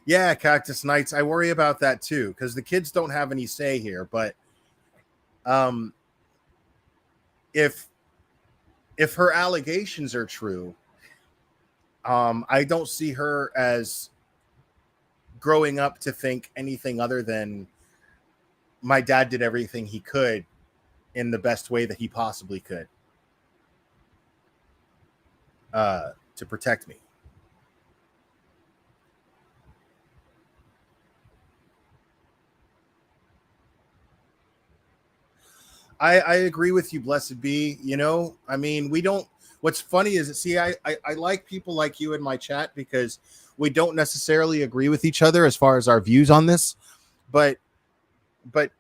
Yeah, Cactus Knights. I worry about that too, because the kids don't have any say here. But if her allegations are true, I don't see her as growing up to think anything other than my dad did everything he could in the best way that he possibly could to protect me. I agree with you, Blessed Be. I mean, we don't. What's funny is, see, I like people like you in my chat because we don't necessarily agree with each other as far as our views on this, but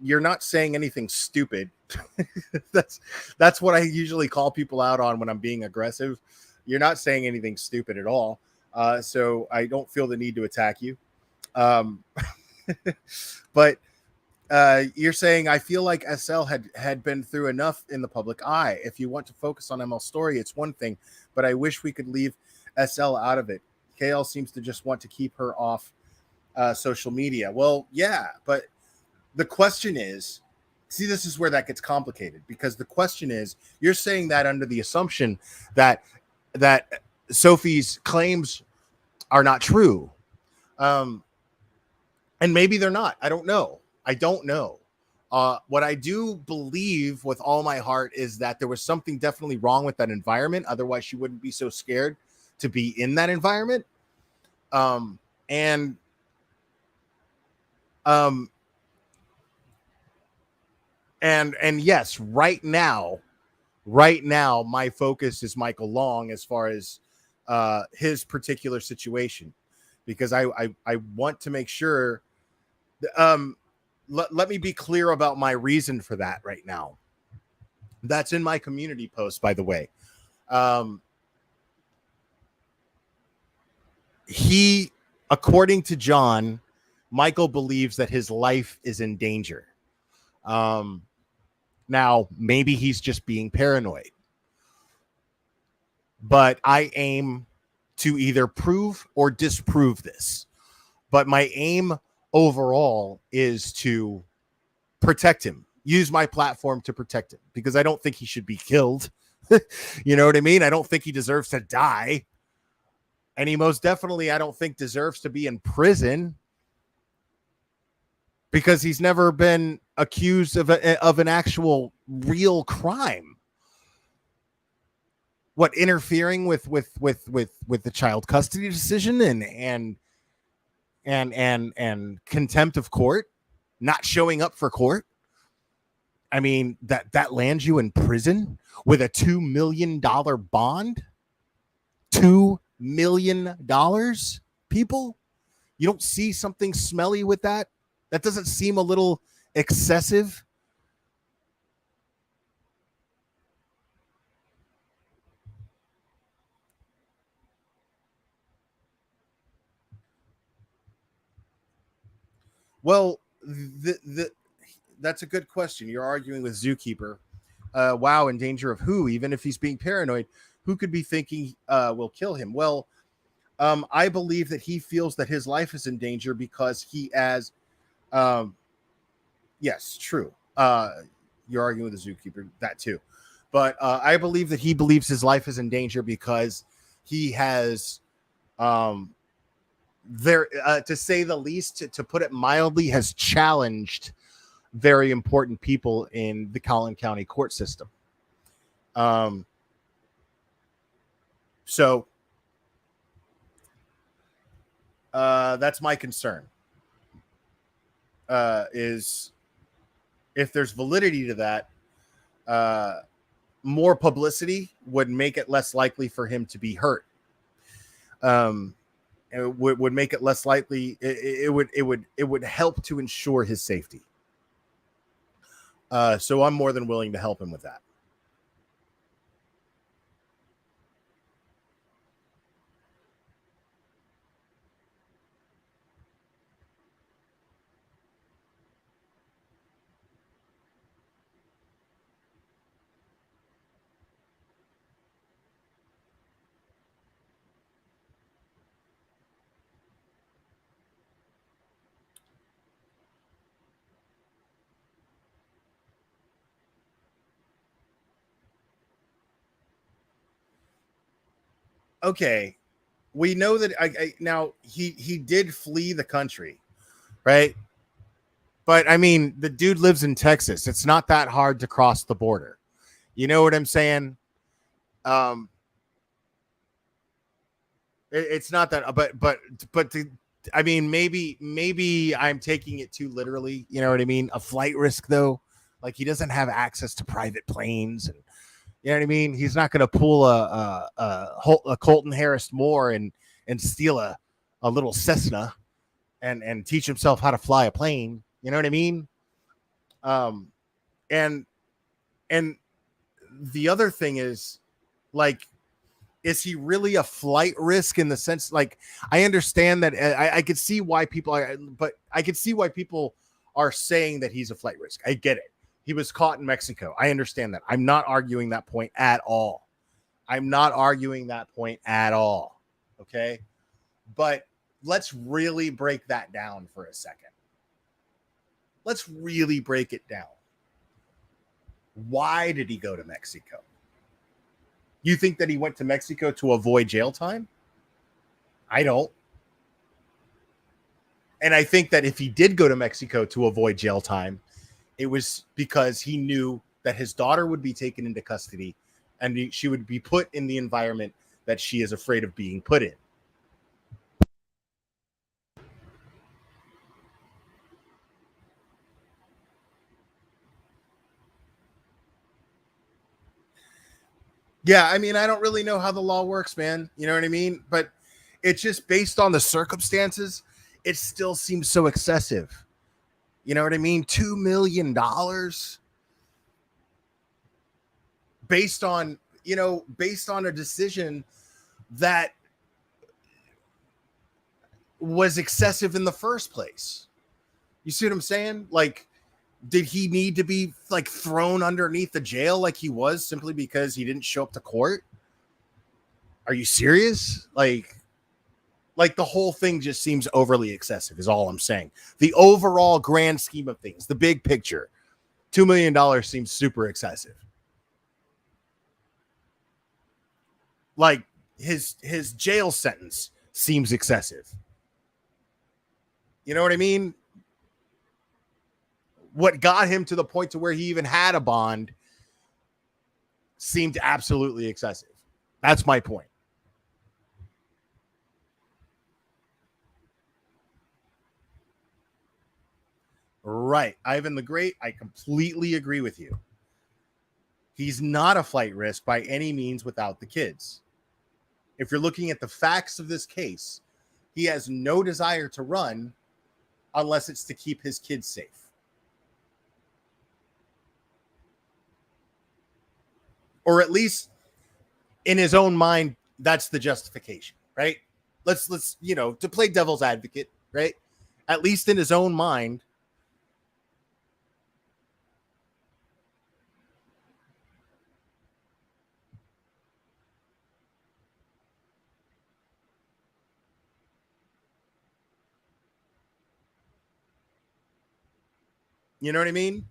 you're not saying anything stupid. that's what I usually call people out on when I'm being aggressive. You're not saying anything stupid at all, so I don't feel the need to attack you. But you're saying, I feel like SL had been through enough in the public eye. If you want to focus on ML's story, it's one thing, but I wish we could leave SL out of it. KL seems to just want to keep her off social media. Well, yeah, but the question is, see, this is where that gets complicated, because the question is, you're saying that under the assumption that Sophie's claims are not true. And maybe they're not. I don't know. What I do believe with all my heart is that there was something definitely wrong with that environment. Otherwise, she wouldn't be so scared to be in that environment. And yes, right now, my focus is Michael Long as far as his particular situation, because I want to make sure. Let me be clear about my reason for that right now. That's in my community post, by the way. He, according to John, Michael believes that his life is in danger. Now, maybe he's just being paranoid, but I aim to either prove or disprove this. But my aim overall is to protect him, use my platform to protect him, because I don't think he should be killed. You know what I mean? I don't think he deserves to die. And he most definitely, I don't think, deserves to be in prison, because he's never been accused of an actual real crime. What, interfering with the child custody decision and contempt of court, not showing up for court. I mean, that lands you in prison with a $2 million bond. $2 million, people. You don't see something smelly with that? That doesn't seem a little excessive? Well, that's a good question. You're arguing with Zookeeper. Wow, in danger of who? Even if he's being paranoid, who could be thinking will kill him? Well, I believe that he feels that his life is in danger because he has, yes, true. You're arguing with the Zookeeper, that too. But I believe that he believes his life is in danger because he has, to say the least, to put it mildly, has challenged very important people in the Collin County court system. So that's my concern. Is if there's validity to that, more publicity would make it less likely for him to be hurt. It would make it less likely. It would help to ensure his safety. So I'm more than willing to help him with that. Okay, we know that now he did flee the country, right? But I mean, the dude lives in Texas. It's not that hard to cross the border. You know what I'm saying? It's not that, I mean, maybe I'm taking it too literally. You know what I mean? A flight risk, though. Like, he doesn't have access to private planes, and you know what I mean. He's not going to pull a Colton Harris Moore and steal a little Cessna and teach himself how to fly a plane. You know what I mean? And the other thing is, like, is he really a flight risk in the sense, like, I understand that I could see why people are, but I could see why people are saying that he's a flight risk. I get it. He was caught in Mexico. I understand that. I'm not arguing that point at all. Okay. But let's really break that down for a second. Let's really break it down. Why did he go to Mexico? You think that he went to Mexico to avoid jail time? I don't. And I think that if he did go to Mexico to avoid jail time, It was because he knew that his daughter would be taken into custody and she would be put in the environment that she is afraid of being put in. Yeah, I mean, I don't really know how the law works, man. You know what I mean? But it's just based on the circumstances, it still seems so excessive. You know what I mean? $2 million based on, based on a decision that was excessive in the first place. You see what I'm saying? Like, did he need to be like thrown underneath the jail like he was simply because he didn't show up to court? Are you serious? Like the whole thing just seems overly excessive is all I'm saying. The overall grand scheme of things, the big picture, $2 million seems super excessive. Like his jail sentence seems excessive. You know what I mean? What got him to the point to where he even had a bond seemed absolutely excessive. That's my point. Right. Ivan the Great, I completely agree with you. He's not a flight risk by any means without the kids. If you're looking at the facts of this case, he has no desire to run unless it's to keep his kids safe. Or at least in his own mind, that's the justification, right? Let's to play devil's advocate, right? At least in his own mind, you know what I mean?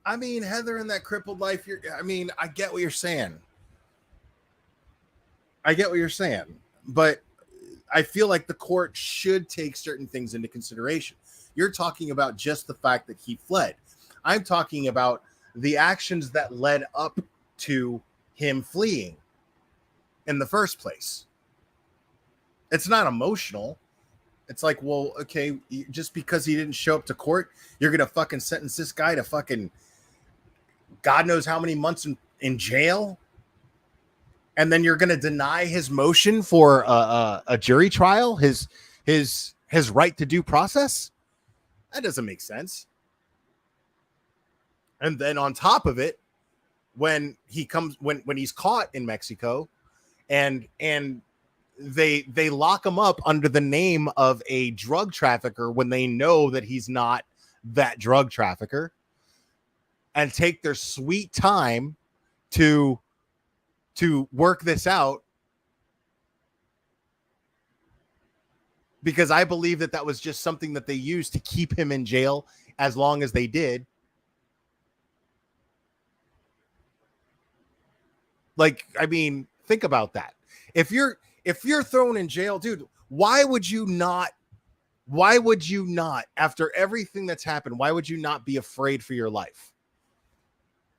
I mean, Heather in that crippled life, I get what you're saying. I get what you're saying. But I feel like the court should take certain things into consideration. You're talking about just the fact that he fled. I'm talking about the actions that led up to him fleeing in the first place. It's not emotional. It's like, well, okay, just because he didn't show up to court, you're going to fucking sentence this guy to fucking God knows how many months in jail? And then you're going to deny his motion for a jury trial, his right to due process? That doesn't make sense. And then on top of it, when he's caught in Mexico and they lock him up under the name of a drug trafficker when they know that he's not that drug trafficker, and take their sweet time to work this out, because I believe that was just something that they used to keep him in jail as long as they did. Like, I mean, think about that. If you're thrown in jail, dude, why would you not, after everything that's happened, why would you not be afraid for your life?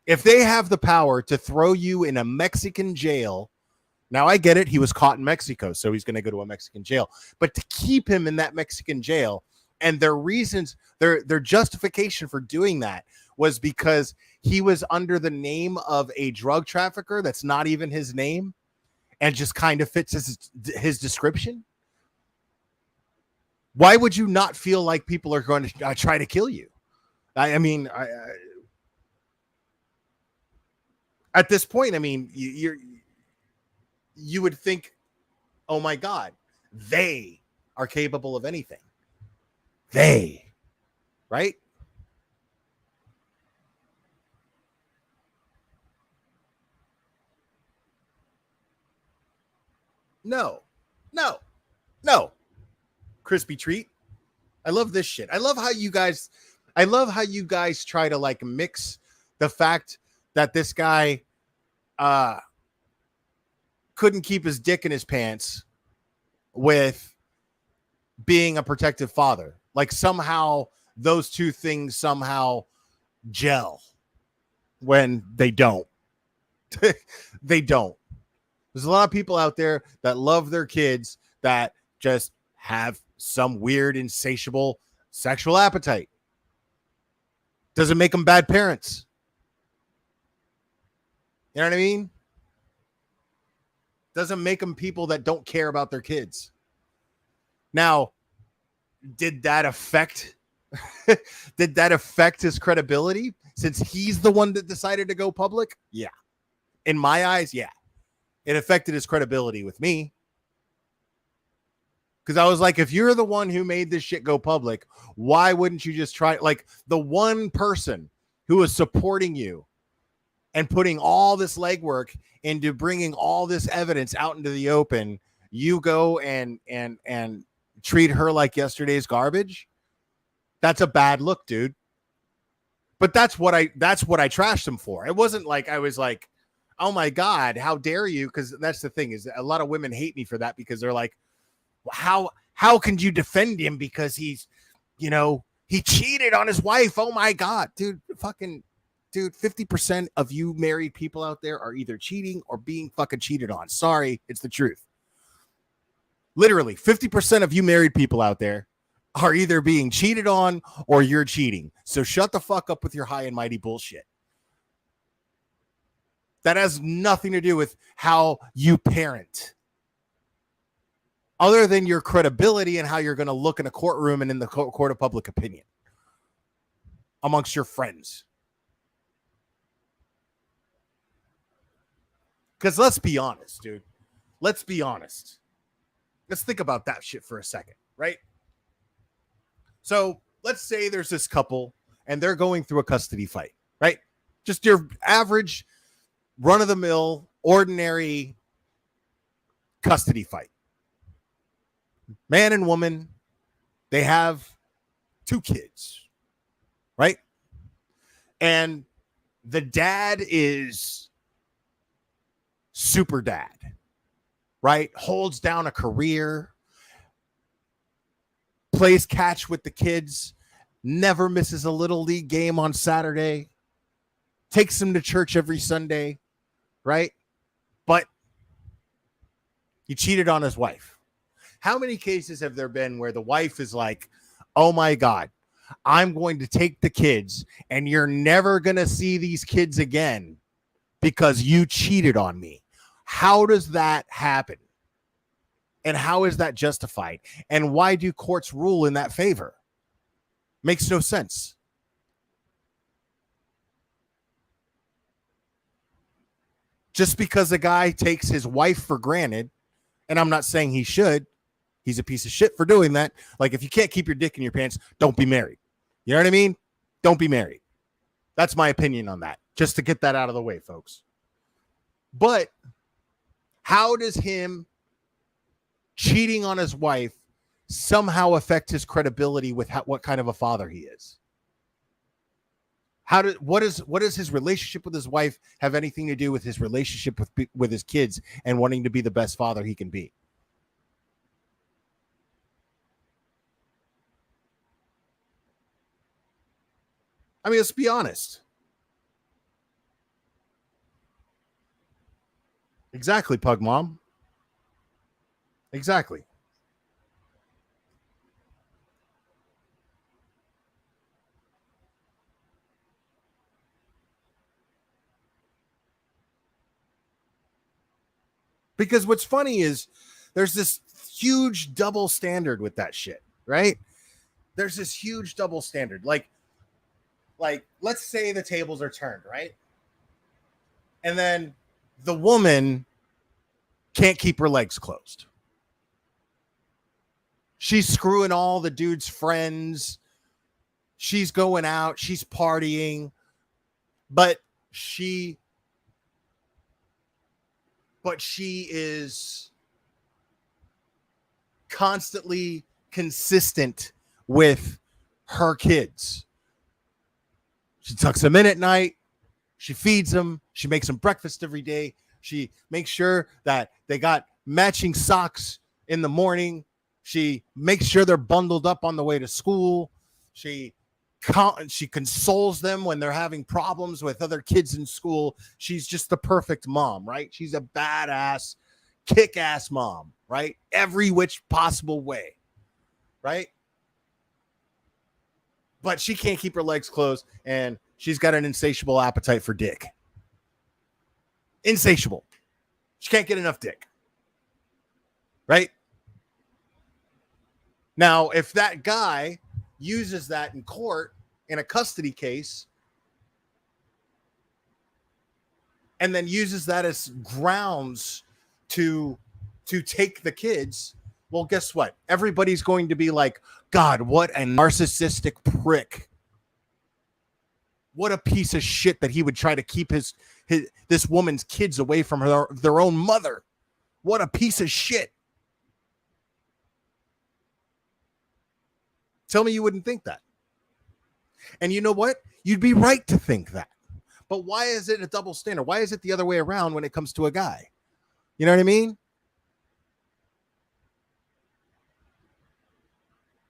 If they have the power to throw you in a Mexican jail, now I get it, he was caught in Mexico, so he's going to go to a Mexican jail. But to keep him in that Mexican jail, and their reasons, their justification for doing that was because he was under the name of a drug trafficker that's not even his name and just kind of fits his description. Why would you not feel like people are going to try to kill you? I mean, at this point, I mean, you would think, oh my God, they are capable of anything. They, right? No. No. No. Crispy treat. I love this shit. I love how you guys try to like mix the fact that this guy couldn't keep his dick in his pants with being a protective father. Like somehow those two things somehow gel when they don't. They don't. There's a lot of people out there that love their kids that just have some weird, insatiable sexual appetite. Doesn't make them bad parents. You know what I mean? Doesn't make them people that don't care about their kids. Now, did that affect his credibility since he's the one that decided to go public? Yeah. In my eyes, yeah. It affected his credibility with me. Because I was like, if you're the one who made this shit go public, why wouldn't you just try? Like the one person who is supporting you and putting all this legwork into bringing all this evidence out into the open, you go and treat her like yesterday's garbage. That's a bad look, dude. But that's what I trashed him for. It wasn't like I was like, oh my God, how dare you? Because that's the thing, is a lot of women hate me for that, because they're like, how can you defend him because he's, he cheated on his wife? Oh my God, dude, 50% of you married people out there are either cheating or being fucking cheated on. Sorry, it's the truth. Literally 50% of you married people out there are either being cheated on or you're cheating. So shut the fuck up with your high and mighty bullshit. That has nothing to do with how you parent, other than your credibility and how you're going to look in a courtroom and in the court of public opinion amongst your friends. Because let's be honest, dude. Let's be honest. Let's think about that shit for a second, right? So let's say there's this couple and they're going through a custody fight, right? Just your average run-of-the-mill, ordinary custody fight. Man and woman, they have 2 kids, right? And the dad is super dad, right? Holds down a career, plays catch with the kids, never misses a little league game on Saturday, takes them to church every Sunday, right? But he cheated on his wife. How many cases have there been where the wife is like, oh my God, I'm going to take the kids and you're never going to see these kids again because you cheated on me? How does that happen? And how is that justified? And why do courts rule in that favor? Makes no sense. Just because a guy takes his wife for granted, and I'm not saying he should, he's a piece of shit for doing that. Like, if you can't keep your dick in your pants, don't be married. You know what I mean? Don't be married. That's my opinion on that. Just to get that out of the way, folks. But how does him cheating on his wife somehow affect his credibility with what kind of a father he is? What does his relationship with his wife have anything to do with his relationship with his kids and wanting to be the best father he can be? I mean, let's be honest. Exactly, Pug Mom. Exactly. Because what's funny is there's this huge double standard with that shit, right? There's this huge double standard. Like let's say the tables are turned, right? And then the woman can't keep her legs closed. She's screwing all the dude's friends. She's going out. She's partying. But she is constantly consistent with her kids. She tucks them in at night. She feeds them. She makes them breakfast every day. She makes sure that they got matching socks in the morning. She makes sure they're bundled up on the way to school. She consoles them when they're having problems with other kids in school. She's just the perfect mom, right? She's a badass, kick-ass mom, right? Every which possible way, right? But she can't keep her legs closed, and she's got an insatiable appetite for dick. Insatiable. She can't get enough dick. Right? Now, if that guy uses that in court in a custody case and then uses that as grounds to take the kids, well, guess what? Everybody's going to be like, God, what a narcissistic prick. What a piece of shit that he would try to keep this woman's kids away from their own mother. What a piece of shit. Tell me you wouldn't think that. And you know what? You'd be right to think that. But why is it a double standard? Why is it the other way around when it comes to a guy? You know what I mean?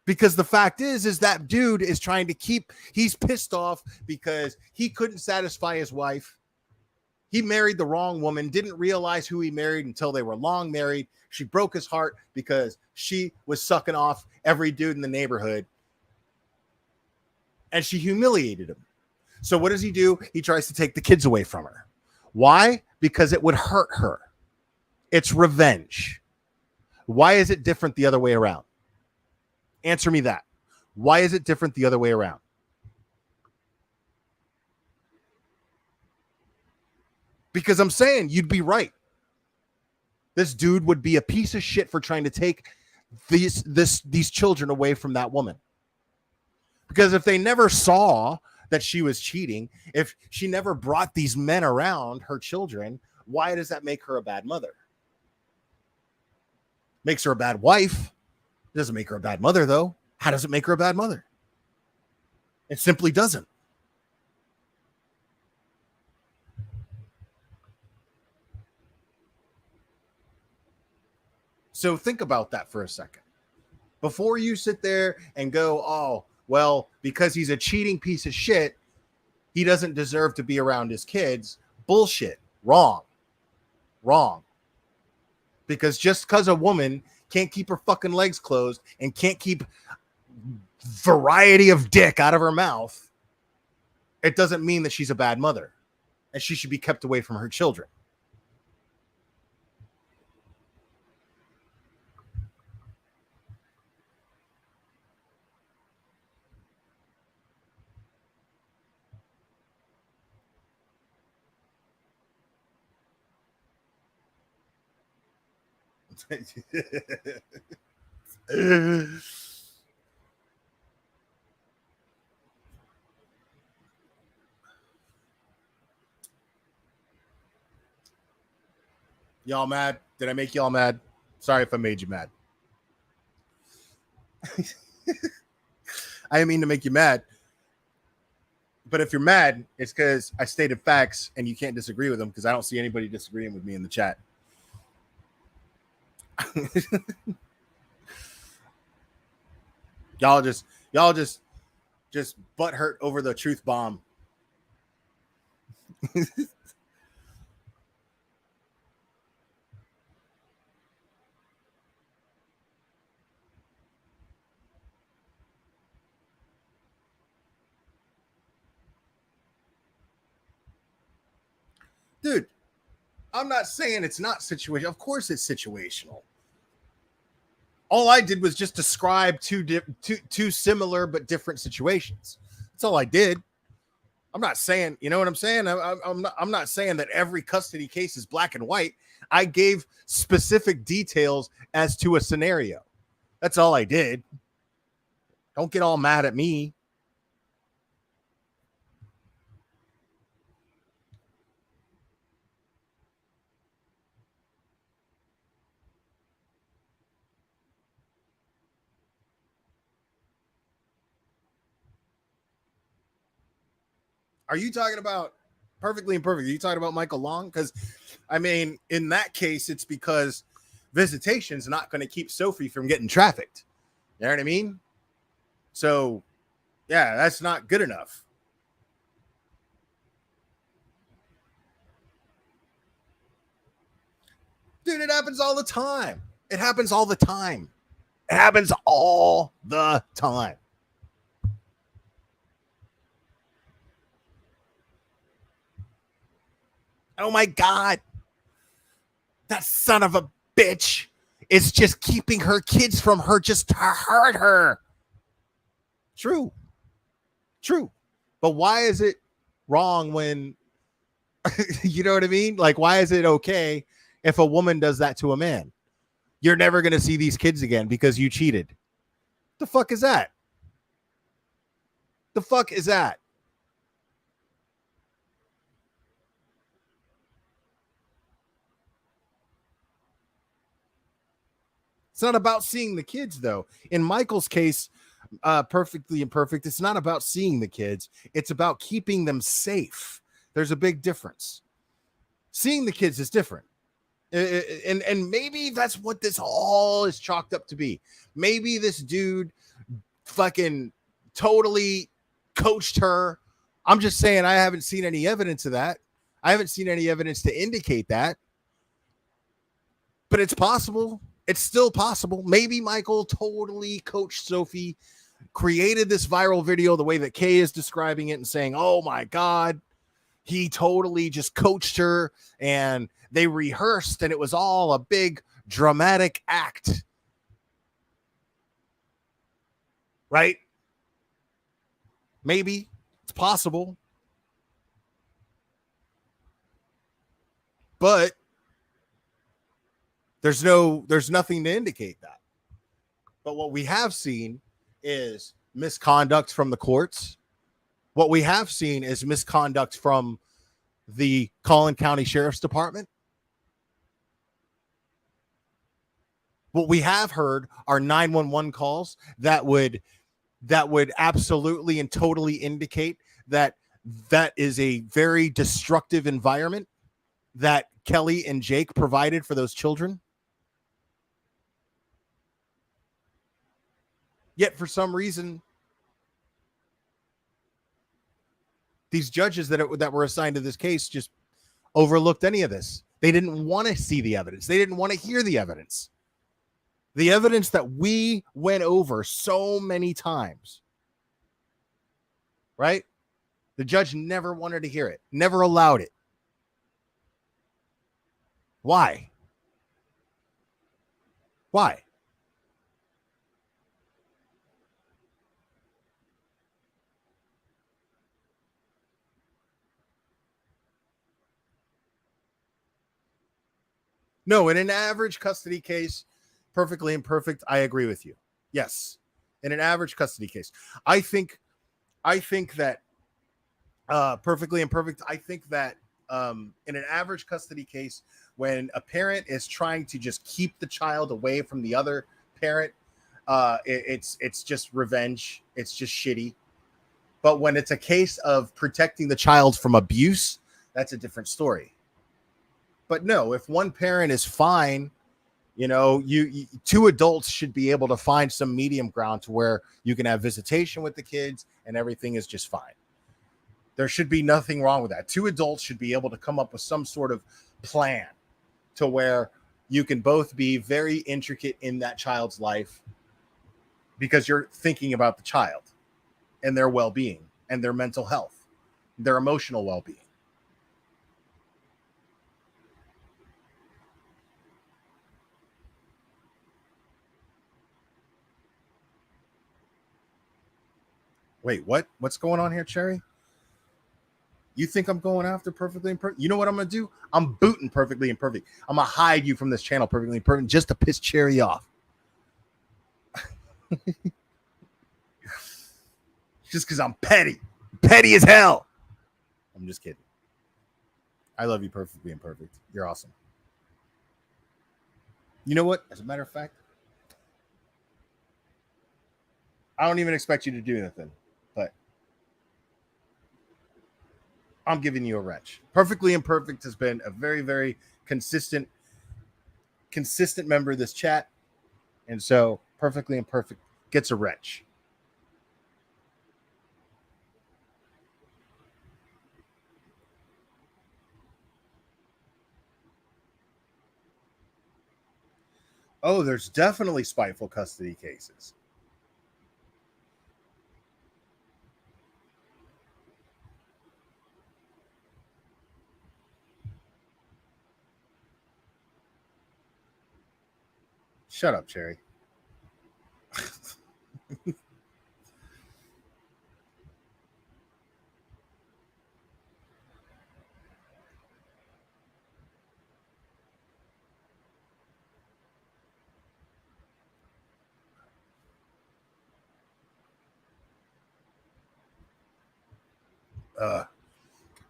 Because the fact is that dude is trying to he's pissed off because he couldn't satisfy his wife. He married the wrong woman, didn't realize who he married until they were long married. She broke his heart because she was sucking off every dude in the neighborhood. And she humiliated him. So what does he do? He tries to take the kids away from her. Why? Because it would hurt her. It's revenge. Why is it different the other way around? Answer me that. Why is it different the other way around? Because I'm saying you'd be right. This dude would be a piece of shit for trying to take these children away from that woman. Because if they never saw that she was cheating, if she never brought these men around her children, why does that make her a bad mother? Makes her a bad wife. It doesn't make her a bad mother, though. How does it make her a bad mother? It simply doesn't. So think about that for a second. Before you sit there and go, oh, well, because he's a cheating piece of shit, he doesn't deserve to be around his kids. Bullshit. Wrong. Because just because a woman can't keep her fucking legs closed and can't keep variety of dick out of her mouth, it doesn't mean that she's a bad mother and she should be kept away from her children. Y'all mad? Did I make y'all mad? Sorry if I made you mad. I didn't mean to make you mad. But if you're mad, it's because I stated facts and you can't disagree with them because I don't see anybody disagreeing with me in the chat. y'all just butt hurt over the truth bomb. Dude, I'm not saying it's not situational. Of course it's situational. All I did was just describe two similar but different situations. That's all I did. I'm not saying, you know what I'm saying? I'm not saying that every custody case is black and white. I gave specific details as to a scenario. That's all I did. Don't get all mad at me. Are you talking about Perfectly Imperfect? Are you talking about Michael Long? Because, I mean, in that case, it's because visitation's not going to keep Sophie from getting trafficked. You know what I mean? So, yeah, that's not good enough. Dude, it happens all the time. It happens all the time. It happens all the time. Oh my God. That son of a bitch is just keeping her kids from her just to hurt her. True. True. But why is it wrong when, you know what I mean? Like, why is it okay if a woman does that to a man? You're never going to see these kids again because you cheated. The fuck is that? The fuck is that? It's not about seeing the kids, though. In Michael's case, Perfectly Imperfect, it's not about seeing the kids. It's about keeping them safe. There's a big difference. Seeing the kids is different. And maybe that's what this all is chalked up to be. Maybe this dude fucking totally coached her. I'm just saying I haven't seen any evidence of that. I haven't seen any evidence to indicate that. But it's possible. It's still possible. Maybe Michael totally coached Sophie, created this viral video the way that Kay is describing it and saying, oh my God, he totally just coached her and they rehearsed and it was all a big dramatic act. Right? Maybe it's possible. But there's nothing to indicate that. But what we have seen is misconduct from the courts. What we have seen is misconduct from the Collin County Sheriff's Department. What we have heard are 911 calls that would absolutely and totally indicate that is a very destructive environment that Kelly and Jake provided for those children. Yet for some reason, these judges that were assigned to this case just overlooked any of this. They didn't want to see the evidence. They didn't want to hear the evidence. The evidence that we went over so many times. Right? The judge never wanted to hear it, never allowed it. Why? Why? No, in an average custody case, Perfectly Imperfect, I agree with you. Yes. In an average custody case. I think that Perfectly Imperfect, I think that in an average custody case, when a parent is trying to just keep the child away from the other parent, it's just revenge. It's just shitty. But when it's a case of protecting the child from abuse, that's a different story. But no, if one parent is fine, you two adults should be able to find some medium ground to where you can have visitation with the kids and everything is just fine. There should be nothing wrong with that. Two adults should be able to come up with some sort of plan to where you can both be very intricate in that child's life because you're thinking about the child and their well-being and their mental health, their emotional well-being. Wait, what? What's going on here, Cherry? You think I'm going after Perfectly Imperfect? You know what I'm going to do? I'm booting Perfectly Imperfect. I'm going to hide you from this channel, Perfectly Imperfect, just to piss Cherry off. Just because I'm petty. Petty as hell. I'm just kidding. I love you, Perfectly Imperfect. You're awesome. You know what? As a matter of fact, I don't even expect you to do anything, but I'm giving you a wrench. Perfectly Imperfect has been a very, very consistent member of this chat. And so Perfectly Imperfect gets a wrench. Oh, there's definitely spiteful custody cases. Shut up, Cherry.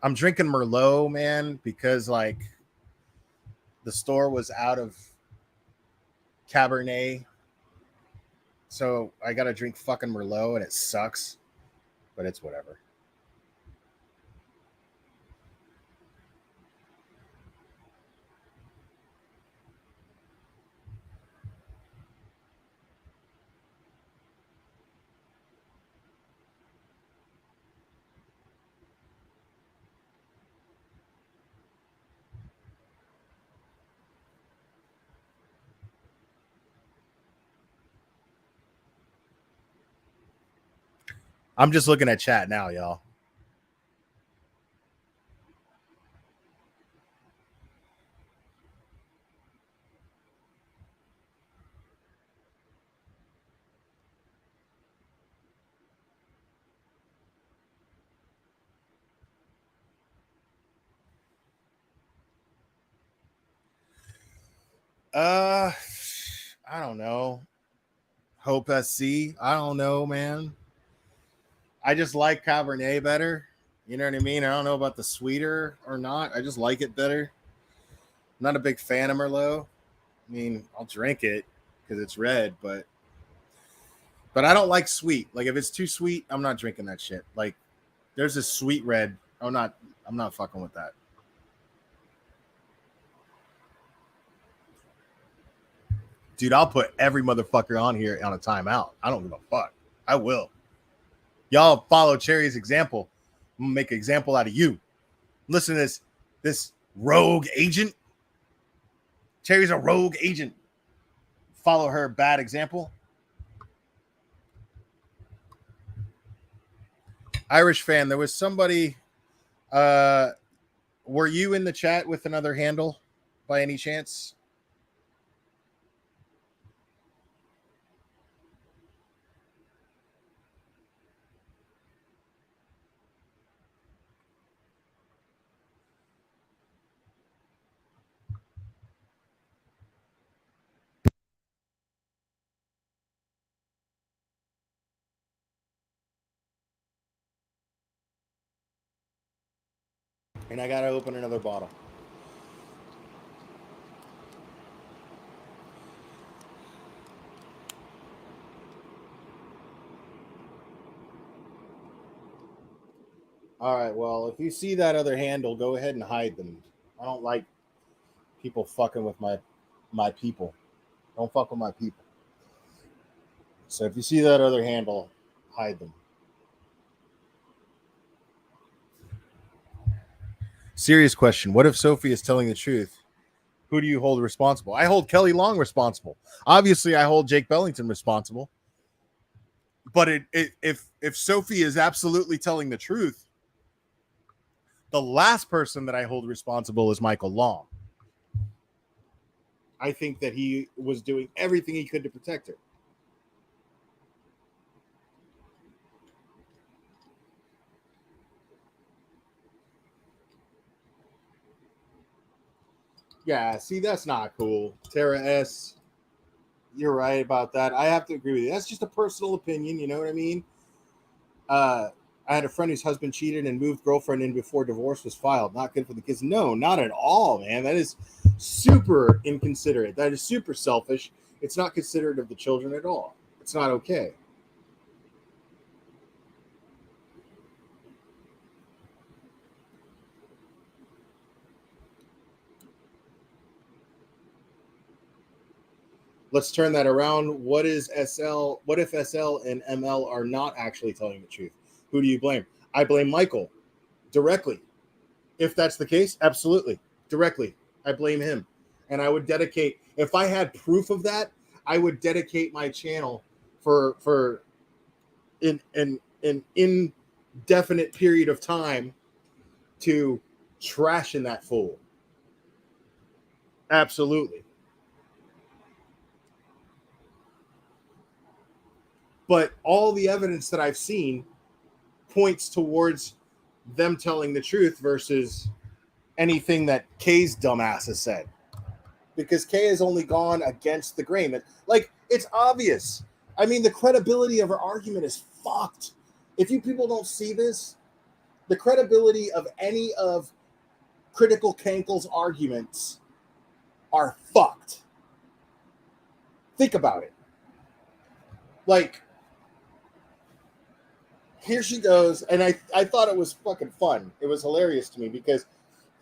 I'm drinking Merlot, man, because like the store was out of Cabernet. So I got to drink fucking Merlot and it sucks, but it's whatever. I'm just looking at chat now, y'all. I don't know. Hope SC. I don't know, man. I just like Cabernet better. You know what I mean? I don't know about the sweeter or not. I just like it better. I'm not a big fan of Merlot. I mean, I'll drink it because it's red, but I don't like sweet. Like if it's too sweet, I'm not drinking that shit. Like there's a sweet red. I'm not fucking with that. Dude, I'll put every motherfucker on here on a timeout. I don't give a fuck. I will. Y'all follow Cherry's example. I'm gonna make an example out of you. Listen to this rogue agent. Cherry's a rogue agent. Follow her bad example. Irish fan, there was somebody. Were you in the chat with another handle by any chance? And I gotta open another bottle. All right, well, if you see that other handle, go ahead and hide them. I don't like people fucking with my people. Don't fuck with my people. So if you see that other handle, hide them. Serious question. What if Sophie is telling the truth? Who do you hold responsible? I hold Kelly Long responsible. Obviously, I hold Jake Bellington responsible. But if Sophie is absolutely telling the truth, the last person that I hold responsible is Michael Long. I think that he was doing everything he could to protect her. Yeah, see, that's not cool. Tara S., you're right about that. I have to agree with you. That's just a personal opinion. You know what I mean? I had a friend whose husband cheated and moved girlfriend in before divorce was filed. Not good for the kids. No, not at all, man. That is super inconsiderate. That is super selfish. It's not considerate of the children at all. It's not okay. Let's turn that around. What if SL and ML are not actually telling the truth? Who do you blame? I blame Michael directly. If that's the case, absolutely. Directly. I blame him. And I would dedicate, if I had proof of that, I would dedicate my channel for an indefinite period of time to trashing that fool. Absolutely. But all the evidence that I've seen points towards them telling the truth versus anything that Kay's dumbass has said. Because Kay has only gone against the grain. Like, it's obvious. I mean, the credibility of her argument is fucked. If you people don't see this, the credibility of any of Critical Cankle's arguments are fucked. Think about it. Like, here she goes, and I thought it was fucking fun. It was hilarious to me because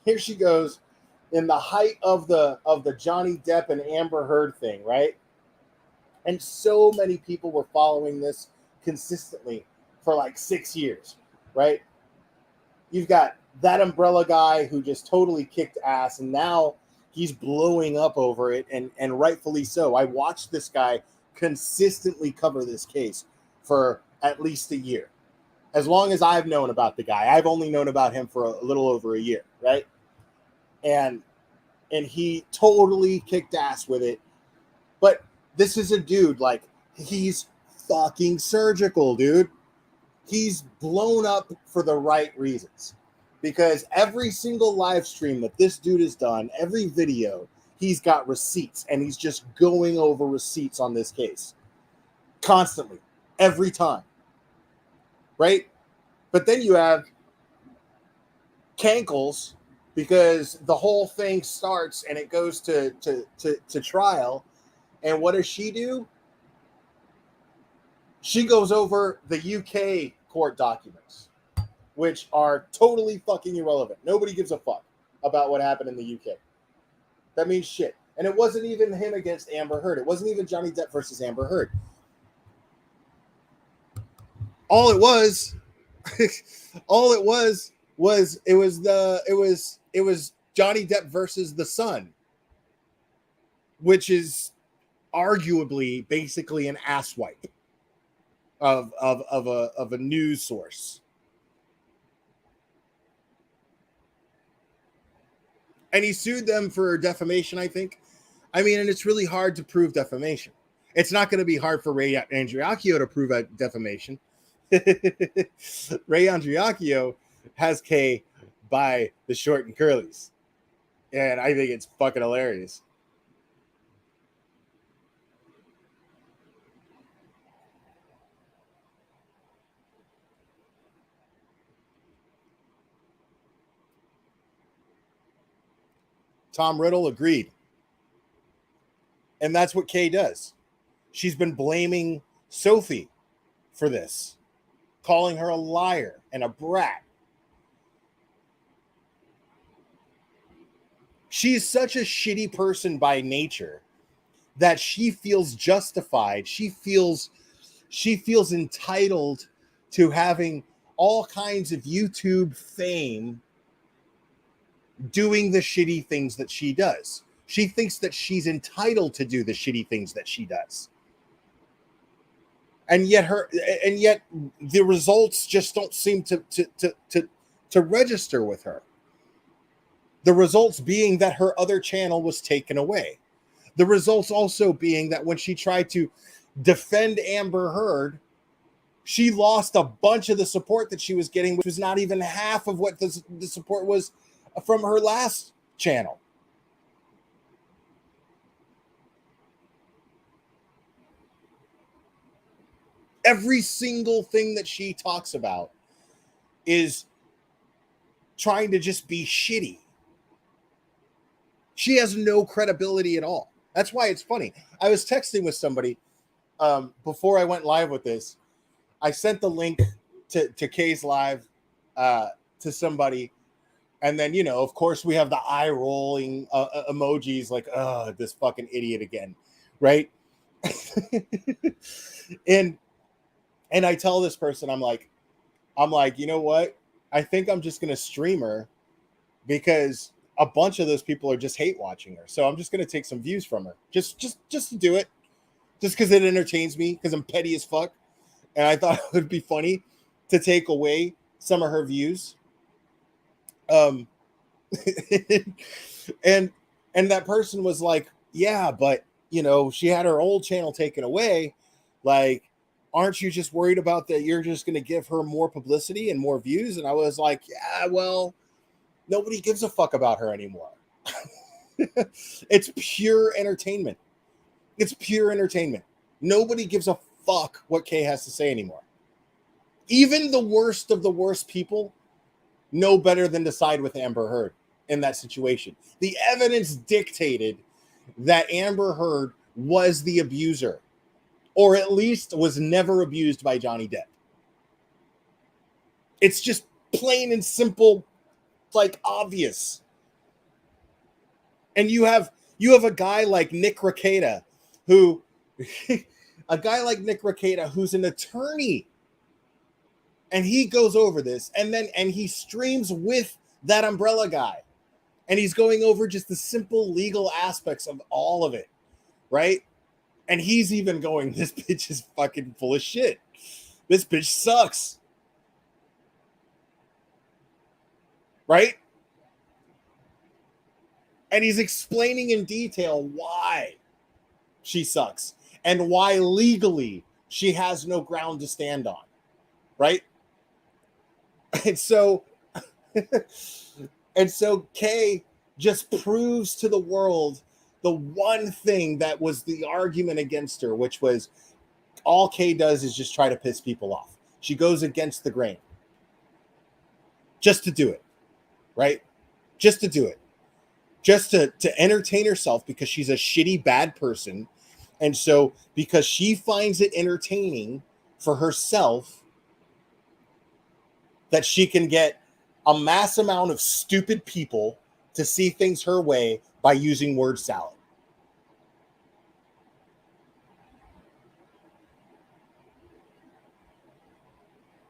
here she goes in the height of the Johnny Depp and Amber Heard thing, right? And so many people were following this consistently for like 6 years, right? You've got that umbrella guy who just totally kicked ass, and now he's blowing up over it, and rightfully so. I watched this guy consistently cover this case for at least a year. As long as I've known about the guy, I've only known about him for a little over a year, right? And he totally kicked ass with it. But this is a dude, like, he's fucking surgical, dude. He's blown up for the right reasons. Because every single live stream that this dude has done, every video, he's got receipts, and he's just going over receipts on this case. Constantly. Every time. Right? But then you have Cankles, because the whole thing starts and it goes to trial. And what does she do? She goes over the UK court documents, which are totally fucking irrelevant. Nobody gives a fuck about what happened in the UK. That means shit. And it wasn't even him against Amber Heard. It wasn't even Johnny Depp versus Amber Heard. All it was Johnny Depp versus the Sun, which is arguably basically an asswipe of a news source. And he sued them for defamation, I think. I mean, and it's really hard to prove defamation. It's not going to be hard for Ray Andriacchio to prove a defamation. Ray Andriacchio has Kay by the short and curlies. And I think it's fucking hilarious. Tom Riddle agreed. And that's what Kay does. She's been blaming Sophie for this, calling her a liar and a brat. She's such a shitty person by nature that she feels justified. She feels entitled to having all kinds of YouTube fame doing the shitty things that she does. She thinks that she's entitled to do the shitty things that she does. And yet the results just don't seem to register with her. The results being that her other channel was taken away. The results also being that when she tried to defend Amber Heard, she lost a bunch of the support that she was getting, which was not even half of what the support was from her last channel. Every single thing that she talks about is trying to just be shitty. She has no credibility at all. That's why it's funny. I was texting with somebody before I went live with this. I sent the link to Kay's live to somebody. And then, you know, of course, we have the eye rolling emojis like, oh, this fucking idiot again. Right? and I tell this person, I'm like, you know what? I think I'm just gonna stream her because a bunch of those people are just hate watching her. So I'm just gonna take some views from her, just to do it, just because it entertains me, because I'm petty as fuck, and I thought it would be funny to take away some of her views. Um, and that person was like, yeah, but you know, she had her old channel taken away. Like, aren't you just worried about that? You're just going to give her more publicity and more views? And I was like, yeah, well, nobody gives a fuck about her anymore. It's pure entertainment. It's pure entertainment. Nobody gives a fuck what Kay has to say anymore. Even the worst of the worst people know better than to side with Amber Heard in that situation. The evidence dictated that Amber Heard was the abuser, or at least was never abused by Johnny Depp. It's just plain and simple, like obvious. And you have a guy like Nick Rekieta, who who's an attorney, and he goes over this, and he streams with that umbrella guy, and he's going over just the simple legal aspects of all of it, right? And he's even going, this bitch is fucking full of shit. This bitch sucks. Right? And he's explaining in detail why she sucks and why legally she has no ground to stand on. Right? And so Kay just proves to the world the one thing that was the argument against her, which was all Kay does is just try to piss people off. She goes against the grain. Just to do it. Right? Just to do it. Just to entertain herself, because she's a shitty, bad person. And so because she finds it entertaining for herself, that she can get a mass amount of stupid people to see things her way by using word salad.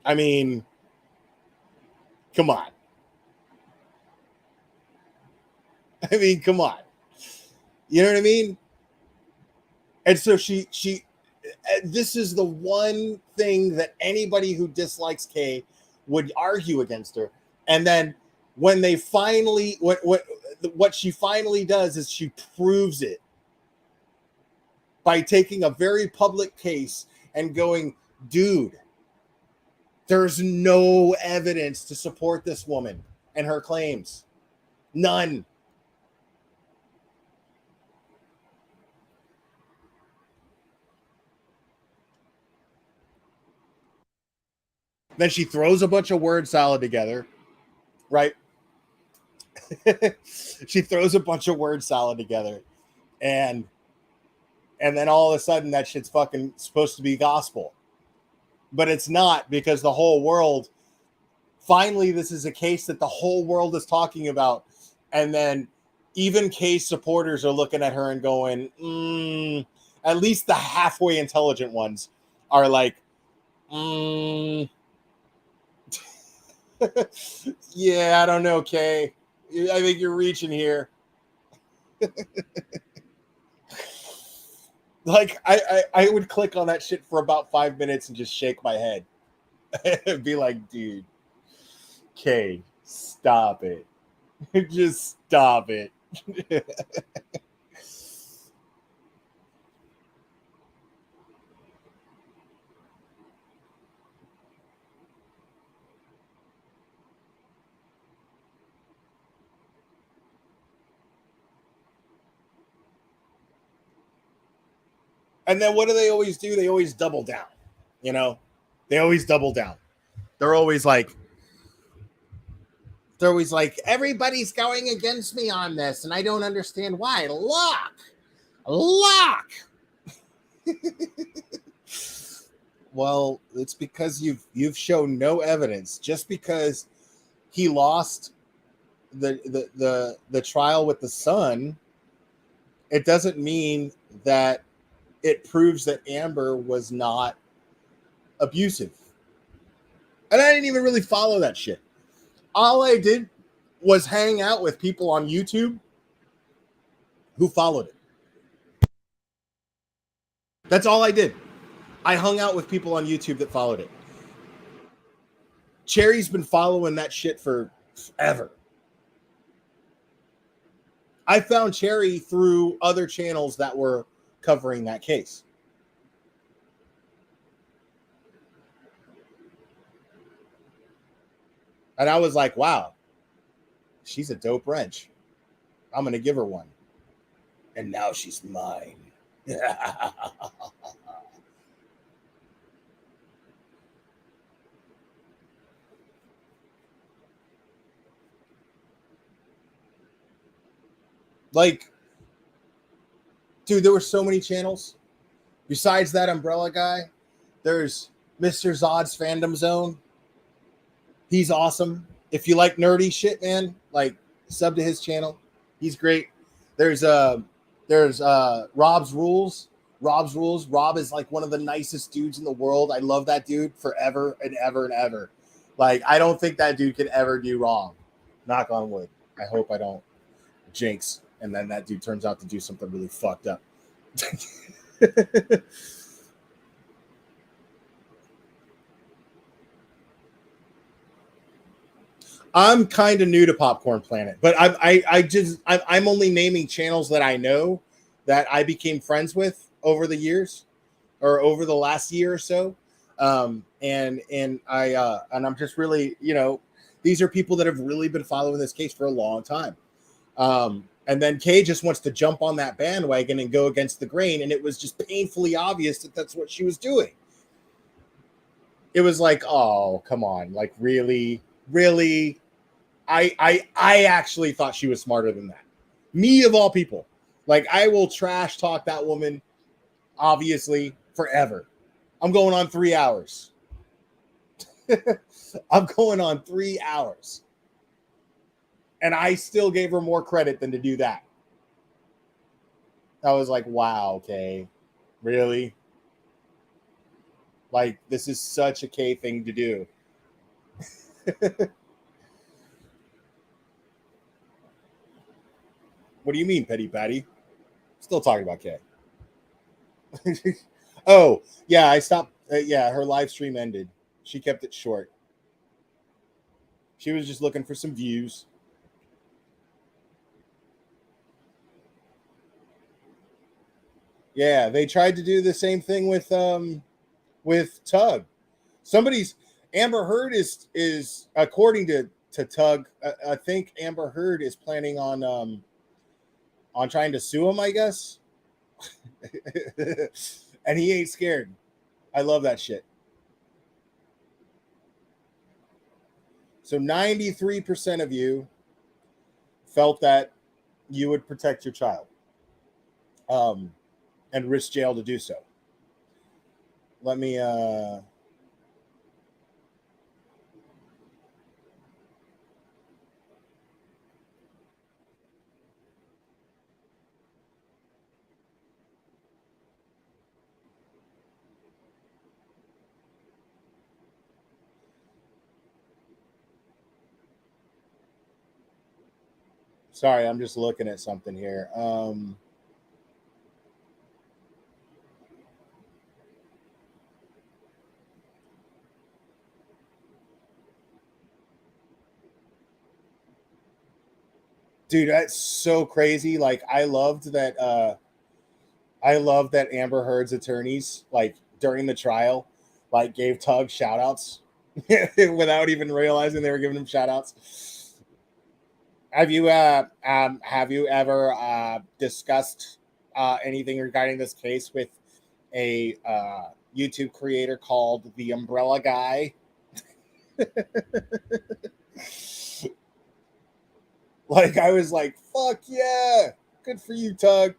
I mean, come on. Come on. You know what I mean? And so she this is the one thing that anybody who dislikes Kay would argue against her. And then when they finally, what she finally does is she proves it by taking a very public case and going, dude, there's no evidence to support this woman and her claims. None. Then she throws a bunch of word salad together, right? She throws a bunch of word salad together, and then all of a sudden that shit's fucking supposed to be gospel. But it's not, because the whole world, finally, this is a case that the whole world is talking about. And then even Kay's supporters are looking at her and going, at least the halfway intelligent ones are like, yeah, I don't know, Kay. I think you're reaching here. Like, I would click on that shit for about 5 minutes and just shake my head. And be like, dude, Kay, stop it. Just stop it. And then what do they always do? They always double down. You know, they always double down. They're always like, everybody's going against me on this, and I don't understand why. Look. Well, it's because you've shown no evidence. Just because he lost the trial with the son, it doesn't mean that it proves that Amber was not abusive. And I didn't even really follow that shit. All I did was hang out with people on YouTube who followed it. That's all I did. I hung out with people on YouTube that followed it. Cherry's been following that shit for forever. I found Cherry through other channels that were covering that case. And I was like, wow, she's a dope wrench. I'm going to give her one. And now she's mine. Like, dude, there were so many channels. Besides that umbrella guy, there's Mr. Zod's Fandom Zone. He's awesome. If you like nerdy shit, man, like sub to his channel. He's great. There's Rob's Rules. Rob's Rules. Rob is like one of the nicest dudes in the world. I love that dude forever and ever and ever. Like, I don't think that dude could ever do wrong. Knock on wood. I hope I don't jinx. And then that dude turns out to do something really fucked up. I'm kind of new to Popcorn Planet, but I'm only naming channels that I know that I became friends with over the years or over the last year or so. And I'm just really, these are people that have really been following this case for a long time. And then Kay just wants to jump on that bandwagon and go against the grain. And it was just painfully obvious that that's what she was doing. It was like, oh, come on. Like, really? I actually thought she was smarter than that. Me of all people. Like, I will trash talk that woman, obviously, forever. I'm going on 3 hours. I'm going on 3 hours. And I still gave her more credit than to do that. I was like, wow, okay. Really? Like, this is such a K thing to do. What do you mean, Petty Patty? Still talking about Kay. Oh, yeah, I stopped. Yeah, her live stream ended. She kept it short. She was just looking for some views. Yeah, they tried to do the same thing with Tug. Somebody's Amber Heard is according to Tug. I think Amber Heard is planning on trying to sue him, I guess. And he ain't scared. I love that shit. So 93% of you felt that you would protect your child and risk jail to do so. Let me sorry, I'm just looking at something here. Dude, that's so crazy. Like, I loved that Amber Heard's attorneys, like, during the trial, like, gave Tug shout outs without even realizing they were giving him shout outs. Have you ever discussed anything regarding this case with a YouTube creator called the Umbrella Guy? Like, I was like, fuck yeah, good for you, Tug.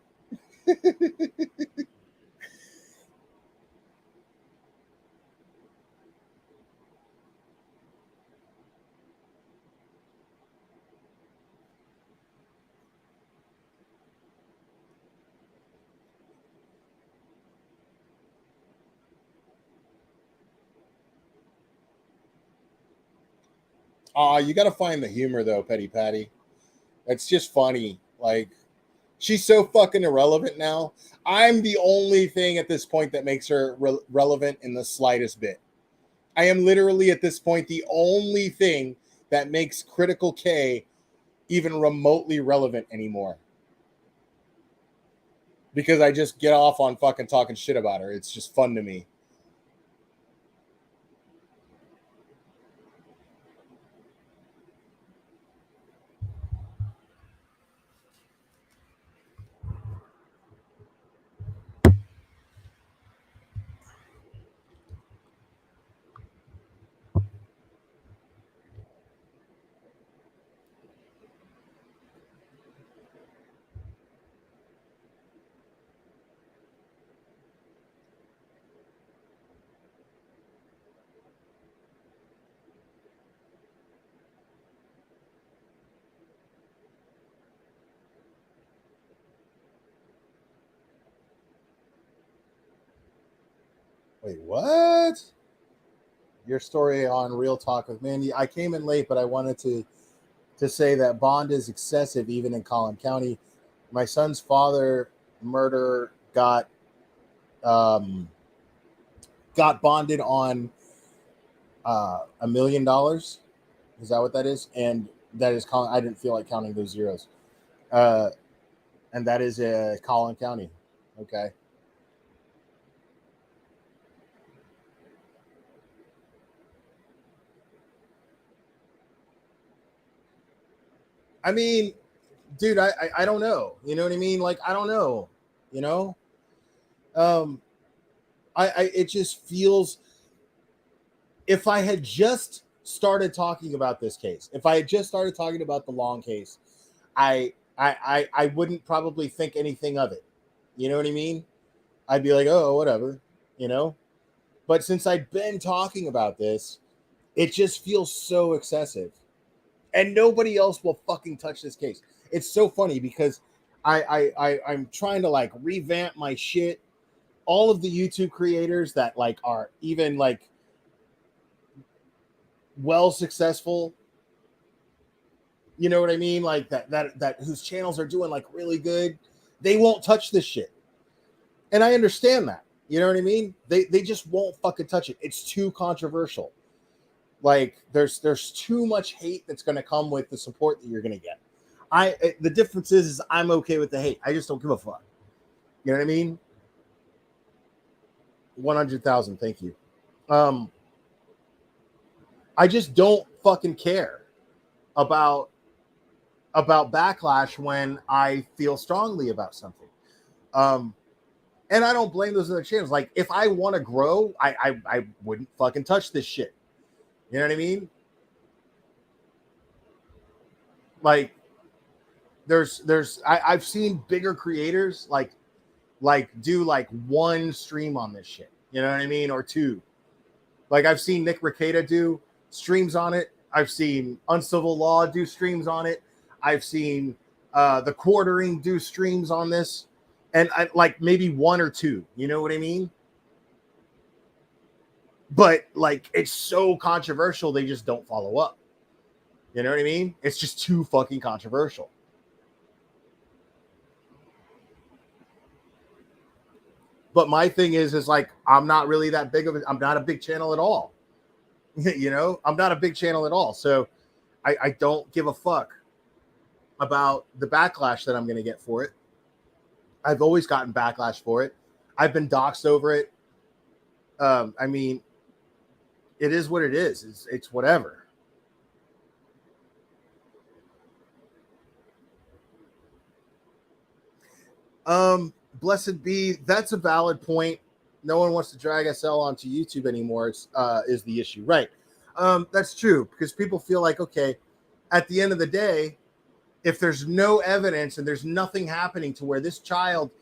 You got to find the humor though, Petty Patty. It's just funny. Like, she's so fucking irrelevant now. I'm the only thing at this point that makes her relevant in the slightest bit. I am literally at this point the only thing that makes Critical K even remotely relevant anymore. Because I just get off on fucking talking shit about her. It's just fun to me. Wait, what? Your story on Real Talk with Mandy. I came in late, but I wanted to say that bond is excessive even in Collin County. My son's father murder got bonded on $1 million. Is that what that is? And that is I didn't feel like counting those zeros. And that is Collin County. Okay. I mean, dude, I don't know. You know what I mean? Like, I don't know. You know? I it just feels, if I had just started talking about this case, if I had just started talking about the Long case, I wouldn't probably think anything of it. You know what I mean? I'd be like, oh, whatever, you know? But since I've been talking about this, it just feels so excessive. And nobody else will fucking touch this case. It's so funny because I'm trying to like revamp my shit. All of the YouTube creators that like are even like well successful, you know what I mean? Like that whose channels are doing like really good, they won't touch this shit. And I understand that. You know what I mean? They just won't fucking touch it. It's too controversial. Like there's too much hate that's going to come with the support that you're going to get. The difference is I'm okay with the hate. I just don't give a fuck. You know what I mean? 100,000. Thank you. I just don't fucking care about backlash when I feel strongly about something. And I don't blame those other channels. Like if I want to grow, I wouldn't fucking touch this shit. You know what I mean? Like I've seen bigger creators like do like one stream on this shit. You know what I mean? Or two. Like I've seen Nick Rekieta do streams on it. I've seen Uncivil Law do streams on it. I've seen the Quartering do streams on this. And I like maybe one or two. You know what I mean? But like it's so controversial, they just don't follow up. You know what I mean? It's just too fucking controversial. But my thing is like I'm not really that big of I'm not a big channel at all. You know, I'm not a big channel at all. So I don't give a fuck about the backlash that I'm going to get for it. I've always gotten backlash for it. I've been doxxed over it. I mean, it is what it is. It's whatever. Blessed be. That's a valid point. No one wants to drag SL onto YouTube anymore. Is the issue, right? That's true because people feel like, okay, at the end of the day, if there's no evidence and there's nothing happening to where this child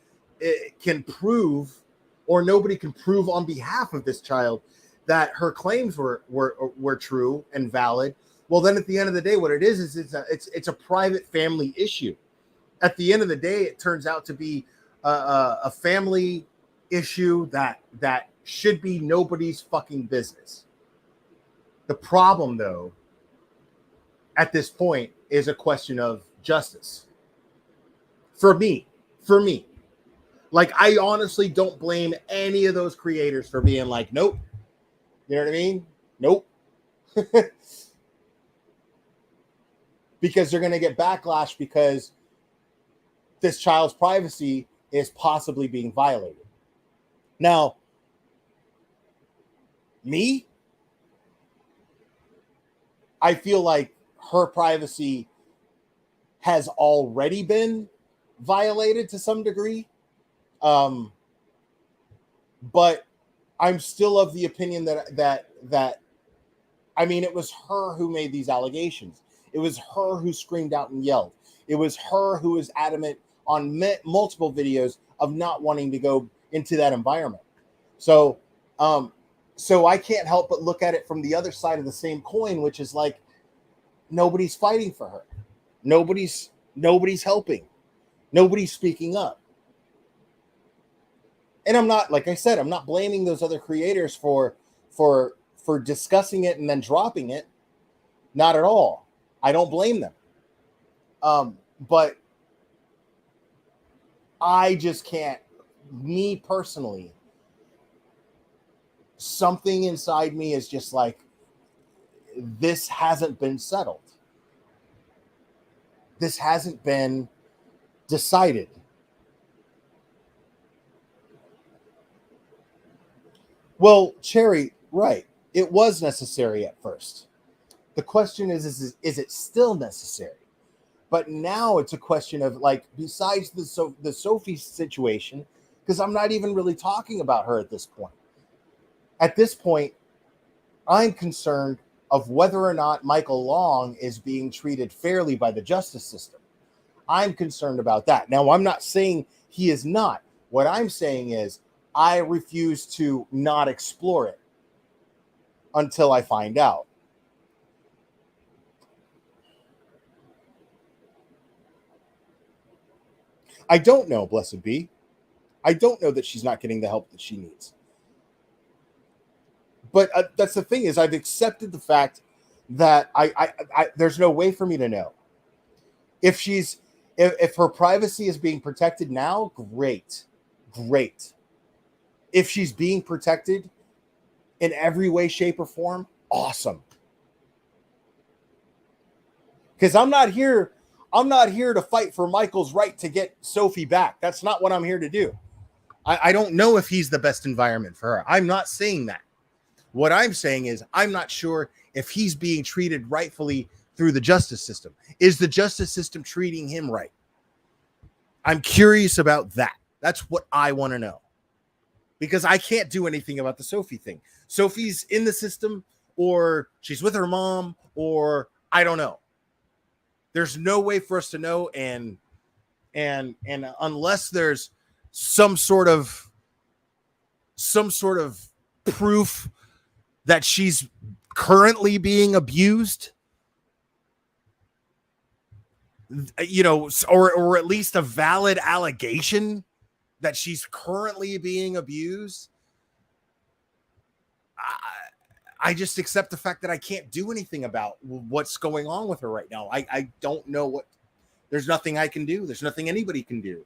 can prove, or nobody can prove on behalf of this child that her claims were true and valid, well, then at the end of the day, what it is it's a private family issue. At the end of the day, it turns out to be a family issue that should be nobody's fucking business. The problem, though, at this point is a question of justice. For me. Like, I honestly don't blame any of those creators for being like, nope. You know what I mean? Nope. Because they're going to get backlash because this child's privacy is possibly being violated. Now, me, I feel like her privacy has already been violated to some degree. But I'm still of the opinion that I mean, it was her who made these allegations. It was her who screamed out and yelled. It was her who was adamant on multiple videos of not wanting to go into that environment. So I can't help but look at it from the other side of the same coin, which is like, nobody's fighting for her. Nobody's helping. Nobody's speaking up. And I'm not, like I said, I'm not blaming those other creators for discussing it and then dropping it. Not at all. I don't blame them. But I just can't, me personally, something inside me is just like, this hasn't been settled. This hasn't been decided. Well, Cherry, right. It was necessary at first. The question is it still necessary? But now it's a question of, like, besides the Sophie situation, because I'm not even really talking about her at this point. At this point, I'm concerned of whether or not Michael Long is being treated fairly by the justice system. I'm concerned about that. Now, I'm not saying he is not. What I'm saying is I refuse to not explore it until I find out. I don't know, blessed be. I don't know that she's not getting the help that she needs. But that's the thing, is I've accepted the fact that I there's no way for me to know. If her privacy is being protected now, great. If she's being protected in every way, shape, or form, awesome. Because I'm not here to fight for Michael's right to get Sophie back. That's not what I'm here to do. I don't know if he's the best environment for her. I'm not saying that. What I'm saying is I'm not sure if he's being treated rightfully through the justice system. Is the justice system treating him right? I'm curious about that. That's what I want to know. Because I can't do anything about the Sophie thing. Sophie's in the system, or she's with her mom, or I don't know. There's no way for us to know, and unless there's some sort of proof that she's currently being abused, you know, or at least a valid allegation that she's currently being abused, I just accept the fact that I can't do anything about what's going on with her right now. I don't know what, there's nothing I can do. There's nothing anybody can do.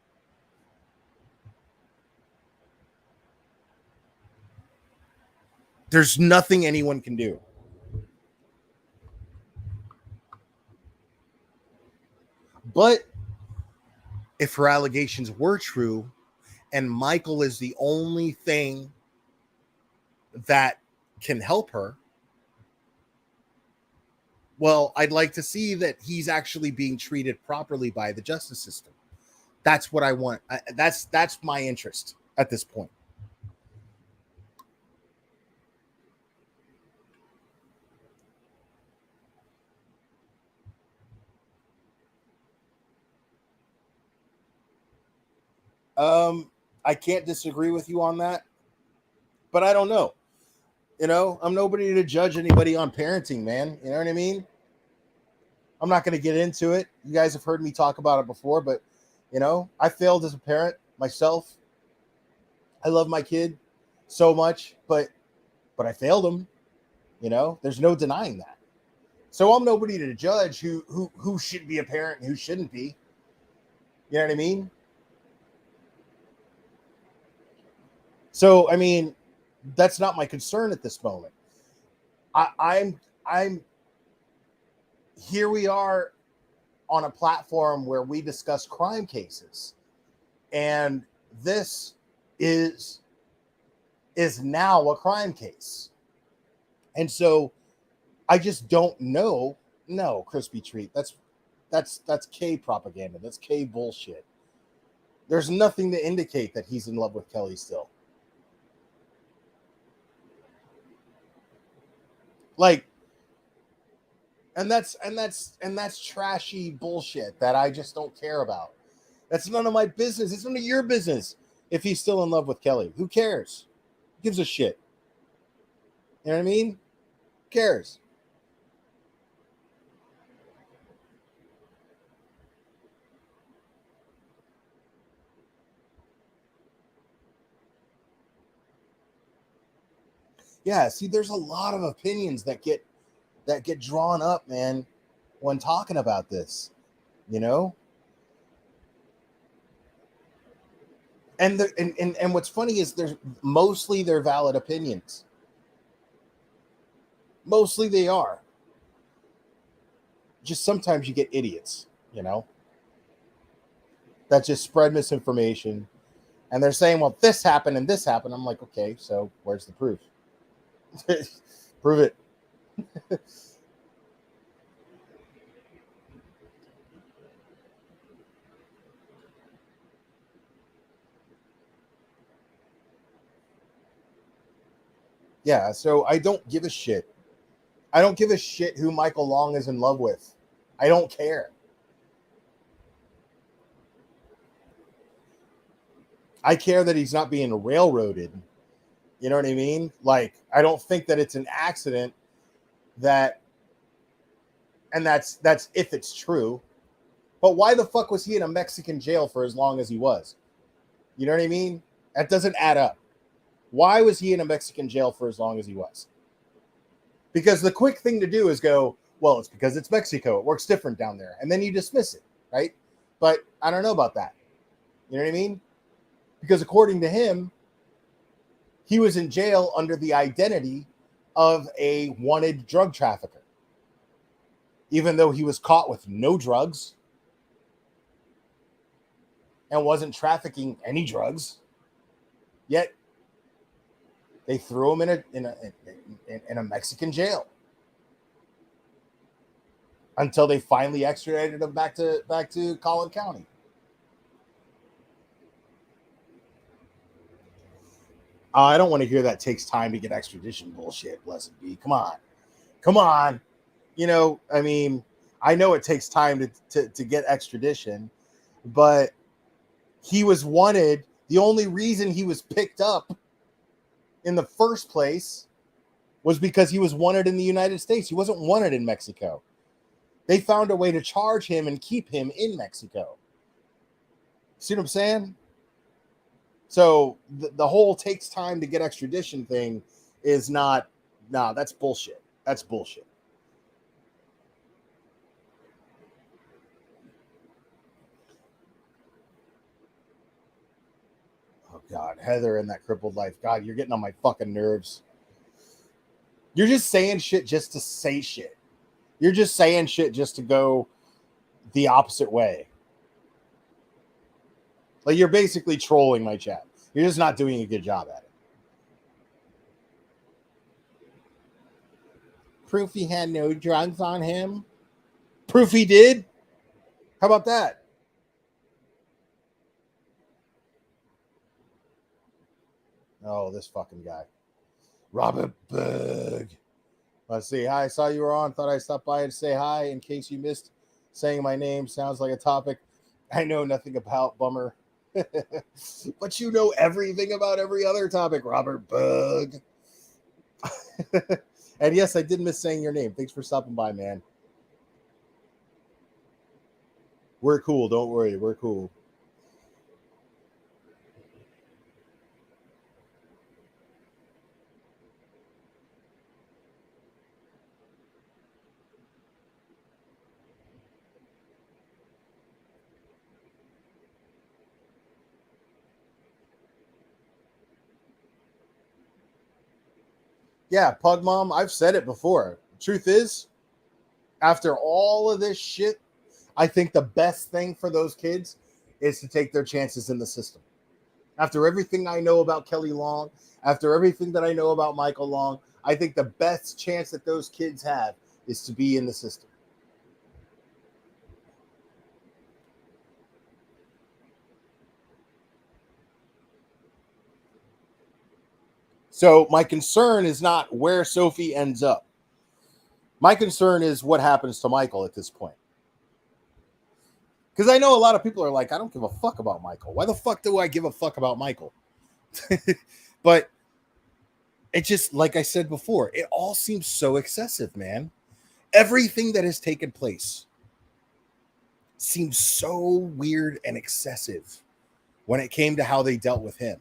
There's nothing anyone can do. But if her allegations were true and Michael is the only thing that can help her, well, I'd like to see that he's actually being treated properly by the justice system. That's what I want. That's my interest at this point. I can't disagree with you on that, but I don't know. You know, I'm nobody to judge anybody on parenting, man. You know what I mean? I'm not going to get into it. You guys have heard me talk about it before, but, you know, I failed as a parent myself. I love my kid so much, but I failed him. You know, there's no denying that. So I'm nobody to judge who should be a parent and who shouldn't be. You know what I mean? So I mean, that's not my concern at this moment. I'm here. We are on a platform where we discuss crime cases, and this is now a crime case, and so I just don't know. No, crispy treat. That's K propaganda. That's K bullshit. There's nothing to indicate that he's in love with Kelly still. Like, and that's trashy bullshit that I just don't care about. That's none of my business. It's none of your business if he's still in love with Kelly. Who cares? Who gives a shit? You know what I mean? Who cares? Yeah, see, there's a lot of opinions that get drawn up, man, when talking about this, you know? And and what's funny is they're valid opinions. Mostly they are. Just sometimes you get idiots, you know, that just spread misinformation. And they're saying, well, this happened and this happened. I'm like, okay, so where's the proof? Prove it. Yeah, so I don't give a shit. I don't give a shit who Michael Long is in love with. I don't care. I care that he's not being railroaded. You know what I mean? Like, I don't think that it's an accident that, and that's if it's true. But why the fuck was he in a Mexican jail for as long as he was? You know what I mean? That doesn't add up. Why was he in a Mexican jail for as long as he was? Because the quick thing to do is go, well, it's because it's Mexico. It works different down there. And then you dismiss it, right? But I don't know about that. You know what I mean? Because according to him, he was in jail under the identity of a wanted drug trafficker. Even though he was caught with no drugs and wasn't trafficking any drugs, yet they threw him in a Mexican jail until they finally extradited him back to Collin County. I don't want to hear that takes time to get extradition bullshit. Blessed be. Come on. You know, I mean, I know it takes time to get extradition, but he was wanted. The only reason he was picked up in the first place was because he was wanted in the United States. He wasn't wanted in Mexico. They found a way to charge him and keep him in Mexico. See what I'm saying? So the whole takes time to get extradition thing is not, that's bullshit. That's bullshit. Oh, God. Heather and that crippled life. God, you're getting on my fucking nerves. You're just saying shit just to say shit. You're just saying shit just to go the opposite way. Like, you're basically trolling my chat. You're just not doing a good job at it. Proof he had no drugs on him. Proof he did. How about that? Oh, this fucking guy. Robert Berg. Let's see. Hi, I saw you were on. Thought I'd stop by and say hi in case you missed saying my name. Sounds like a topic I know nothing about. Bummer. But you know everything about every other topic, Robert Berg. And yes, I did miss saying your name. Thanks for stopping by, man. We're cool. Don't worry. We're cool. Yeah, Pug Mom, I've said it before. Truth is, after all of this shit, I think the best thing for those kids is to take their chances in the system. After everything I know about Kelly Long, after everything that I know about Michael Long, I think the best chance that those kids have is to be in the system. So my concern is not where Sophie ends up. My concern is what happens to Michael at this point. Because I know a lot of people are like, I don't give a fuck about Michael. Why the fuck do I give a fuck about Michael? But it just, like I said before, it all seems so excessive, man. Everything that has taken place seems so weird and excessive when it came to how they dealt with him.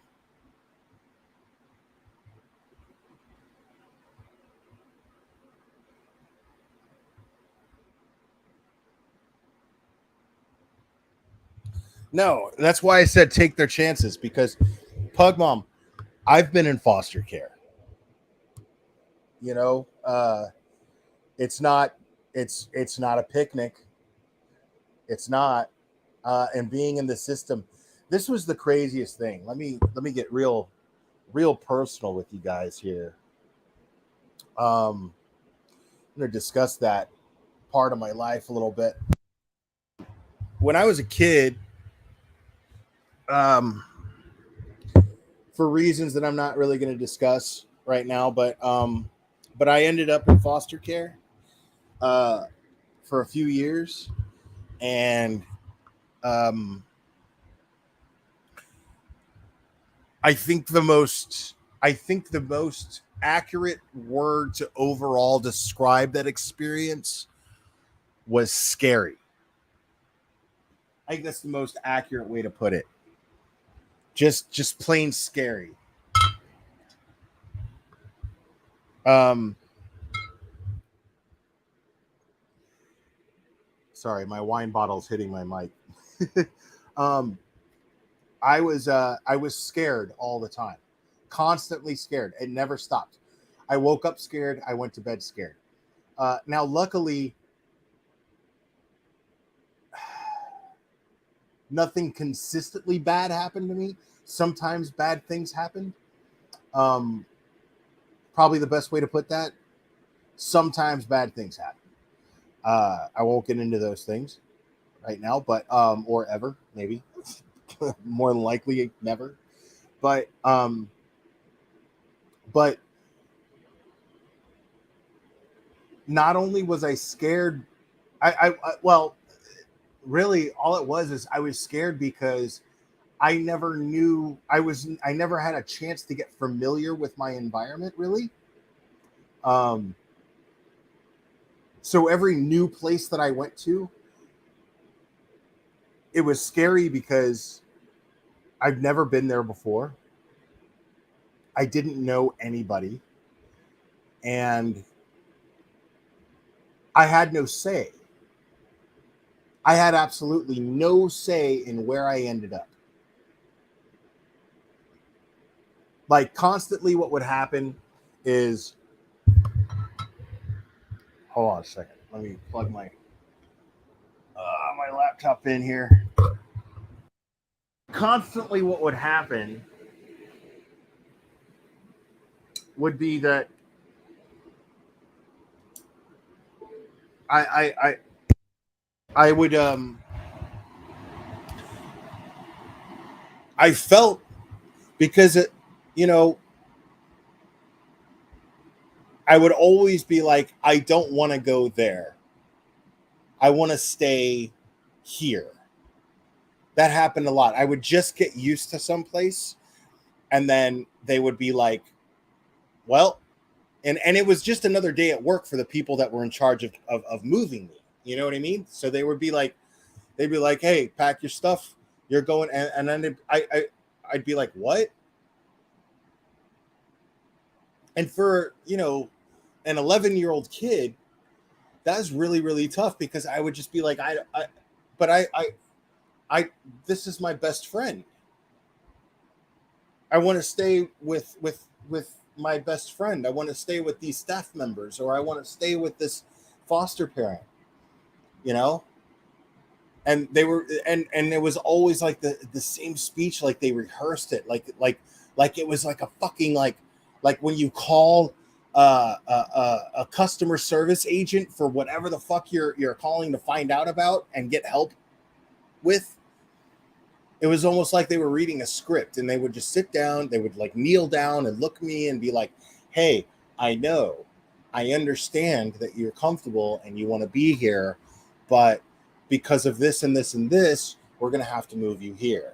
No, that's why I said take their chances, because Pug Mom, I've been in foster care. You know, it's not a picnic. It's not. And being in the system, this was the craziest thing. Let me get real personal with you guys here. I'm going to discuss that part of my life a little bit. When I was a kid, for reasons that I'm not really going to discuss right now, but I ended up in foster care for a few years, and I think the most accurate word to overall describe that experience was scary. I think that's the most accurate way to put it. Just plain scary. Sorry, my wine bottle's hitting my mic. I was scared all the time, constantly scared. It never stopped. I woke up scared. I went to bed scared. Now, luckily, nothing consistently bad happened to me. Sometimes bad things happened. Probably the best way to put that. Sometimes bad things happen. I won't get into those things right now, but or ever, maybe. More than likely never. But not only was I scared, well, really all it was is I was scared because I never had a chance to get familiar with my environment, really. So every new place that I went to, it was scary because I've never been there before. I didn't know anybody, and I had no say. I had absolutely no say in where I ended up. Like, constantly what would happen is, hold on a second. Let me plug my laptop in here. Constantly what would happen would be that I would I felt, because it, you know, I would always be like, I don't want to go there. I want to stay here. That happened a lot. I would just get used to someplace, and then they would be like, well, and it was just another day at work for the people that were in charge of moving me. You know what I mean? So they would be like, they'd be like, hey, pack your stuff. You're going. And then I'd be like, what? And for, an 11-year-old kid, that's really, really tough, because I would just be like, this is my best friend. I want to stay with my best friend. I want to stay with these staff members, or I want to stay with this foster parent, you know? And they were, and it was always like the same speech, like they rehearsed it, like it was like a fucking like when you call a customer service agent for whatever the fuck you're calling to find out about and get help with. It was almost like they were reading a script, and they would just sit down, they would like kneel down and look at me and be like, hey, I know, I understand that you're comfortable and you want to be here, but because of this and this and this, we're going to have to move you here.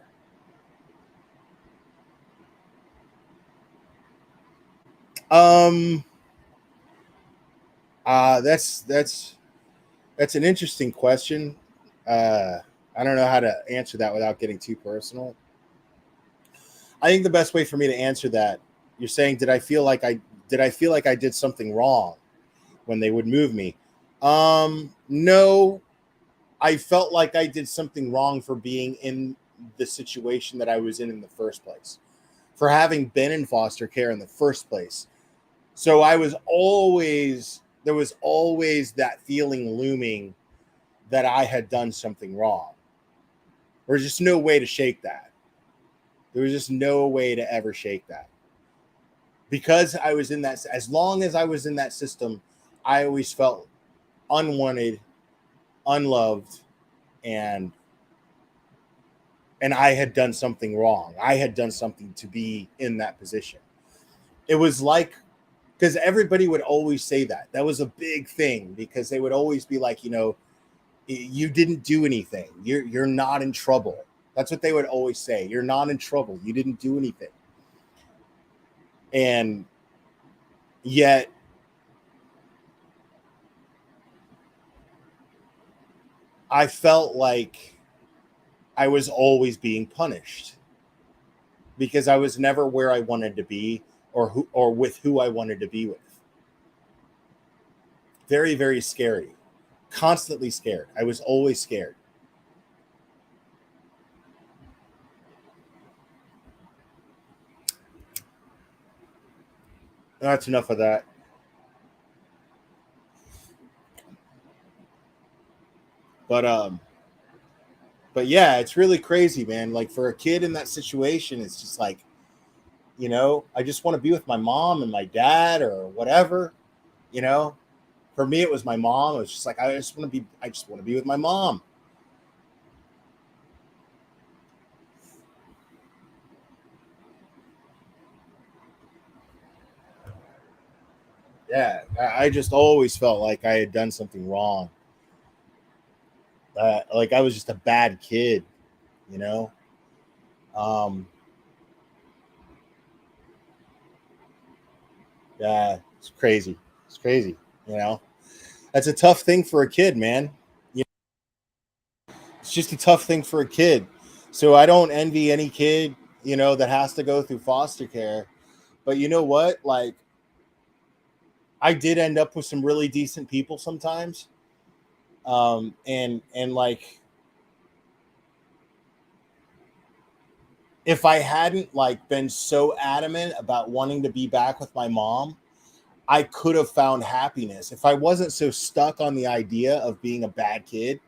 That's an interesting question. I don't know how to answer that without getting too personal. I think the best way for me to answer that, you're saying, did I feel like I did something wrong when they would move me? No, I felt like I did something wrong for being in the situation that I was in the first place, for having been in foster care in the first place. So there was always that feeling looming that I had done something wrong. There was just no way to shake that. There was just no way to ever shake that. Because I was in that, as long as I was in that system, I always felt unwanted, unloved, and I had done something wrong. I had done something to be in that position. It was like, because everybody would always say that. That was a big thing, because they would always be like, you didn't do anything. You're not in trouble. That's what they would always say. You're not in trouble. You didn't do anything. And yet, I felt like I was always being punished because I was never where I wanted to be, or with who I wanted to be with. Very, very scary. Constantly scared. I was always scared. That's enough of that. But yeah, it's really crazy, man. Like, for a kid in that situation, it's just like, I just want to be with my mom and my dad or whatever. For me, it was my mom. It was just like, I just want to be with my mom. Yeah, I just always felt like I had done something wrong. Like I was just a bad kid, you know. Um, yeah, it's crazy. It's crazy, you know. That's a tough thing for a kid, man. It's just a tough thing for a kid. So I don't envy any kid, that has to go through foster care. But you know what? Like, I did end up with some really decent people sometimes. And like, if I hadn't like been so adamant about wanting to be back with my mom, I could have found happiness. If I wasn't so stuck on the idea of being a bad kid,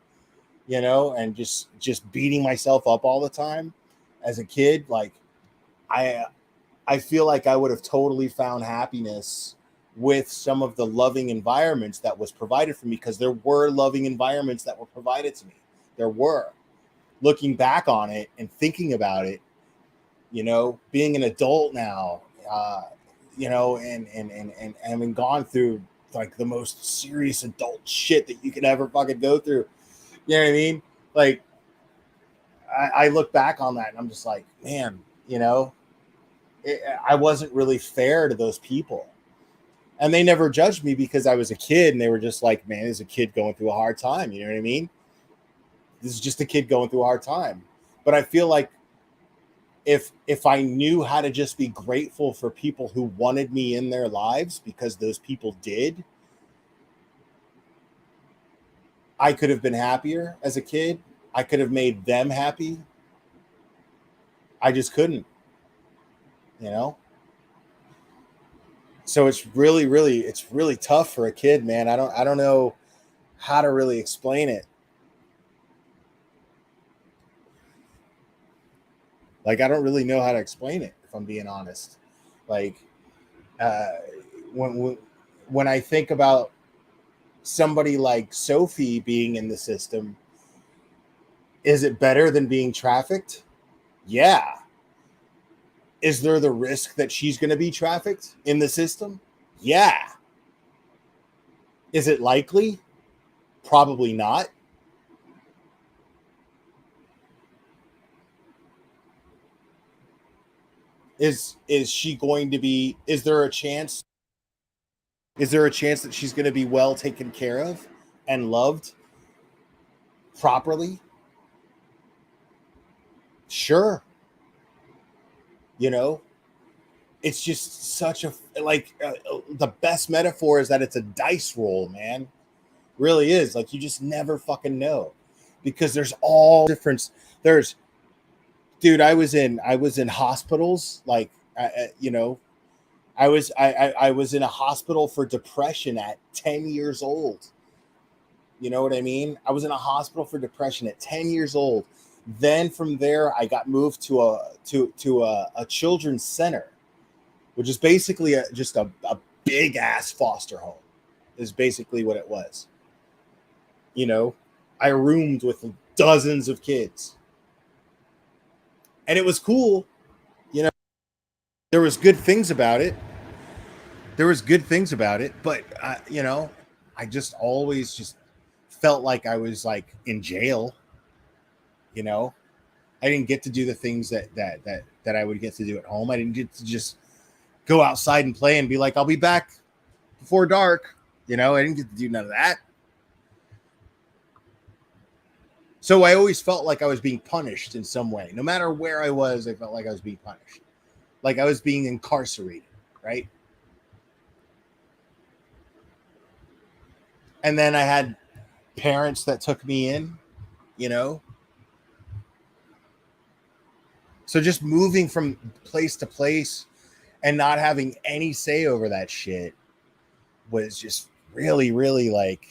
and just beating myself up all the time as a kid, like I I feel like I would have totally found happiness with some of the loving environments that was provided for me, because there were loving environments that were provided to me. There were. Looking back on it and thinking about it, being an adult now, and having gone through like the most serious adult shit that you could ever fucking go through. You know what I mean? Like, I look back on that and I'm just like, man, I wasn't really fair to those people. And they never judged me because I was a kid, and they were just like, man, this is a kid going through a hard time. You know what I mean? This is just a kid going through a hard time. But I feel like if I knew how to just be grateful for people who wanted me in their lives, because those people did, I could have been happier as a kid. I could have made them happy. I just couldn't, you know? So it's really tough for a kid, man. I don't know how to really explain it. Like, I don't really know how to explain it, if I'm being honest. Like, uh, when I think about somebody like Sophie being in the system, is it better than being trafficked? Yeah. Is there the risk that she's going to be trafficked in the system? Yeah. Is it likely? Probably not. Is she going to be, is there a chance that she's going to be well taken care of and loved properly? Sure. You know, it's just such a, like, the best metaphor is that it's a dice roll, man. Really is. Like, you just never fucking know, because there's all different, there's, dude, I was in hospitals, like, you know, I was in a hospital for depression at 10 years old. You know what I mean? I was in a hospital for depression at 10 years old. Then from there, I got moved to a children's center, which is basically just a big ass foster home, is basically what it was. You know, I roomed with dozens of kids, and it was cool. You know, there was good things about it. But you know, I just always just felt like I was like in jail. You know, I didn't get to do the things that I would get to do at home. I didn't get to just go outside and play and be like, I'll be back before dark. You know, I didn't get to do none of that. So I always felt like I was being punished in some way. No matter where I was, I felt like I was being punished. Like I was being incarcerated, right? And then I had parents that took me in, you know. So just moving from place to place and not having any say over that shit was just really, really, like,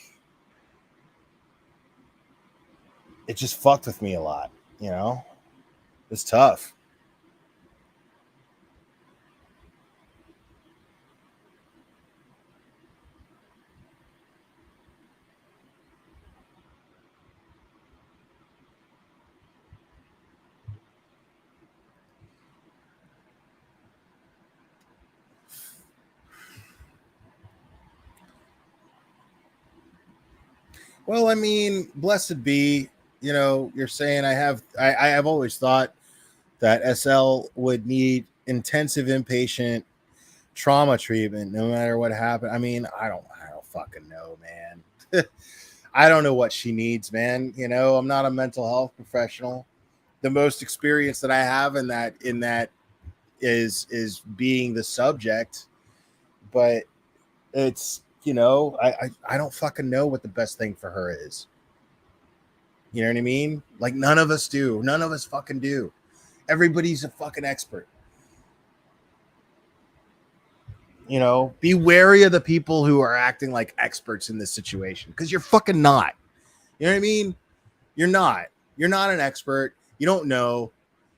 it just fucked with me a lot, you know? It's tough. Well, I mean, blessed be, you know, you're saying I have always thought that SL would need intensive inpatient trauma treatment no matter what happened. I mean, I don't fucking know, man. I don't know what she needs, man. You know, I'm not a mental health professional. The most experience that I have in that is being the subject, but it's, you know, I don't fucking know what the best thing for her is. You know what I mean? Like, none of us do. None of us fucking do. Everybody's a fucking expert. You know, be wary of the people who are acting like experts in this situation, because you're fucking not. You know what I mean? You're not. You're not an expert. You don't know.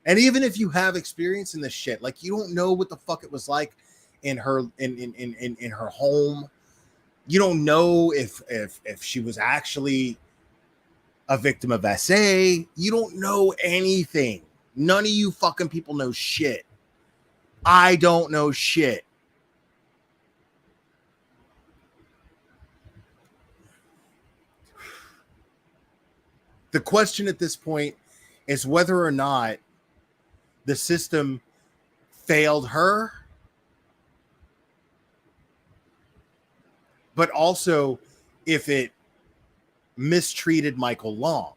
And even if you have experience in this shit, like, you don't know what the fuck it was like in her in her home. You don't know if she was actually a victim of SA. You don't know anything. None of you fucking people know shit. I don't know shit. The question at this point is whether or not the system failed her, but also if it mistreated Michael Long.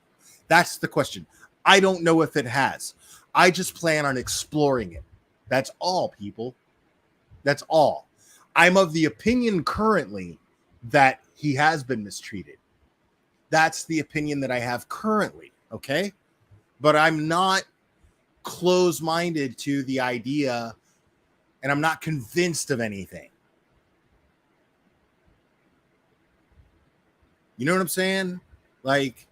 That's the question. I don't know if it has. I just plan on exploring it. That's all, people. That's all. I'm of the opinion currently that he has been mistreated. That's the opinion that I have currently, okay? But I'm not close-minded to the idea, and I'm not convinced of anything. You know what I'm saying? Like,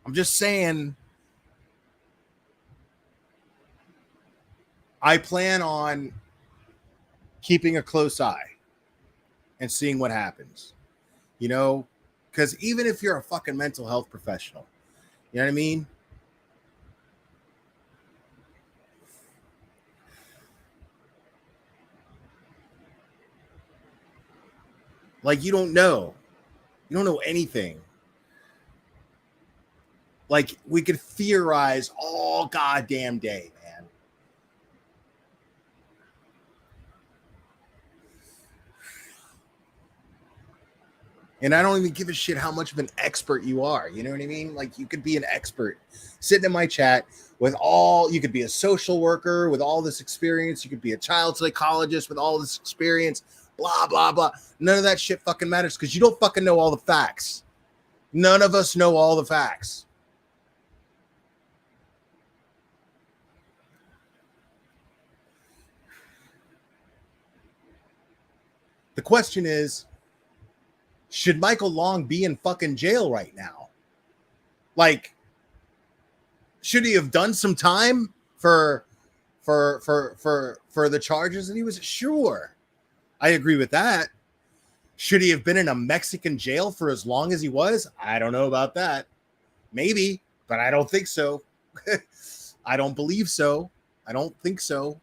I'm just saying, I plan on keeping a close eye and seeing what happens, you know, because even if you're a fucking mental health professional, you know what I mean? Like, you don't know. You don't know anything. Like, we could theorize all goddamn day, man. And I don't even give a shit how much of an expert you are. You know what I mean? Like, you could be an expert sitting in my chat with all, you could be a social worker with all this experience. You could be a child psychologist with all this experience, blah, blah, blah. None of that shit fucking matters because you don't fucking know all the facts. None of us know all the facts. The question is, should Michael Long be in fucking jail right now? Like, should he have done some time for the charges that he was? Sure, I agree with that. Should he have been in a Mexican jail for as long as he was? I don't know about that. Maybe, but I don't think so. I don't believe so. I don't think so.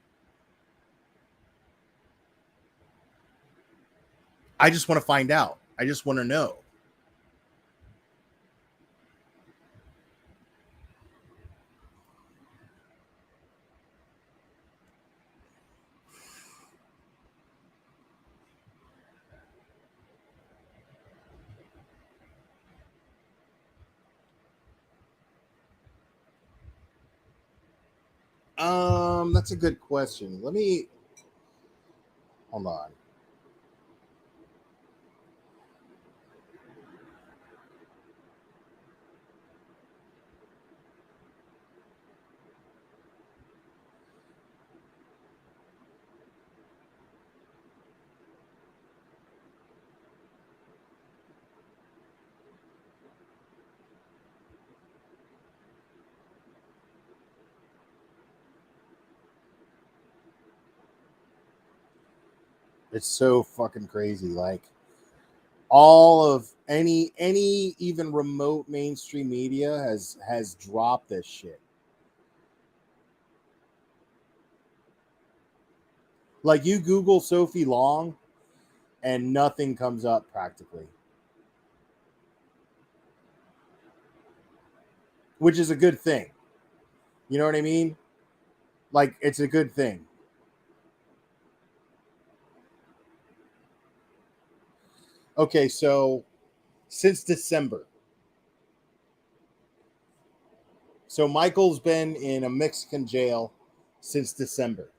I just want to find out. I just want to know. That's a good question. Let me hold on. It's so fucking crazy. Like, all of any even remote mainstream media has dropped this shit. Like, you Google Sophie Long and nothing comes up practically, which is a good thing. You know what I mean? Like, it's a good thing. Okay, so since December. So Michael's been in a Mexican jail since December.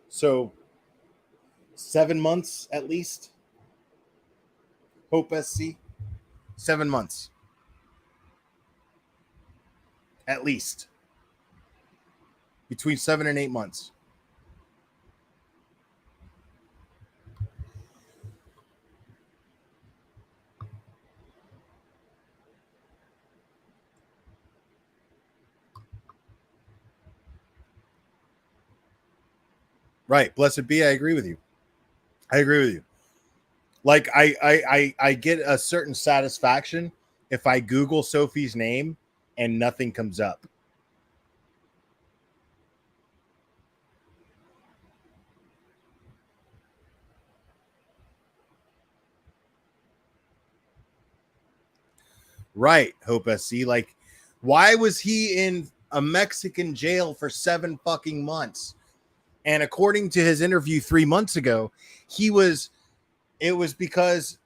So 7 months at least. Hope SC. 7 months. At least. Between 7 and 8 months. Right. Blessed be. I agree with you. I agree with you. Like, I get a certain satisfaction if I Google Sophie's name and nothing comes up. Right, Hope SC. Like, why was he in a Mexican jail for 7 fucking months? And according to his interview 3 months ago, it was because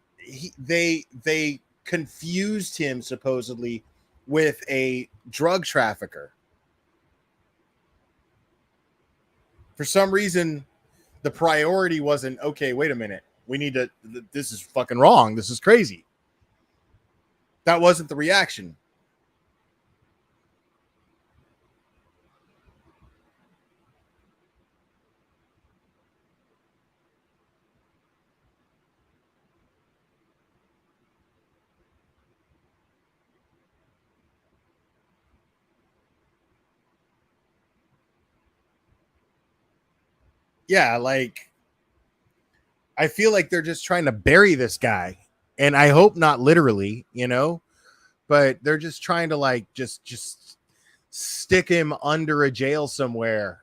they confused him supposedly with a drug trafficker. For some reason, the priority wasn't, okay, wait a minute. We need to, this is fucking wrong. This is crazy. That wasn't the reaction. yeah, like I feel like they're just trying to bury this guy, and I hope not literally, but they're just trying to like just stick him under a jail somewhere,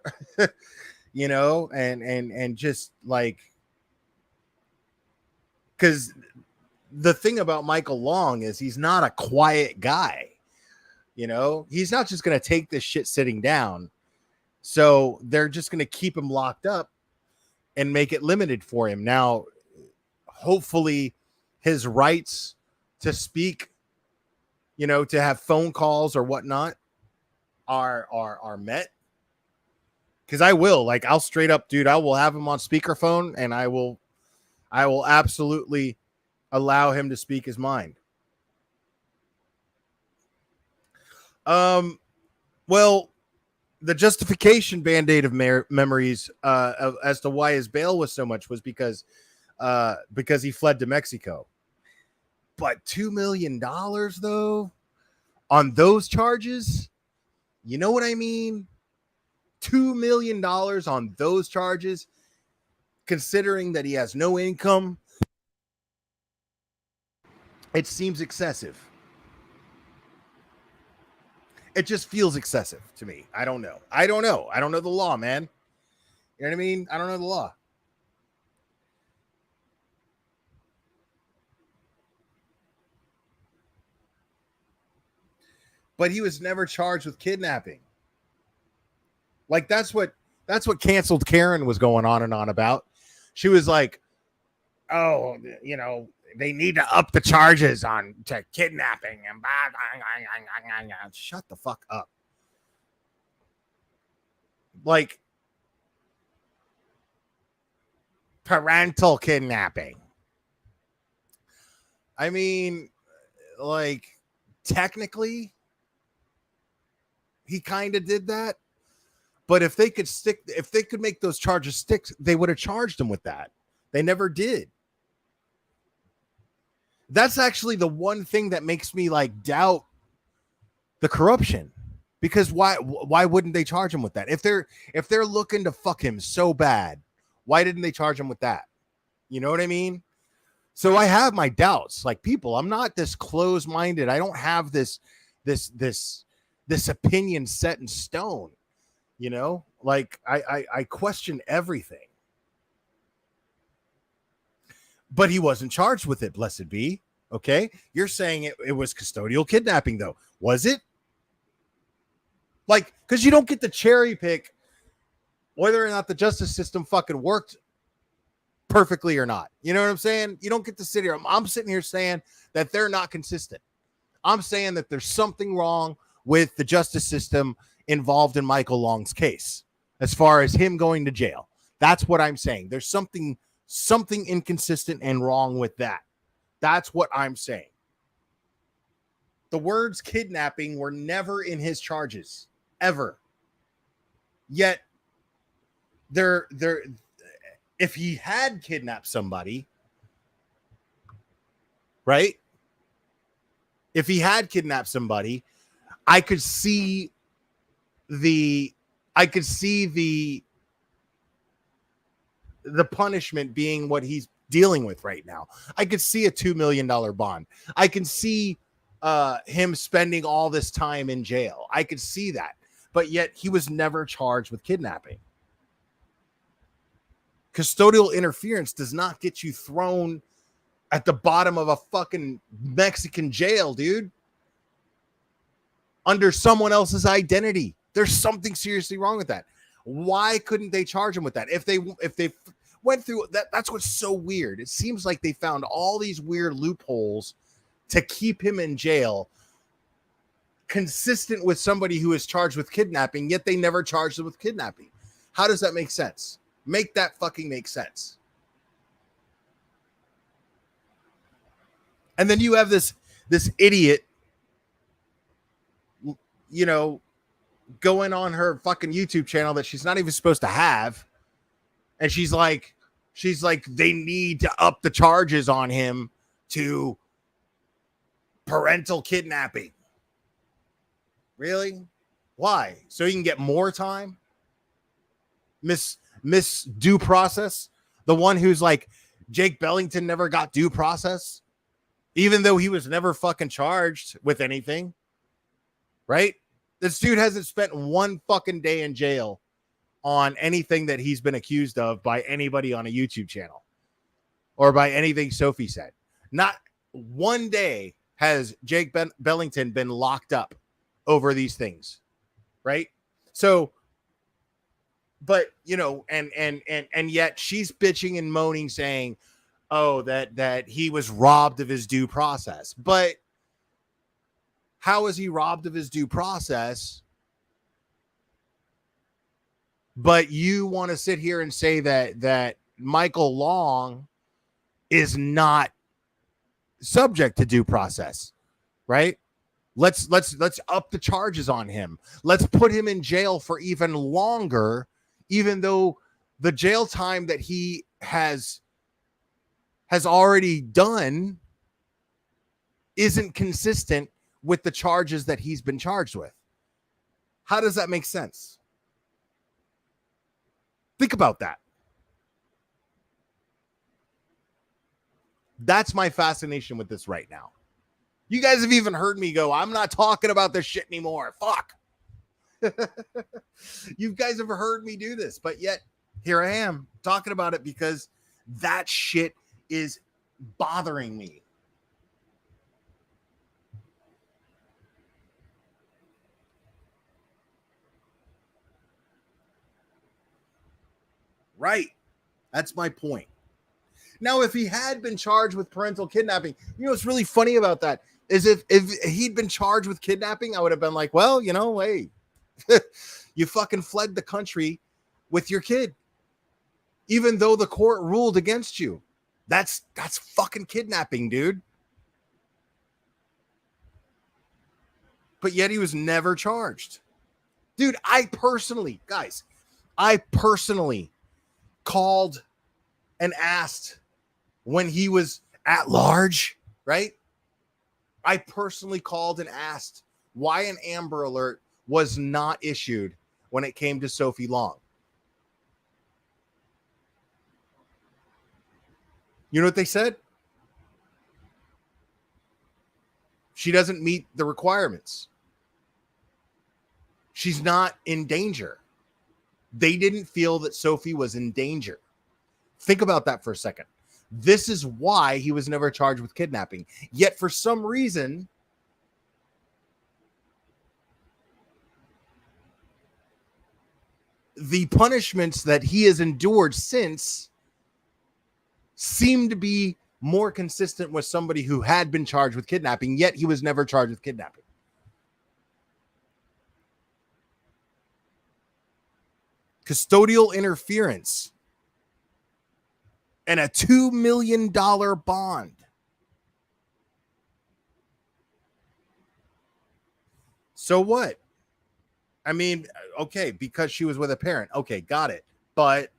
and just like, because the thing about Michael Long is he's not a quiet guy. He's not just going to take this shit sitting down. So they're just going to keep him locked up and make it limited for him. Now, hopefully his rights to speak, to have phone calls or whatnot are met. Cause I'll straight up, dude, I will have him on speakerphone and I will absolutely allow him to speak his mind. Well, the justification Band-Aid of memories as to why his bail was so much was because he fled to Mexico. But $2 million though on those charges, you know what I mean? $2 million on those charges, considering that he has no income, it seems excessive. It just feels excessive to me. I don't know. I don't know the law, man. You know what I mean? I don't know the law. But he was never charged with kidnapping. Like that's what canceled Karen was going on and on about. She was like, "Oh, they need to up the charges to kidnapping and shut the fuck up." Like parental kidnapping. I mean, like technically he kind of did that, but if they could make those charges stick, they would have charged him with that. They never did. That's actually the one thing that makes me like doubt the corruption, because why wouldn't they charge him with that? If they're looking to fuck him so bad, why didn't they charge him with that? You know what I mean? So I have my doubts. Like, people, I'm not this closed-minded. I don't have this opinion set in stone. Like I question everything. But he wasn't charged with it, blessed be. Okay. You're saying it was custodial kidnapping, though. Was it? Like, because you don't get to cherry pick whether or not the justice system fucking worked perfectly or not. You know what I'm saying? You don't get to sit here. I'm sitting here saying that they're not consistent. I'm saying that there's something wrong with the justice system involved in Michael Long's case, as far as him going to jail. That's what I'm saying. There's something inconsistent and wrong with that. That's what I'm saying. The words kidnapping were never in his charges, ever. Yet, if he had kidnapped somebody, right? If he had kidnapped somebody, I could see the punishment being what he's dealing with right now. I could see a $2 million bond. I can see him spending all this time in jail. I could see that. But yet he was never charged with kidnapping. Custodial interference does not get you thrown at the bottom of a fucking Mexican jail, dude, under someone else's identity. There's something seriously wrong with that. Why couldn't they charge him with that? If they went through that, that's what's so weird. It seems like they found all these weird loopholes to keep him in jail, consistent with somebody who is charged with kidnapping, yet they never charged him with kidnapping. How does that make sense? Make that fucking make sense. And then you have this idiot, going on her fucking YouTube channel that she's not even supposed to have. And she's like, they need to up the charges on him to parental kidnapping. Really? Why? So he can get more time? Miss miss due process, the one who's like, Jake Bellington never got due process, even though he was never fucking charged with anything, right? This dude hasn't spent one fucking day in jail on anything that he's been accused of by anybody on a YouTube channel or by anything Sophie said. Not one day has Jake Bellington been locked up over these things, right? So, but you know, and yet she's bitching and moaning, saying, "Oh, that he was robbed of his due process." But how is he robbed of his due process? But you want to sit here and say that Michael Long is not subject to due process, right? Let's up the charges on him. Let's put him in jail for even longer, even though the jail time that he has already done isn't consistent with the charges that he's been charged with. How does that make sense? Think about that. That's my fascination with this right now. You guys have even heard me go, I'm not talking about this shit anymore. Fuck. You guys have heard me do this, but yet here I am talking about it because that shit is bothering me. Right. That's my point. Now, if he had been charged with parental kidnapping, you know what's really funny about that is if he'd been charged with kidnapping, I would have been like, well, you know, hey, you fucking fled the country with your kid, even though the court ruled against you. That's fucking kidnapping, dude. But yet he was never charged. Dude, I personally called and asked when he was at large, right? I personally called and asked why an Amber Alert was not issued when it came to Sophie Long. You know what they said? She doesn't meet the requirements. She's not in danger. They didn't feel that Sophie was in danger. Think about that for a second. This is why he was never charged with kidnapping. Yet for some reason, the punishments that he has endured since seem to be more consistent with somebody who had been charged with kidnapping, yet he was never charged with kidnapping. Custodial interference and a $2 million bond. So what? I mean, okay, because she was with a parent. Okay, got it. But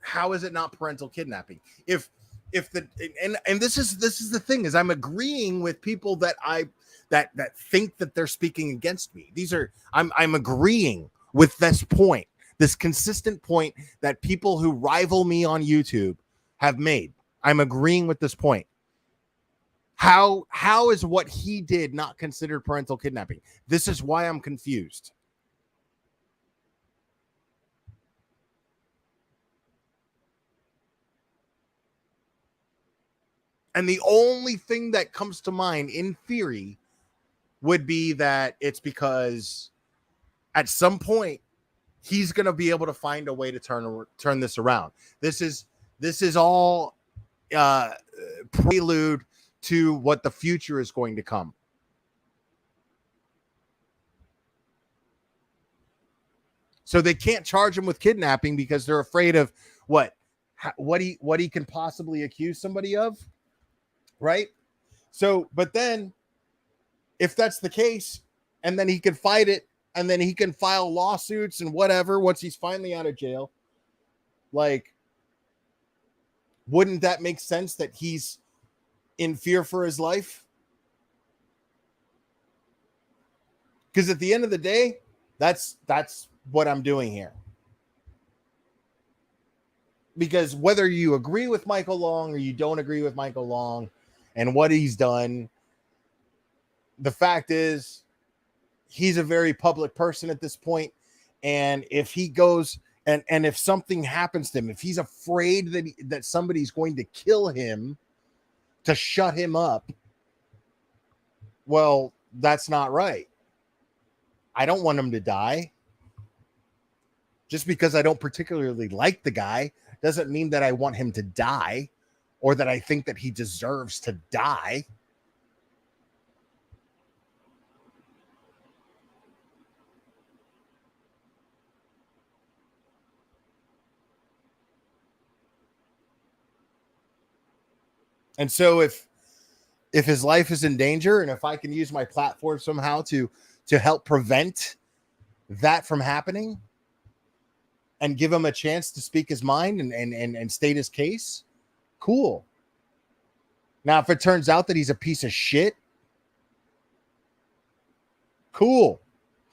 how is it not parental kidnapping? If the and this is the thing, is I'm agreeing with people that that think that they're speaking against me. I'm agreeing with this point, this consistent point that people who rival me on YouTube have made. I'm agreeing with this point. How is what he did not considered parental kidnapping? This is why I'm confused. And the only thing that comes to mind in theory would be that it's because at some point he's going to be able to find a way to turn this around. This is all prelude to what the future is going to come. So they can't charge him with kidnapping because they're afraid of what he can possibly accuse somebody of. Right? So, but then if that's the case, and then he can fight it, and then he can file lawsuits and whatever once he's finally out of jail, like, wouldn't that make sense that he's in fear for his life? Because at the end of the day, That's what I'm doing here. Because whether you agree with Michael Long or you don't agree with Michael Long and what he's done, the fact is he's a very public person at this point. And if he goes and if something happens to him, if he's afraid that somebody's going to kill him to shut him up, well, that's not right. I don't want him to die. Just because I don't particularly like the guy doesn't mean that I want him to die or that I think that he deserves to die. And so if his life is in danger and if I can use my platform somehow to help prevent that from happening and give him a chance to speak his mind and state his case, cool. Now, if it turns out that he's a piece of shit, cool.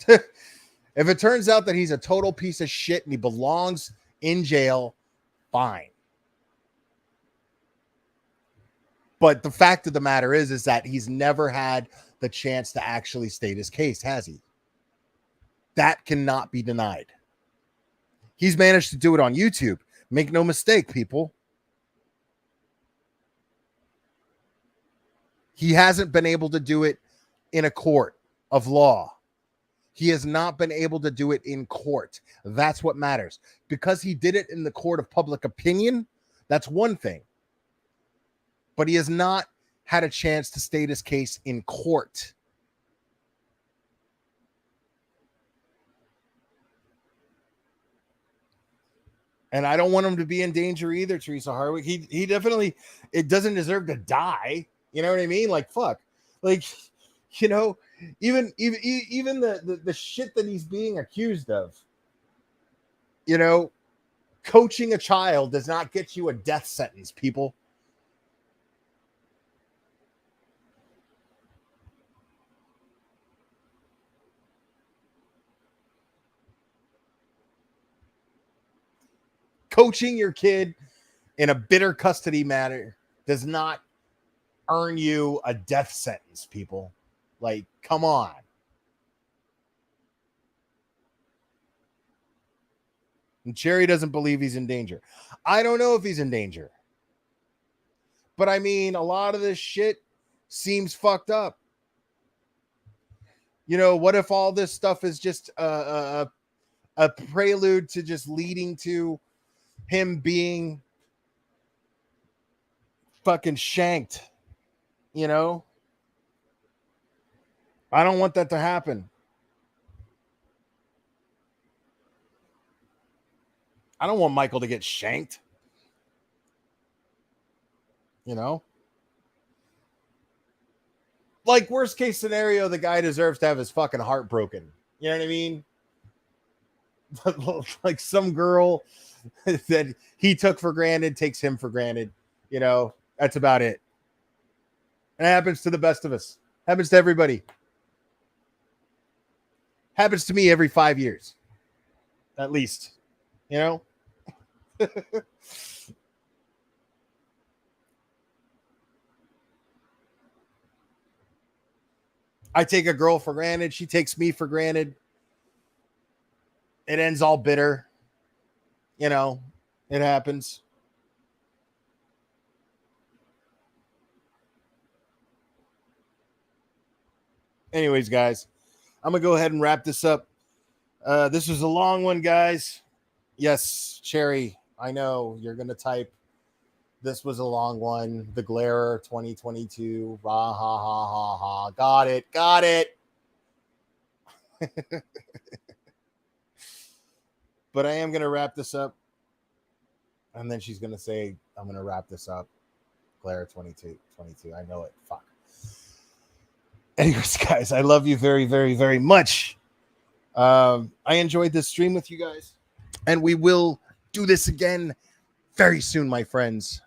If it turns out that he's a total piece of shit and he belongs in jail, fine. But the fact of the matter is that he's never had the chance to actually state his case, has he? That cannot be denied. He's managed to do it on YouTube. Make no mistake, people. He hasn't been able to do it in a court of law. He has not been able to do it in court. That's what matters. Because he did it in the court of public opinion, that's one thing. But he has not had a chance to state his case in court. And I don't want him to be in danger either, Teresa Hardwick. He definitely, it doesn't deserve to die. You know what I mean? Like, fuck. Like, you know, even the shit that he's being accused of, you know, coaching a child does not get you a death sentence, people. Coaching your kid in a bitter custody matter does not earn you a death sentence, people. Like, come on. And Cherry doesn't believe he's in danger. I don't know if he's in danger. But I mean, a lot of this shit seems fucked up. You know, what if all this stuff is just a prelude to just leading to him being fucking shanked? You know, I don't want that to happen. I don't want Michael to get shanked. You know, like, worst case scenario, the guy deserves to have his fucking heart broken. You know what I mean? Like some girl that he took for granted takes him for granted. You know, that's about it. And it happens to the best of us. Happens to everybody. Happens to me every 5 years. At least. You know? I take a girl for granted. She takes me for granted. It ends all bitter. You know, it happens. Anyways, guys, I'm going to go ahead and wrap this up. This was a long one, guys. Yes, Cherry, I know you're going to type, this was a long one. The Glare 2022. Rah, ha, ha, ha, ha. Got it. Got it. But I am going to wrap this up. And then she's going to say, I'm going to wrap this up. Glare 22. I know it. Fuck. Anyways, guys, I love you very, very, very much. I enjoyed this stream with you guys. And we will do this again very soon, my friends.